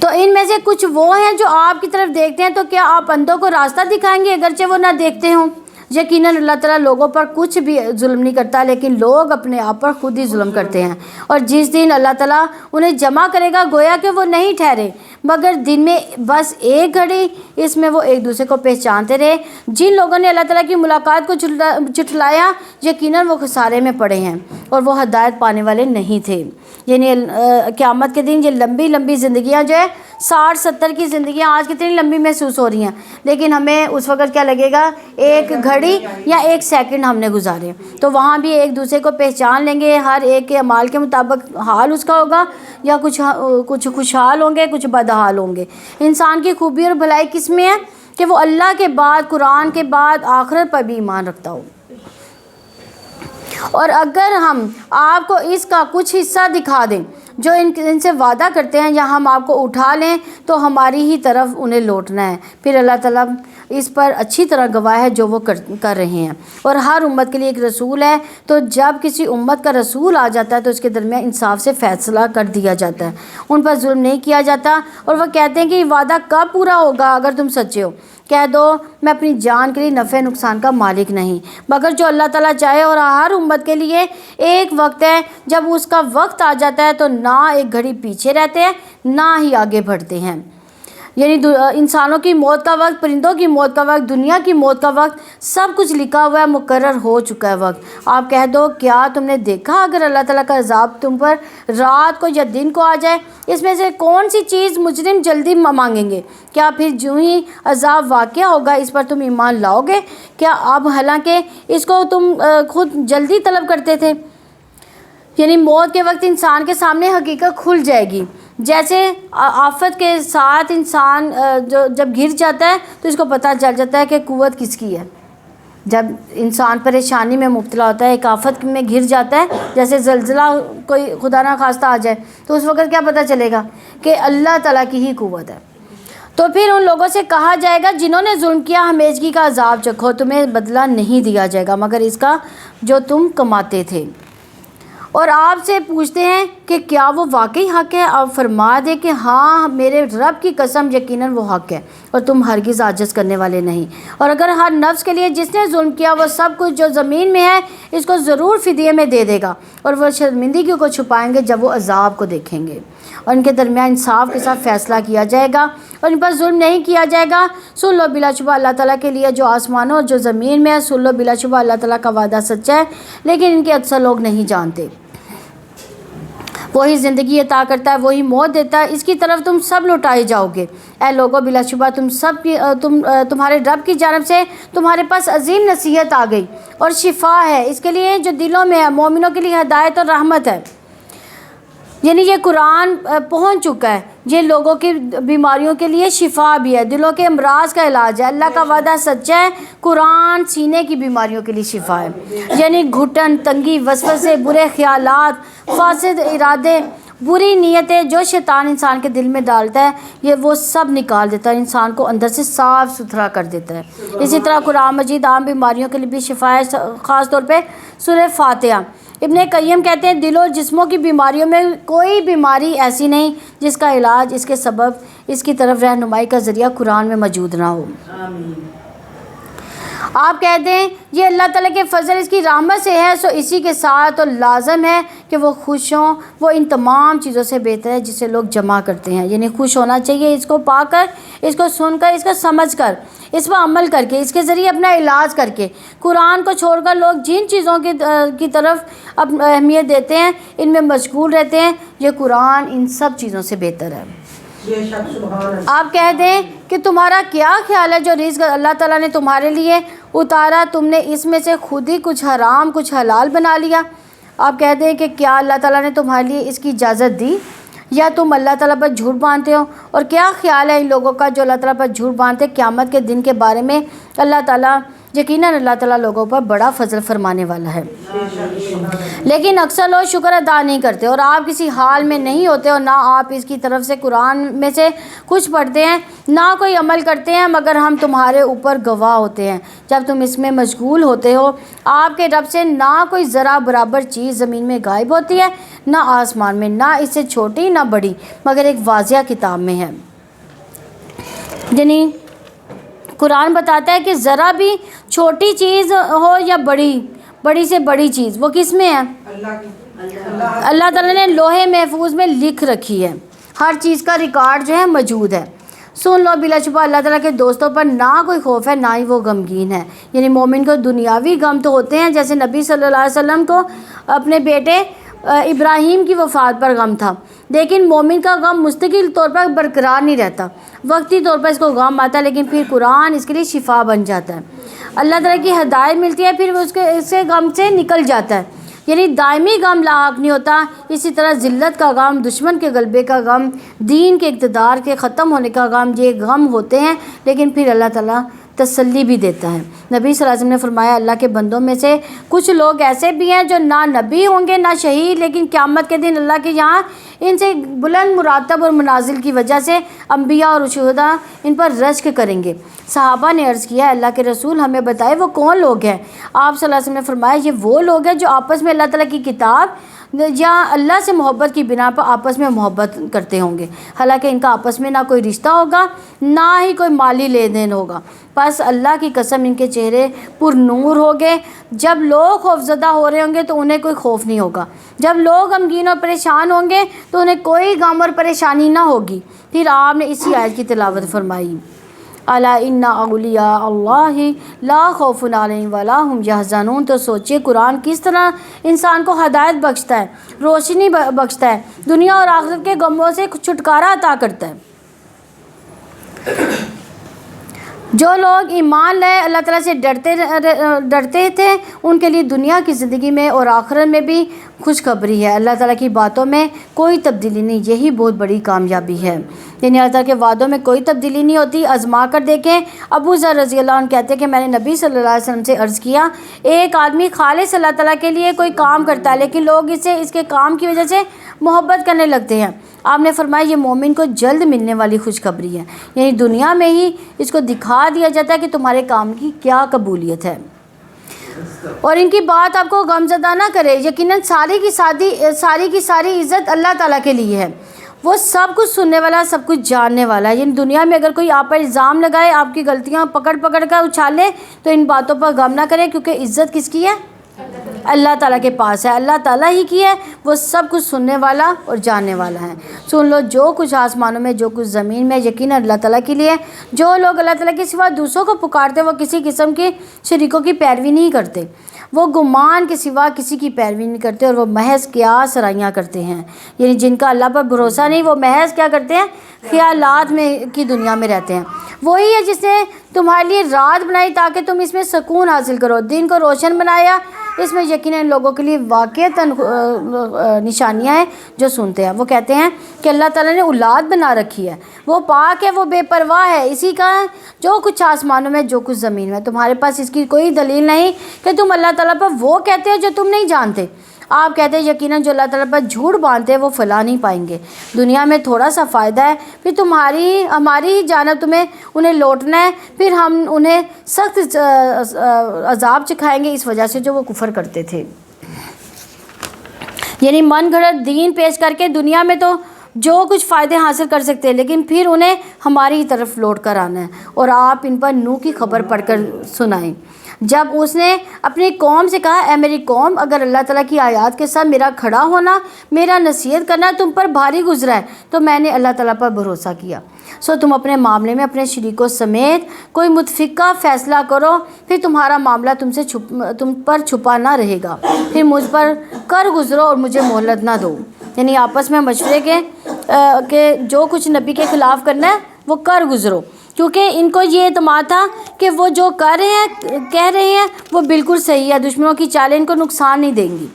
تو ان میں سے کچھ وہ ہیں جو آپ کی طرف دیکھتے ہیں، تو کیا آپ اندھوں کو راستہ دکھائیں گے اگرچہ وہ نہ دیکھتے ہوں؟ یقیناً اللہ تعالیٰ لوگوں پر کچھ بھی ظلم نہیں کرتا، لیکن لوگ اپنے آپ پر خود ہی ظلم کرتے ہیں. اور جس دن اللہ تعالیٰ انہیں جمع کرے گا گویا کہ وہ نہیں ٹھہرے مگر دن میں بس ایک گھڑی، اس میں وہ ایک دوسرے کو پہچانتے رہے. جن لوگوں نے اللہ تعالیٰ کی ملاقات کو جھٹلایا یقیناً وہ خسارے میں پڑے ہیں. اور وہ ہدایت پانے والے نہیں تھے۔ یعنی قیامت کے دن یہ لمبی لمبی زندگیاں جو ہے 60-70 کی زندگیاں آج کتنی لمبی محسوس ہو رہی ہیں، لیکن ہمیں اس وقت کیا لگے گا، ایک گھڑی یا ایک سیکنڈ ہم نے گزارے۔ تو وہاں بھی ایک دوسرے کو پہچان لیں گے، ہر ایک کے اعمال کے مطابق حال اس کا ہوگا، یا کچھ خوشحال ہوں گے، کچھ بدحال ہوں گے۔ انسان کی خوبی اور بھلائی کس میں ہے کہ وہ اللہ کے بعد، قرآن کے بعد آخرت پر بھی ایمان رکھتا ہو۔ اور اگر ہم آپ کو اس کا کچھ حصہ دکھا دیں جو ان سے وعدہ کرتے ہیں، یا ہم آپ کو اٹھا لیں تو ہماری ہی طرف انہیں لوٹنا ہے، پھر اللہ تعالیٰ اس پر اچھی طرح گواہ ہے جو وہ کر رہے ہیں۔ اور ہر امت کے لیے ایک رسول ہے، تو جب کسی امت کا رسول آ جاتا ہے تو اس کے درمیان انصاف سے فیصلہ کر دیا جاتا ہے، ان پر ظلم نہیں کیا جاتا۔ اور وہ کہتے ہیں کہ یہ وعدہ کب پورا ہوگا، اگر تم سچے ہو کہہ دو میں اپنی جان کے لیے نفع نقصان کا مالک نہیں، مگر جو اللہ تعالیٰ چاہے۔ اور ہر امت کے لیے ایک وقت ہے، جب اس کا وقت آ جاتا ہے تو نہ ایک گھڑی پیچھے رہتے ہیں نہ ہی آگے بڑھتے ہیں۔ یعنی انسانوں کی موت کا وقت، پرندوں کی موت کا وقت، دنیا کی موت کا وقت، سب کچھ لکھا ہوا ہے، مقرر ہو چکا ہے وقت۔ آپ کہہ دو کیا تم نے دیکھا اگر اللہ تعالیٰ کا عذاب تم پر رات کو یا دن کو آ جائے، اس میں سے کون سی چیز مجرم جلدی مانگیں گے؟ کیا پھر جو ہی عذاب واقع ہوگا اس پر تم ایمان لاؤ گے؟ کیا اب حالانکہ اس کو تم خود جلدی طلب کرتے تھے؟ یعنی موت کے وقت انسان کے سامنے حقیقت کھل جائے گی۔ جیسے آفت کے ساتھ انسان جب گر جاتا ہے تو اس کو پتہ چل جاتا ہے کہ قوت کس کی ہے۔ جب انسان پریشانی میں مبتلا ہوتا ہے، ایک آفت میں گر جاتا ہے، جیسے زلزلہ کوئی خدا نہ خواستہ آ جائے، تو اس وقت کیا پتہ چلے گا کہ اللہ تعالیٰ کی ہی قوت ہے۔ تو پھر ان لوگوں سے کہا جائے گا جنہوں نے ظلم کیا، ہمیشگی کا عذاب چکھو، تمہیں بدلہ نہیں دیا جائے گا مگر اس کا جو تم کماتے تھے۔ اور آپ سے پوچھتے ہیں کہ کیا وہ واقعی حق ہے؟ آپ فرما دیں کہ ہاں میرے رب کی قسم یقیناً وہ حق ہے، اور تم ہرگز عاجز کرنے والے نہیں۔ اور اگر ہر نفس کے لیے جس نے ظلم کیا وہ سب کچھ جو زمین میں ہے اس کو ضرور فدیے میں دے دے گا، اور وہ شرمندگی کو چھپائیں گے جب وہ عذاب کو دیکھیں گے، اور ان کے درمیان انصاف کے ساتھ فیصلہ کیا جائے گا اور ان پر ظلم نہیں کیا جائے گا۔ سن لو بلا شبہ اللہ تعالیٰ کے لیے جو آسمانوں اور جو زمین میں ہے، سن لو بلا شبہ اللہ تعالیٰ کا وعدہ سچا ہے، لیکن ان کے اکثر لوگ نہیں جانتے۔ وہی زندگی عطا کرتا ہے، وہی موت دیتا ہے، اس کی طرف تم سب لوٹائے جاؤ گے۔ اے لوگو بلا شبہ تمہارے رب کی جانب سے تمہارے پاس عظیم نصیحت آ گئی اور شفا ہے اس کے لیے جو دلوں میں ہے، مومنوں کے لیے ہدایت اور رحمت ہے۔ یعنی یہ قرآن پہنچ چکا ہے، یہ لوگوں کی بیماریوں کے لیے شفا بھی ہے، دلوں کے امراض کا علاج ہے۔ اللہ کا وعدہ سچا ہے، قرآن سینے کی بیماریوں کے لیے شفا ہے۔ یعنی گھٹن، تنگی، وسوسے، برے خیالات، فاسد ارادے، بری نیتیں جو شیطان انسان کے دل میں ڈالتا ہے، یہ وہ سب نکال دیتا ہے، انسان کو اندر سے صاف ستھرا کر دیتا ہے۔ اسی طرح قرآن مجید عام بیماریوں کے لیے بھی شفا ہے، خاص طور پہ سورہ فاتحہ۔ ابن قیم کہتے ہیں دل و جسموں کی بیماریوں میں کوئی بیماری ایسی نہیں جس کا علاج اس کے سبب اس کی طرف رہنمائی کا ذریعہ قرآن میں موجود نہ ہو۔ آپ کہتے ہیں یہ اللہ تعالیٰ کے فضل اس کی رحمت سے ہے، سو اسی کے ساتھ تو لازم ہے کہ وہ خوش ہوں، وہ ان تمام چیزوں سے بہتر ہے جسے لوگ جمع کرتے ہیں۔ یعنی خوش ہونا چاہیے اس کو پا کر، اس کو سن کر، اس کو سمجھ کر، اس پر عمل کر کے، اس کے ذریعے اپنا علاج کر کے۔ قرآن کو چھوڑ کر لوگ جن چیزوں کی طرف اہمیت دیتے ہیں، ان میں مشغول رہتے ہیں، یہ قرآن ان سب چیزوں سے بہتر ہے۔ آپ کہہ دیں کہ تمہارا کیا خیال ہے جو رزق اللہ تعالیٰ نے تمہارے لیے اتارا، تم نے اس میں سے خود ہی کچھ حرام کچھ حلال بنا لیا؟ آپ کہہ دیں کہ کیا اللہ تعالیٰ نے تمہارے لیے اس کی اجازت دی، یا تم اللہ تعالیٰ پر جھوٹ باندھتے ہو؟ اور کیا خیال ہے ان لوگوں کا جو اللہ تعالیٰ پر جھوٹ باندھتے قیامت کے دن کے بارے میں؟ اللہ تعالیٰ یقیناً اللہ تعالیٰ لوگوں پر بڑا فضل فرمانے والا ہے، لیکن اکثر لوگ شکر ادا نہیں کرتے، اور آپ کسی حال میں نہیں ہوتے، اور نہ آپ اس کی طرف سے قرآن میں سے کچھ پڑھتے ہیں، نہ کوئی عمل کرتے ہیں، مگر ہم تمہارے اوپر گواہ ہوتے ہیں جب تم اس میں مشغول ہوتے ہو۔ آپ کے رب سے نہ کوئی ذرا برابر چیز زمین میں غائب ہوتی ہے، نہ آسمان میں، نہ اس سے چھوٹی نہ بڑی، مگر ایک واضح کتاب میں ہے۔ یعنی قرآن بتاتا ہے کہ ذرا بھی چھوٹی چیز ہو یا بڑی سے بڑی چیز، وہ کس میں ہے؟ اللہ تعالیٰ نے لوح محفوظ میں لکھ رکھی ہے، ہر چیز کا ریکارڈ جو ہے موجود ہے۔ سن لو بلا شبہ اللہ تعالیٰ کے دوستوں پر نہ کوئی خوف ہے نہ ہی وہ غمگین ہے. یعنی مومن کو دنیاوی غم تو ہوتے ہیں، جیسے نبی صلی اللہ علیہ وسلم کو اپنے بیٹے ابراہیم کی وفات پر غم تھا، لیکن مومن کا غم مستقل طور پر برقرار نہیں رہتا، وقتی طور پر اس کو غم آتا ہے، لیکن پھر قرآن اس کے لیے شفا بن جاتا ہے. اللہ تعالیٰ کی ہدایت ملتی ہے، پھر وہ اس سے غم سے نکل جاتا ہے. یعنی دائمی غم لاحق نہیں ہوتا. اسی طرح ذلت کا غم، دشمن کے غلبے کا غم، دین کے اقتدار کے ختم ہونے کا غم، یہ غم ہوتے ہیں، لیکن پھر اللہ تعالیٰ تسلی بھی دیتا ہے. نبی صلی اللہ علیہ وسلم نے فرمایا اللہ کے بندوں میں سے کچھ لوگ ایسے بھی ہیں جو نہ نبی ہوں گے نہ شہید، لیکن قیامت کے دن اللہ کے یہاں ان سے بلند مراتب اور منازل کی وجہ سے انبیاء اور شہداء ان پر رشک کریں گے. صحابہ نے عرض کیا اللہ کے رسول ہمیں بتائے وہ کون لوگ ہیں؟ آپ صلی اللہ علیہ وسلم نے فرمایا یہ وہ لوگ ہیں جو آپس میں اللہ تعالیٰ کی کتاب یا اللہ سے محبت کی بنا پر آپس میں محبت کرتے ہوں گے، حالانکہ ان کا آپس میں نہ کوئی رشتہ ہوگا نہ ہی کوئی مالی لین دین ہوگا. بس اللہ کی قسم ان کے چہرے پر نور ہوگے. جب لوگ خوفزدہ ہو رہے ہوں گے تو انہیں کوئی خوف نہیں ہوگا، جب لوگ غمگین اور پریشان ہوں گے تو انہیں کوئی غم اور پریشانی نہ ہوگی. پھر آپ نے اسی آیت کی تلاوت فرمائی الا ان اولیاء اللہ لا خوف علیہم ولا ہم یحزنون. تو سوچئے قرآن کس طرح انسان کو ہدایت بخشتا ہے، روشنی بخشتا ہے، دنیا اور آخرت کے غموں سے چھٹکارا عطا کرتا ہے. جو لوگ ایمان لائے اللہ تعالیٰ سے ڈرتے تھے ان کے لیے دنیا کی زندگی میں اور آخرت میں بھی خوشخبری ہے. اللہ تعالیٰ کی باتوں میں کوئی تبدیلی نہیں، یہی بہت بڑی کامیابی ہے. یعنی اللہ تعالیٰ کے وعدوں میں کوئی تبدیلی نہیں ہوتی. آزما کر دیکھیں. ابو ذر رضی اللہ عنہ کہتے ہیں کہ میں نے نبی صلی اللہ علیہ وسلم سے عرض کیا ایک آدمی خالص اللہ تعالیٰ کے لیے کوئی کام کرتا ہے لیکن لوگ اس کے کام کی وجہ سے محبت کرنے لگتے ہیں. آپ نے فرمایا یہ مومن کو جلد ملنے والی خوشخبری ہے. یعنی دنیا میں ہی اس کو دکھا دیا جاتا ہے کہ تمہارے کام کی کیا قبولیت ہے. اور ان کی بات آپ کو غمزدہ نہ کرے. یقیناً ساری کی ساری عزت اللہ تعالیٰ کے لیے ہے. وہ سب کچھ سننے والا، سب کچھ جاننے والا ہے. یعنی دنیا میں اگر کوئی آپ پر الزام لگائے، آپ کی غلطیاں پکڑ کر اچھالے تو ان باتوں پر غم نہ کریں، کیونکہ عزت کس کی ہے؟ اللہ تعالیٰ کے پاس ہے. اللہ تعالیٰ ہی کی ہے. وہ سب کچھ سننے والا اور جاننے والا ہے. سن لو جو کچھ آسمانوں میں جو کچھ زمین میں یقیناً اللہ تعالیٰ کے لیے. جو لوگ اللہ تعالیٰ کے سوا دوسروں کو پکارتے وہ کسی قسم کے شریکوں کی پیروی نہیں کرتے، وہ گمان کے سوا کسی کی پیروی نہیں کرتے اور وہ محض قیاس سرائیاں کرتے ہیں. یعنی جن کا اللہ پر بھروسہ نہیں وہ محض کیا کرتے ہیں؟ خیالات میں کی دنیا میں رہتے ہیں. وہی ہے جس نے تمہارے لیے رات بنائی تاکہ تم اس میں سکون حاصل کرو، دن کو روشن بنایا. اس میں یقیناً لوگوں کے لیے واقعتاً نشانیاں ہیں جو سنتے ہیں. وہ کہتے ہیں کہ اللہ تعالیٰ نے اولاد بنا رکھی ہے، وہ پاک ہے، وہ بے پرواہ ہے. اسی کا جو کچھ آسمانوں میں جو کچھ زمین میں. تمہارے پاس اس کی کوئی دلیل نہیں کہ تم اللہ تعالیٰ پر وہ کہتے ہو جو تم نہیں جانتے. آپ کہتے ہیں یقیناً جو اللہ تعالیٰ پر جھوٹ باندھتے ہیں وہ فلاح نہیں پائیں گے. دنیا میں تھوڑا سا فائدہ ہے، پھر ہماری ہی جانب تمہیں انہیں لوٹنا ہے، پھر ہم انہیں سخت عذاب چکھائیں گے اس وجہ سے جو وہ کفر کرتے تھے. یعنی من گھڑت دین پیش کر کے دنیا میں تو جو کچھ فائدے حاصل کر سکتے ہیں، لیکن پھر انہیں ہماری ہی طرف لوٹ کر آنا ہے. اور آپ ان پر نوح کی خبر پڑھ کر سنائیں جب اس نے اپنی قوم سے کہا اے میری قوم، اگر اللہ تعالیٰ کی آیات کے ساتھ میرا کھڑا ہونا، میرا نصیحت کرنا تم پر بھاری گزرا ہے تو میں نے اللہ تعالیٰ پر بھروسہ کیا. سو تم اپنے معاملے میں اپنے شریکوں سمیت کوئی متفقہ فیصلہ کرو، پھر تمہارا معاملہ تم پر چھپا نہ رہے گا. پھر مجھ پر کر گزرو اور مجھے مہلت نہ دو. یعنی آپس میں مشورے کہ جو کچھ نبی کے خلاف کرنا ہے وہ کر گزرو، کیونکہ ان کو یہ اعتماد تھا کہ وہ جو کہہ رہے ہیں وہ بالکل صحیح ہے، دشمنوں کی چالیں ان کو نقصان نہیں دیں گی.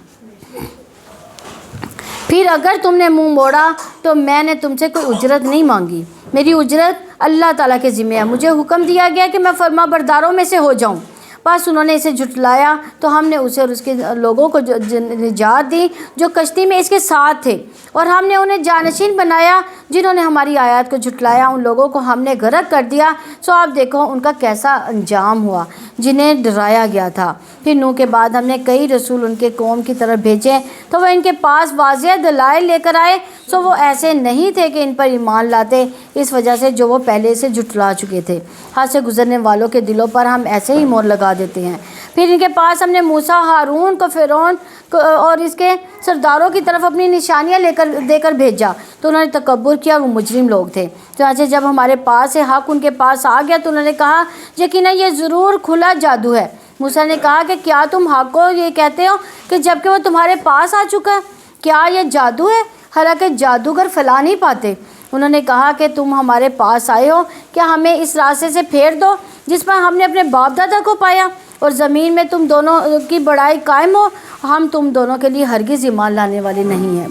پھر اگر تم نے منہ موڑا تو میں نے تم سے کوئی اجرت نہیں مانگی، میری اجرت اللہ تعالیٰ کے ذمہ ہے. مجھے حکم دیا گیا کہ میں فرما برداروں میں سے ہو جاؤں. بس انہوں نے اسے جھٹلایا تو ہم نے اسے اور اس کے لوگوں کو نجات دی جو کشتی میں اس کے ساتھ تھے، اور ہم نے انہیں جانشین بنایا جنہوں نے ہماری آیات کو جھٹلایا. ان لوگوں کو ہم نے غرق کر دیا. سو آپ دیکھو ان کا کیسا انجام ہوا جنہیں ڈرایا گیا تھا. پھر نوح کے بعد ہم نے کئی رسول ان کے قوم کی طرف بھیجے تو وہ ان کے پاس واضح دلائل لے کر آئے. سو وہ ایسے نہیں تھے کہ ان پر ایمان لاتے، اس وجہ سے جو وہ پہلے سے جھٹلا چکے تھے. حد سے گزرنے والوں کے دلوں پر ہم ایسے ہی مور لگا دیتے ہیں. پھر ان کے پاس ہم نے موسیٰ ہارون کو فرعون اور اس کے سرداروں کی طرف اپنی نشانیاں دے کر بھیجا تو انہوں نے تکبر کیا، وہ مجرم لوگ تھے۔ چنانچہ جب ہمارے پاس حق ان کے پاس آ گیا تو انہوں نے کہا یقیناً یہ ضرور کھلا جادو ہے۔ موسیٰ نے کہا کہ کیا تم حق کو یہ کہتے ہو کہ جب کہ وہ تمہارے پاس آ چکا ہے؟ کیا یہ جادو ہے؟ حالانکہ جادوگر پھیلا نہیں پاتے۔ انہوں نے کہا کہ تم ہمارے پاس آئے ہو، کیا ہمیں اس راستے سے پھیر دو جس پر ہم نے اپنے باپ دادا کو پایا، اور زمین میں تم دونوں کی بڑائی قائم ہو، ہم تم دونوں کے لیے ہرگز ایمان لانے والے نہیں ہیں۔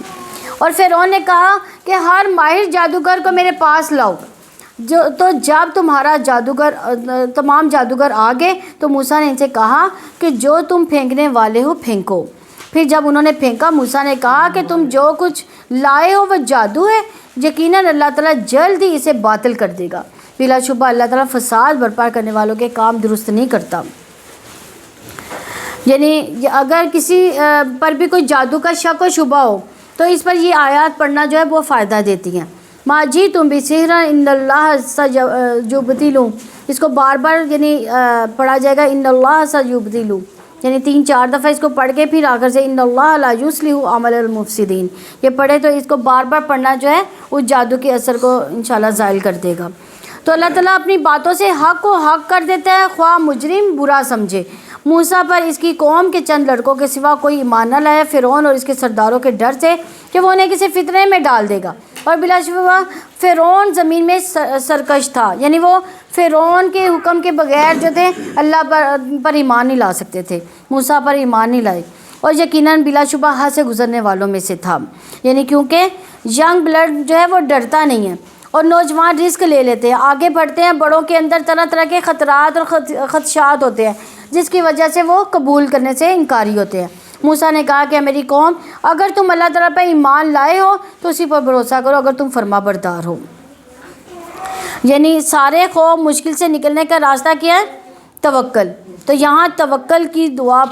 اور فرعون نے کہا کہ ہر ماہر جادوگر کو میرے پاس لاؤ۔ تو جب تمام جادوگر آ گئے تو موسیٰ نے ان سے کہا کہ جو تم پھینکنے والے ہو پھینکو۔ پھر جب انہوں نے پھینکا، موسیٰ نے کہا کہ تم جو کچھ لائے ہو وہ جادو ہے، یقیناً اللہ تعالیٰ جلد ہی اسے باطل کر دے گا۔ بلا شبہ اللہ تعالیٰ فساد برپا کرنے والوں کے کام درست نہیں کرتا۔ یعنی اگر کسی پر بھی کوئی جادو کا شک و شبہ ہو تو اس پر یہ آیات پڑھنا جو ہے وہ فائدہ دیتی ہیں۔ ما جی تم بسحر ان اللہ سیبطلہ، اس کو بار بار یعنی پڑھا جائے گا ان اللہ سیبطلہ، یعنی 3-4 دفعہ اس کو پڑھ کے پھر آخر سے ان اللہ لا یصلح عمل المفسدین، یہ پڑھے تو اس کو بار بار پڑھنا جو ہے اس جادو کے اثر کو انشاءاللہ زائل کر دے گا۔ تو اللہ تعالیٰ اپنی باتوں سے حق کو حق کر دیتا ہے، خواہ مجرم برا سمجھے۔ موسیٰ پر اس کی قوم کے چند لڑکوں کے سوا کوئی ایمان نہ لائے، فرعون اور اس کے سرداروں کے ڈر سے کہ وہ انہیں کسی فتنے میں ڈال دے گا، اور بلا شبہ فرعون زمین میں سرکش تھا، یعنی وہ فرعون کے حکم کے بغیر جو تھے اللہ پر ایمان نہیں لا سکتے تھے، موسیٰ پر ایمان نہیں لائے، اور یقیناً بلا شبہ حد سے گزرنے والوں میں سے تھا، یعنی کیونکہ ینگ بلڈ جو ہے وہ ڈرتا نہیں ہے اور نوجوان رسک لے لیتے ہیں، آگے بڑھتے ہیں، بڑوں کے اندر طرح طرح کے خطرات اور خدشات ہوتے ہیں جس کی وجہ سے وہ قبول کرنے سے انکاری ہوتے ہیں۔ موسیٰ نے کہا کہ میری قوم، اگر تم اللہ تعالیٰ پر ایمان لائے ہو تو اسی پر بھروسہ کرو اگر تم فرما بردار ہو۔ یعنی سارے خوف مشکل سے نکلنے کا راستہ کیا ہے؟ توکل۔ تو یہاں توکل کی دعا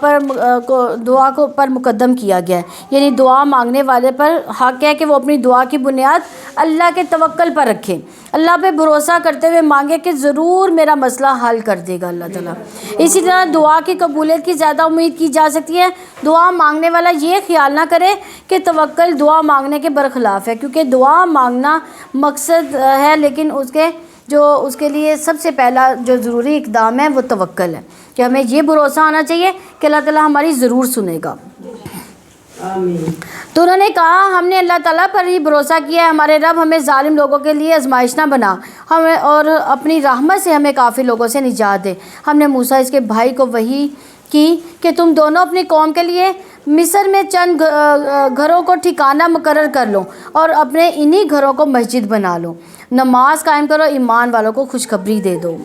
پر مقدم کیا گیا ہے، یعنی دعا مانگنے والے پر حق ہے کہ وہ اپنی دعا کی بنیاد اللہ کے توکل پر رکھے، اللہ پہ بھروسہ کرتے ہوئے مانگے کہ ضرور میرا مسئلہ حل کر دے گا اللہ تعالیٰ۔ اسی طرح دعا کی قبولیت کی زیادہ امید کی جا سکتی ہے۔ دعا مانگنے والا یہ خیال نہ کرے کہ توکل دعا مانگنے کے برخلاف ہے، کیونکہ دعا مانگنا مقصد ہے، لیکن اس کے لیے سب سے پہلا جو ضروری اقدام ہے وہ توکل ہے، کہ ہمیں یہ بھروسہ ہونا چاہیے کہ اللہ تعالیٰ ہماری ضرور سنے گا۔ تو انہوں نے کہا ہم نے اللہ تعالیٰ پر ہی بھروسہ کیا ہے، ہمارے رب ہمیں ظالم لوگوں کے لیے آزمائش نہ بنا، ہمیں اور اپنی رحمت سے ہمیں کافر لوگوں سے نجات دے۔ ہم نے موسیٰ اس کے بھائی کو وحی کی کہ تم دونوں اپنی قوم کے لیے مصر میں چند گھروں کو ٹھکانہ مقرر کر لو اور اپنے انہی گھروں کو مسجد بنا لو، نماز قائم کرو، ایمان والوں کو خوشخبری دے دو۔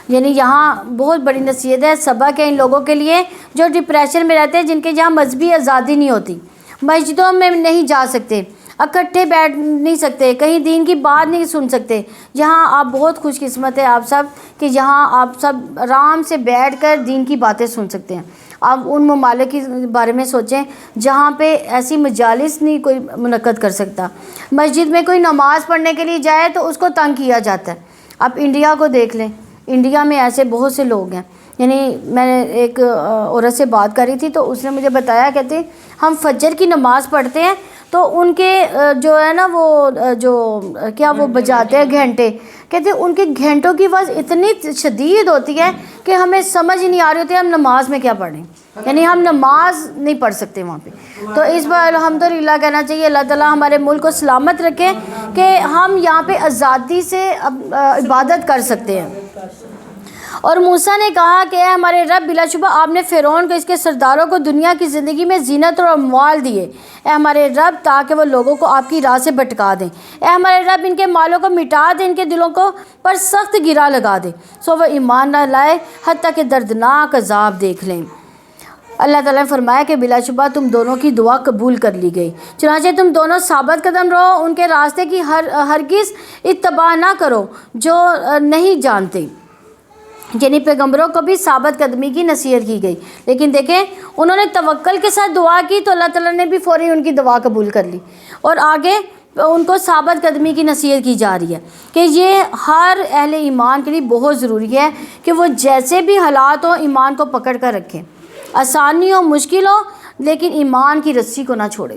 یعنی یہاں بہت بڑی نصیحت ہے، سبق ہے ان لوگوں کے لیے جو ڈپریشن میں رہتے ہیں، جن کے جہاں مذہبی آزادی نہیں ہوتی، مسجدوں میں نہیں جا سکتے، اکٹھے بیٹھ نہیں سکتے، کہیں دین کی بات نہیں سن سکتے۔ یہاں آپ بہت خوش قسمت ہیں آپ سب کہ یہاں آپ سب آرام سے بیٹھ کر دین کی باتیں سن سکتے ہیں۔ آپ ان ممالک کے بارے میں سوچیں جہاں پہ ایسی مجالس نہیں کوئی منعقد کر سکتا، مسجد میں کوئی نماز پڑھنے کے لیے جائے تو اس کو تنگ کیا جاتا ہے۔ آپ انڈیا کو دیکھ لیں، انڈیا میں ایسے بہت سے لوگ ہیں، یعنی میں نے ایک عورت سے بات کری تھی تو اس نے مجھے بتایا، کہتے ہم فجر کی نماز پڑھتے ہیں تو ان کے جو ہے نا وہ بجاتے ہیں گھنٹے، کہتے ان کے گھنٹوں کی آواز اتنی شدید ہوتی ہے کہ ہمیں سمجھ ہی نہیں آ رہی ہوتی ہم نماز میں کیا پڑھیں، یعنی ہم نماز نہیں پڑھ سکتے وہاں پہ۔ تو اس بار الحمدللہ کہنا چاہیے اللہ تعالیٰ ہمارے ملک کو سلامت رکھے کہ ہم یہاں پہ آزادی سے عبادت کر سکتے ہیں۔ اور موسیٰ نے کہا کہ اے ہمارے رب، بلا شبہ آپ نے فرعون کو اس کے سرداروں کو دنیا کی زندگی میں زینت اور اموال دیے، اے ہمارے رب تاکہ وہ لوگوں کو آپ کی راہ سے بھٹکا دیں، اے ہمارے رب ان کے مالوں کو مٹا دیں، ان کے دلوں کو پر سخت گرا لگا دیں سو وہ ایمان نہ لائے حتیٰ کہ دردناک عذاب دیکھ لیں۔ اللہ تعالیٰ نے فرمایا کہ بلا شبہ تم دونوں کی دعا قبول کر لی گئی، چنانچہ تم دونوں ثابت قدم رہو، ان کے راستے کی ہرگز اتباع نہ کرو جو نہیں جانتے۔ یعنی پیغمبروں کو بھی ثابت قدمی کی نصیحت کی گئی، لیکن دیکھیں انہوں نے توکل کے ساتھ دعا کی تو اللہ تعالیٰ نے بھی فوری ان کی دعا قبول کر لی، اور آگے ان کو ثابت قدمی کی نصیحت کی جا رہی ہے کہ یہ ہر اہل ایمان کے لیے بہت ضروری ہے کہ وہ جیسے بھی حالات ہوں ایمان کو پکڑ کر رکھیں، آسانی ہو مشکل ہو لیکن ایمان کی رسی کو نہ چھوڑیں۔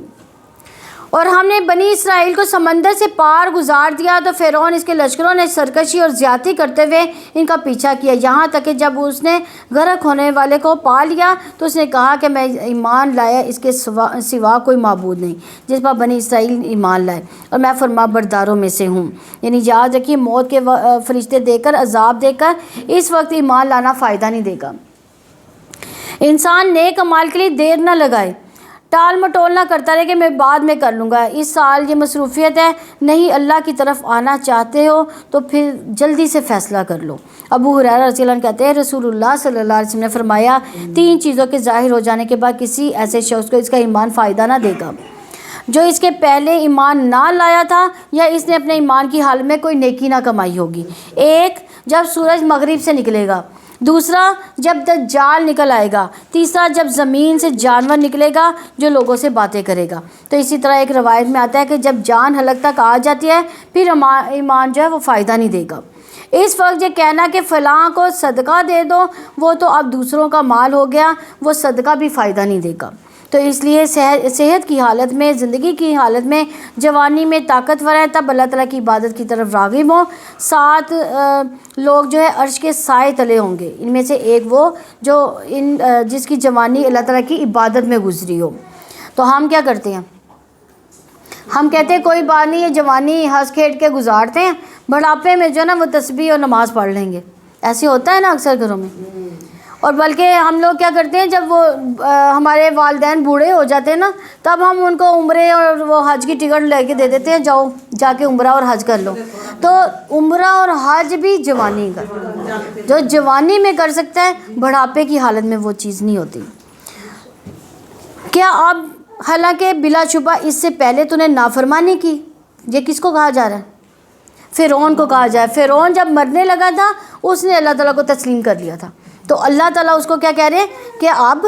اور ہم نے بنی اسرائیل کو سمندر سے پار گزار دیا تو فرعون اس کے لشکروں نے سرکشی اور زیادتی کرتے ہوئے ان کا پیچھا کیا، یہاں تک کہ جب اس نے غرق ہونے والے کو پا لیا تو اس نے کہا کہ میں ایمان لایا اس کے سوا کوئی معبود نہیں جس پر بنی اسرائیل ایمان لائے، اور میں فرما برداروں میں سے ہوں۔ یعنی یاد رکھیے، موت کے فرشتے دے کر، عذاب دے کر اس وقت ایمان لانا فائدہ نہیں دے گا۔ انسان نیک اعمال کے لیے دیر نہ لگائے، ٹال مٹول نہ کرتا رہے کہ میں بعد میں کر لوں گا، اس سال یہ مصروفیت ہے، نہیں اللہ کی طرف آنا چاہتے ہو تو پھر جلدی سے فیصلہ کر لو۔ ابو ہریرہ رضی اللہ عنہ کہتے ہیں رسول اللہ صلی اللہ علیہ وسلم نے فرمایا 3 چیزوں کے ظاہر ہو جانے کے بعد کسی ایسے شخص کو اس کا ایمان فائدہ نہ دے گا جو اس کے پہلے ایمان نہ لایا تھا یا اس نے اپنے ایمان کی حال میں کوئی نیکی نہ کمائی ہوگی۔ 1 جب سورج مغرب سے نکلے گا، 2 جب دجال نکل آئے گا، 3 جب زمین سے جانور نکلے گا جو لوگوں سے باتیں کرے گا۔ تو اسی طرح ایک روایت میں آتا ہے کہ جب جان حلق تک آ جاتی ہے پھر ایمان جو ہے وہ فائدہ نہیں دے گا۔ اس وقت یہ کہنا کہ فلاں کو صدقہ دے دو وہ تو اب دوسروں کا مال ہو گیا، وہ صدقہ بھی فائدہ نہیں دے گا۔ تو اس لیے صحت کی حالت میں، زندگی کی حالت میں، جوانی میں طاقتور ہے تب اللہ تعالیٰ کی عبادت کی طرف راغب ہوں۔ 7 لوگ جو ہے عرش کے سائے تلے ہوں گے، ان میں سے ایک وہ جو جس کی جوانی اللہ تعالیٰ کی عبادت میں گزری ہو۔ تو ہم کیا کرتے ہیں؟ ہم کہتے ہیں کوئی بات نہیں، یہ جوانی ہنس کھیل کے گزارتے ہیں، بڑھاپے میں جو ہے نا وہ تسبیح اور نماز پڑھ لیں گے۔ ایسے ہوتا ہے نا اکثر گھروں میں۔ اور بلکہ ہم لوگ کیا کرتے ہیں، جب وہ ہمارے والدین بوڑھے ہو جاتے ہیں نا تب ہم ان کو عمرے اور وہ حج کی ٹکٹ لے کے دے دیتے ہیں، جاؤ جا کے عمرہ اور حج کر لو۔ تو عمرہ اور حج بھی جوانی کا، جو جوانی میں کر سکتا ہے بڑھاپے کی حالت میں وہ چیز نہیں ہوتی۔ کیا اب حالانکہ بلا شبہ اس سے پہلے تو نے نافرمانی کی، یہ کس کو کہا جا رہا ہے؟ فرعون کو کہا جائے۔ فرعون جب مرنے لگا تھا اس نے اللہ تعالیٰ کو تسلیم کر لیا تھا، تو اللہ تعالیٰ اس کو کیا کہہ رہے ہیں کہ اب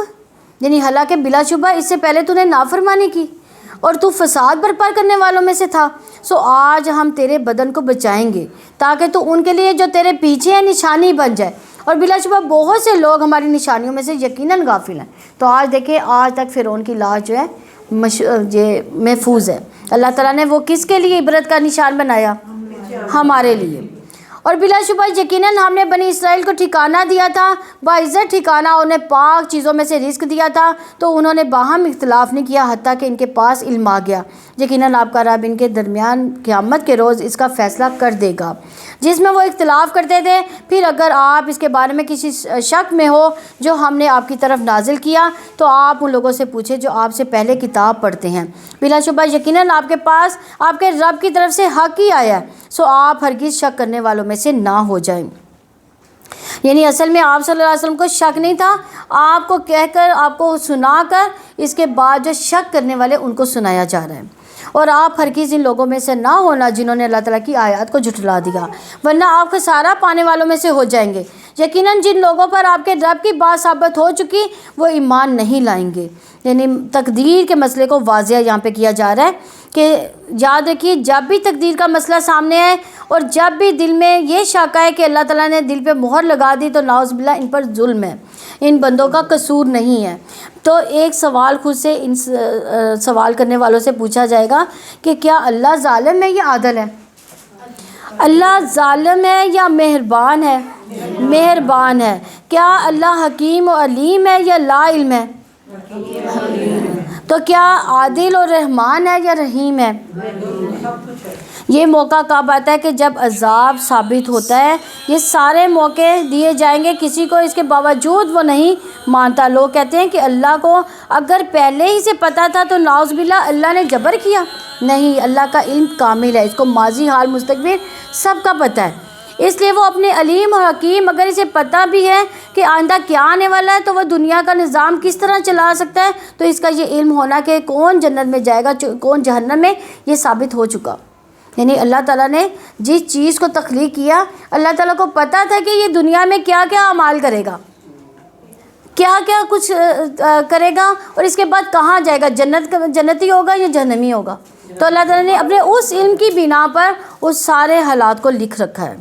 یعنی حالانکہ بلا شبہ اس سے پہلے تو نے نافرمانی کی اور تو فساد برپا کرنے والوں میں سے تھا، سو آج ہم تیرے بدن کو بچائیں گے تاکہ تو ان کے لیے جو تیرے پیچھے ہے نشانی بن جائے۔ اور بلا شبہ بہت سے لوگ ہماری نشانیوں میں سے یقیناً غافل ہیں۔ تو آج دیکھیں، آج تک فرعون کی لاش جو ہے یہ محفوظ ہے۔ اللہ تعالیٰ نے وہ کس کے لیے عبرت کا نشان بنایا؟ ہمارے لیے۔ اور بلا شبہ یقیناً ہم نے بنی اسرائیل کو ٹھکانہ دیا تھا، باعزت ٹھکانہ، انہیں پاک چیزوں میں سے رزق دیا تھا، تو انہوں نے باہم اختلاف نہیں کیا حتیٰ کہ ان کے پاس علم آ گیا۔ یقیناً آپ کا رب ان کے درمیان قیامت کے روز اس کا فیصلہ کر دے گا جس میں وہ اختلاف کرتے تھے۔ پھر اگر آپ اس کے بارے میں کسی شک میں ہو جو ہم نے آپ کی طرف نازل کیا تو آپ ان لوگوں سے پوچھیں جو آپ سے پہلے کتاب پڑھتے ہیں، بلا شبہ یقیناً آپ کے پاس آپ کے رب کی طرف سے حق ہی آیا ہے، سو آپ ہرگز شک کرنے والوں میں سے نہ ہو جائیں۔ یعنی اصل میں آپ صلی اللہ علیہ وسلم کو شک نہیں تھا، آپ کو کہہ کر، آپ کو سنا کر اس کے بعد جو شک کرنے والے ان کو سنایا جا رہا ہے۔ اور آپ ہرگز ان لوگوں میں سے نہ ہونا جنہوں نے اللہ تعالیٰ کی آیات کو جھٹلا دیا، ورنہ آپ خسارہ پانے والوں میں سے ہو جائیں گے۔ یقیناً جن لوگوں پر آپ کے رب کی بات ثابت ہو چکی وہ ایمان نہیں لائیں گے۔ یعنی تقدیر کے مسئلے کو واضح یہاں پہ کیا جا رہا ہے کہ یاد رکھیے، جب بھی تقدیر کا مسئلہ سامنے ہے اور جب بھی دل میں یہ شک ہے کہ اللہ تعالیٰ نے دل پہ مہر لگا دی تو نعوذ باللہ ان پر ظلم ہے، ان بندوں کا قصور نہیں ہے۔ تو ایک سوال خود سے ان سوال کرنے والوں سے پوچھا جائے گا کہ کیا اللہ ظالم ہے یا عادل ہے؟ اللہ ظالم ہے یا مہربان ہے؟ مہربان ہے۔ کیا اللہ حکیم و علیم ہے یا لا علم ہے؟ تو کیا عادل اور رحمان ہے یا رحیم ہے؟ یہ موقع کب آتا ہے کہ جب عذاب ثابت ہوتا ہے۔ یہ سارے موقع دیے جائیں گے، کسی کو اس کے باوجود وہ نہیں مانتا۔ لوگ کہتے ہیں کہ اللہ کو اگر پہلے ہی سے پتہ تھا تو نعوذ باللہ اللہ نے جبر کیا؟ نہیں، اللہ کا علم کامل ہے، اس کو ماضی، حال، مستقبل سب کا پتہ ہے، اس لیے وہ اپنے علیم اور حکیم، اگر اسے پتہ بھی ہے کہ آئندہ کیا آنے والا ہے تو وہ دنیا کا نظام کس طرح چلا سکتا ہے، تو اس کا یہ علم ہونا کہ کون جنت میں جائے گا کون جہنم میں، یہ ثابت ہو چکا۔ یعنی اللہ تعالیٰ نے جس چیز کو تخلیق کیا، اللہ تعالیٰ کو پتہ تھا کہ یہ دنیا میں کیا کیا اعمال کرے گا، کیا کیا کچھ کرے گا، اور اس کے بعد کہاں جائے گا، جنتی ہوگا یا جہنمی ہوگا۔ تو اللہ تعالیٰ نے اپنے اس علم کی بنا پر اس سارے حالات کو لکھ رکھا ہے۔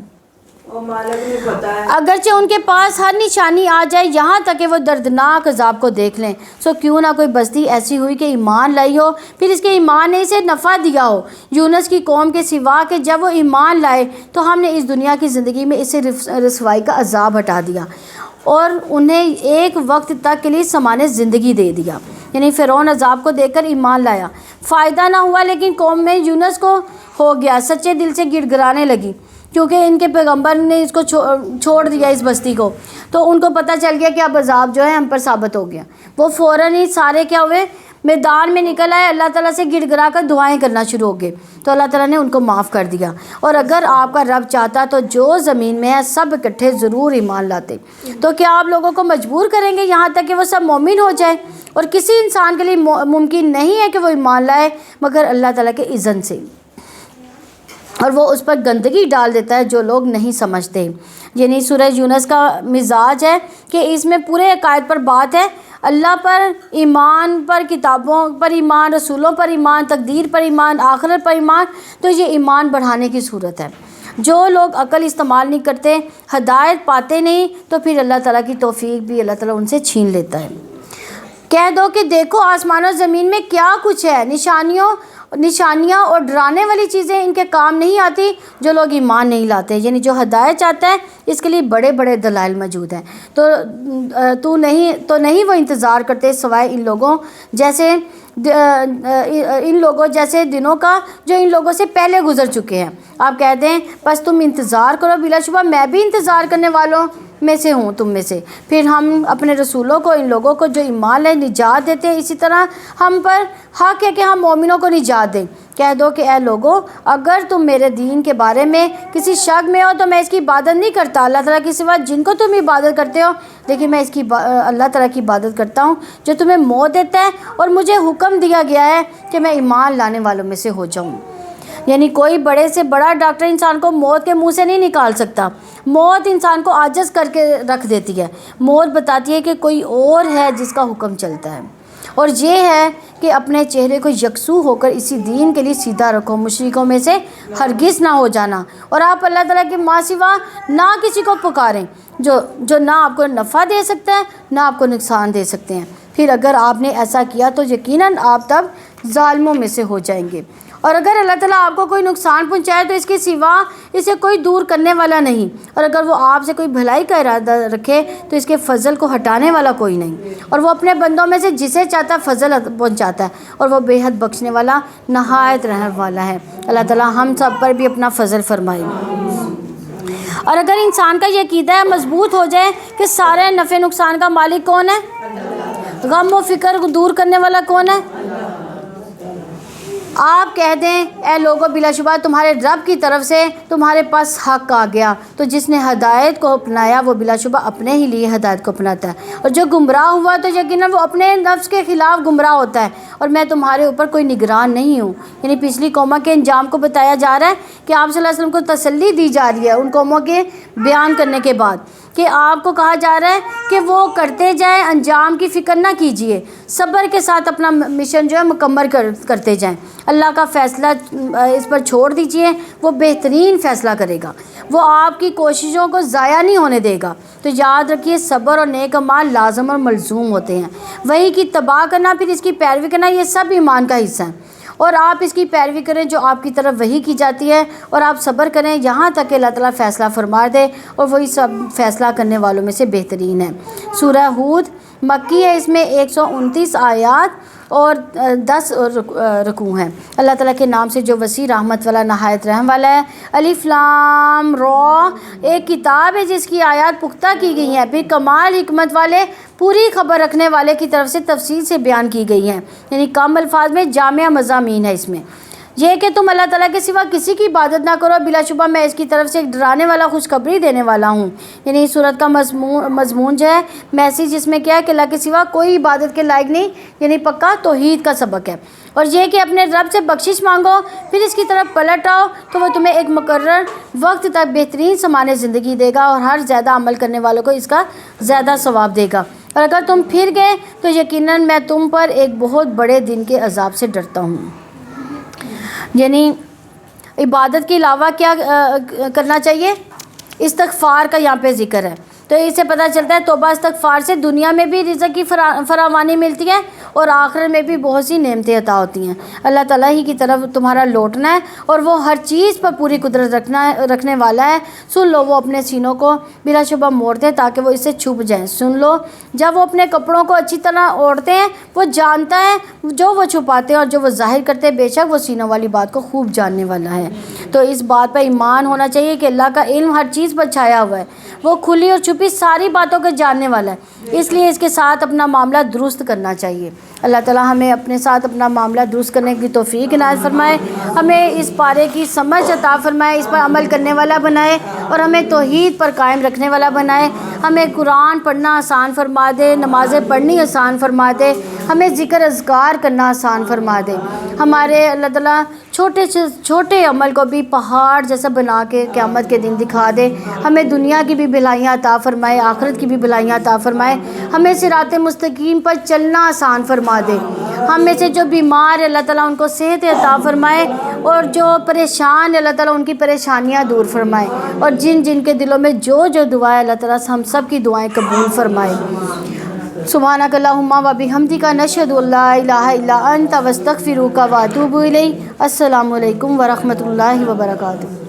اور مالک نے پتا ہے اگرچہ ان کے پاس ہر نشانی آ جائے یہاں تک کہ وہ دردناک عذاب کو دیکھ لیں، سو کیوں نہ کوئی بستی ایسی ہوئی کہ ایمان لائی ہو، پھر اس کے ایمان نے اسے نفع دیا ہو یونس کی قوم کے سوا کہ جب وہ ایمان لائے تو ہم نے اس دنیا کی زندگی میں اسے رسوائی کا عذاب ہٹا دیا اور انہیں ایک وقت تک کے لیے سامان زندگی دے دیا۔ یعنی فرعون عذاب کو دیکھ کر ایمان لایا، فائدہ نہ ہوا، لیکن قوم میں یونس کو ہو گیا، سچے دل سے گڑ گڑانے لگی کیونکہ ان کے پیغمبر نے اس کو چھوڑ دیا اس بستی کو، تو ان کو پتہ چل گیا کہ اب عذاب جو ہے ہم پر ثابت ہو گیا۔ وہ فوراً ہی سارے کیا ہوئے، میدان میں نکل آئے، اللہ تعالیٰ سے گڑ گڑا کر دعائیں کرنا شروع ہو گئے، تو اللہ تعالیٰ نے ان کو معاف کر دیا۔ اور اگر آپ کا رب چاہتا تو جو زمین میں ہے سب اکٹھے ضرور ایمان لاتے، تو کیا آپ لوگوں کو مجبور کریں گے یہاں تک کہ وہ سب مومن ہو جائے؟ اور کسی انسان کے لیے ممکن نہیں ہے کہ وہ ایمان لائے مگر اللہ تعالیٰ کے اذن سے، اور وہ اس پر گندگی ڈال دیتا ہے جو لوگ نہیں سمجھتے۔ یعنی سورہ یونس کا مزاج ہے کہ اس میں پورے عقائد پر بات ہے، اللہ پر ایمان، پر کتابوں پر ایمان، رسولوں پر ایمان، تقدیر پر ایمان، آخرت پر ایمان، تو یہ ایمان بڑھانے کی صورت ہے۔ جو لوگ عقل استعمال نہیں کرتے، ہدایت پاتے نہیں، تو پھر اللہ تعالیٰ کی توفیق بھی اللہ تعالیٰ ان سے چھین لیتا ہے۔ کہہ دو کہ دیکھو آسمان و زمین میں کیا کچھ ہے، نشانیاں اور ڈرانے والی چیزیں ان کے کام نہیں آتی جو لوگ ایمان نہیں لاتے۔ یعنی جو ہدایت چاہتا ہے اس کے لیے بڑے بڑے دلائل موجود ہیں، تو نہیں وہ انتظار کرتے سوائے ان لوگوں جیسے دنوں کا جو ان لوگوں سے پہلے گزر چکے ہیں۔ آپ کہتے ہیں بس تم انتظار کرو، بلا شبہ میں بھی انتظار کرنے والوں میں سے ہوں، تم میں سے۔ پھر ہم اپنے رسولوں کو، ان لوگوں کو جو ایمان لائے، نجات دیتے ہیں، اسی طرح ہم پر حق ہے کہ ہم مومنوں کو نجات دیں۔ کہہ دو کہ اے لوگوں اگر تم میرے دین کے بارے میں کسی شک میں ہو تو میں اس کی عبادت نہیں کرتا اللہ تعالیٰ کے سوا جن کو تم عبادت کرتے ہو، لیکن میں اللہ تعالیٰ کی عبادت کرتا ہوں جو تمہیں موت دیتا ہے، اور مجھے حکم دیا گیا ہے کہ میں ایمان لانے والوں میں سے ہو جاؤں۔ یعنی کوئی بڑے سے بڑا ڈاکٹر انسان کو موت کے منہ سے نہیں نکال سکتا، موت انسان کو عاجز کر کے رکھ دیتی ہے۔ موت بتاتی ہے کہ کوئی اور ہے جس کا حکم چلتا ہے، اور یہ ہے کہ اپنے چہرے کو یکسو ہو کر اسی دین کے لیے سیدھا رکھو، مشرکوں میں سے ہرگز نہ ہو جانا، اور آپ اللہ تعالیٰ کے ماں سوا نہ کسی کو پکاریں جو نہ آپ کو نفع دے سکتا ہے نہ آپ کو نقصان دے سکتے ہیں، پھر اگر آپ نے ایسا کیا تو یقیناً آپ تب ظالموں میں سے ہو جائیں گے۔ اور اگر اللہ تعالیٰ آپ کو کوئی نقصان پہنچائے تو اس کے سوا اسے کوئی دور کرنے والا نہیں، اور اگر وہ آپ سے کوئی بھلائی کا ارادہ رکھے تو اس کے فضل کو ہٹانے والا کوئی نہیں، اور وہ اپنے بندوں میں سے جسے چاہتا فضل پہنچاتا ہے، اور وہ بے حد بخشنے والا نہایت رحم والا ہے۔ اللہ تعالیٰ ہم سب پر بھی اپنا فضل فرمائے۔ اور اگر انسان کا یہ عقیدہ مضبوط ہو جائے کہ سارے نفع نقصان کا مالک کون ہے، غم و فکر کو دور کرنے والا کون ہے، آپ کہہ دیں اے لوگو بلا شبہ تمہارے رب کی طرف سے تمہارے پاس حق آ گیا، تو جس نے ہدایت کو اپنایا وہ بلا شبہ اپنے ہی لیے ہدایت کو اپناتا ہے، اور جو گمراہ ہوا تو یقیناً وہ اپنے نفس کے خلاف گمراہ ہوتا ہے، اور میں تمہارے اوپر کوئی نگران نہیں ہوں۔ یعنی پچھلی قوموں کے انجام کو بتایا جا رہا ہے کہ آپ صلی اللہ علیہ وسلم کو تسلی دی جا رہی ہے ان قوموں کے بیان کرنے کے بعد، کہ آپ کو کہا جا رہا ہے کہ وہ کرتے جائیں، انجام کی فکر نہ کیجیے، صبر کے ساتھ اپنا مشن جو ہے مکمل کرتے جائیں، اللہ کا فیصلہ اس پر چھوڑ دیجیے، وہ بہترین فیصلہ کرے گا، وہ آپ کی کوششوں کو ضائع نہیں ہونے دے گا۔ تو یاد رکھیے صبر اور نیک اعمال لازم اور ملزوم ہوتے ہیں، وہی کی اتباع کرنا پھر اس کی پیروی کرنا یہ سب ایمان کا حصہ ہے، اور آپ اس کی پیروی کریں جو آپ کی طرف وحی کی جاتی ہے، اور آپ صبر کریں یہاں تک کہ اللہ تعالیٰ فیصلہ فرما دے، اور وہی سب فیصلہ کرنے والوں میں سے بہترین ہے۔ سورہ ہود مکی ہے، اس میں 129 آیات اور 10 رکوع ہیں۔ اللہ تعالیٰ کے نام سے جو وسیع رحمت والا نہایت رحم والا ہے۔ الف لام را ایک کتاب ہے جس کی آیات پختہ کی گئی ہیں، پھر کمال حکمت والے پوری خبر رکھنے والے کی طرف سے تفصیل سے بیان کی گئی ہیں، یعنی کم الفاظ میں جامع مضامین ہے۔ اس میں یہ کہ تم اللہ تعالیٰ کے سوا کسی کی عبادت نہ کرو، بلا شبہ میں اس کی طرف سے ایک ڈرانے والا خوشخبری دینے والا ہوں۔ یعنی اس صورت کا مضمون جو ہے میسیج اس میں کیا ہے کہ اللہ کے سوا کوئی عبادت کے لائق نہیں، یعنی پکا توحید کا سبق ہے، اور یہ کہ اپنے رب سے بخشش مانگو پھر اس کی طرف پلٹ آؤ تو وہ تمہیں ایک مقرر وقت تک بہترین سامان زندگی دے گا، اور ہر زیادہ عمل کرنے والوں کو اس کا زیادہ ثواب دے گا، اور اگر تم پھر گئے تو یقیناً میں تم پر ایک بہت بڑے دن کے عذاب سے ڈرتا ہوں۔ یعنی عبادت کے علاوہ کیا کرنا چاہیے؟ استغفار کا یہاں پہ ذکر ہے، تو اس سے پتہ چلتا ہے توبہ استغفار سے دنیا میں بھی رزق کی فراوانی ملتی ہے اور آخرت میں بھی بہت سی نعمتیں عطا ہوتی ہیں۔ اللہ تعالیٰ ہی کی طرف تمہارا لوٹنا ہے اور وہ ہر چیز پر پوری قدرت رکھنے والا ہے۔ سن لو وہ اپنے سینوں کو بلا شبہ موڑتے ہیں تاکہ وہ اس سے چھپ جائیں۔ سن لو جب وہ اپنے کپڑوں کو اچھی طرح اوڑھتے ہیں وہ جانتا ہے جو وہ چھپاتے ہیں اور جو وہ ظاہر کرتے ہیں، بے شک وہ سینوں والی بات کو خوب جاننے والا ہے۔ تو اس بات پر ایمان ہونا چاہیے کہ اللہ کا علم ہر چیز پر چھایا ہوا ہے، وہ کھلی اور چھپی ساری باتوں کو جاننے والا ہے، اس لیے اس کے ساتھ اپنا معاملہ درست کرنا چاہیے۔ اللہ تعالیٰ ہمیں اپنے ساتھ اپنا معاملہ درست کرنے کی توفیق عنایت فرمائے، ہمیں اس پارے کی سمجھ عطا فرمائے، اس پر عمل کرنے والا بنائے اور ہمیں توحید پر قائم رکھنے والا بنائے، ہمیں قرآن پڑھنا آسان فرما دے، نمازیں پڑھنی آسان فرما دے، ہمیں ذکر اذکار کرنا آسان فرما دے، ہمارے اللہ تعالیٰ چھوٹے سے چھوٹے عمل کو بھی پہاڑ جیسا بنا کے قیامت کے دن دکھا دے، ہمیں دنیا کی بھی بھلائیاں عطا فرمائے، آخرت کی بھی بھلائیاں عطا فرمائے، ہمیں صراط مستقیم پر چلنا آسان فرما دے، ہم میں سے جو بیمار ہے اللہ تعالیٰ ان کو صحت عطا فرمائے اور جو پریشان ہے اللہ تعالیٰ ان کی پریشانیاں دور فرمائے، اور جن جن کے دلوں میں جو دعا ہے اللہ تعالیٰ ہم سب کی دعائیں قبول فرمائے۔ سبحانک اللہم و بحمدک نشہد ان لا الہ الا انت واستغفرک واتوب الیک۔ السلام علیکم ورحمۃ اللہ وبرکاتہ۔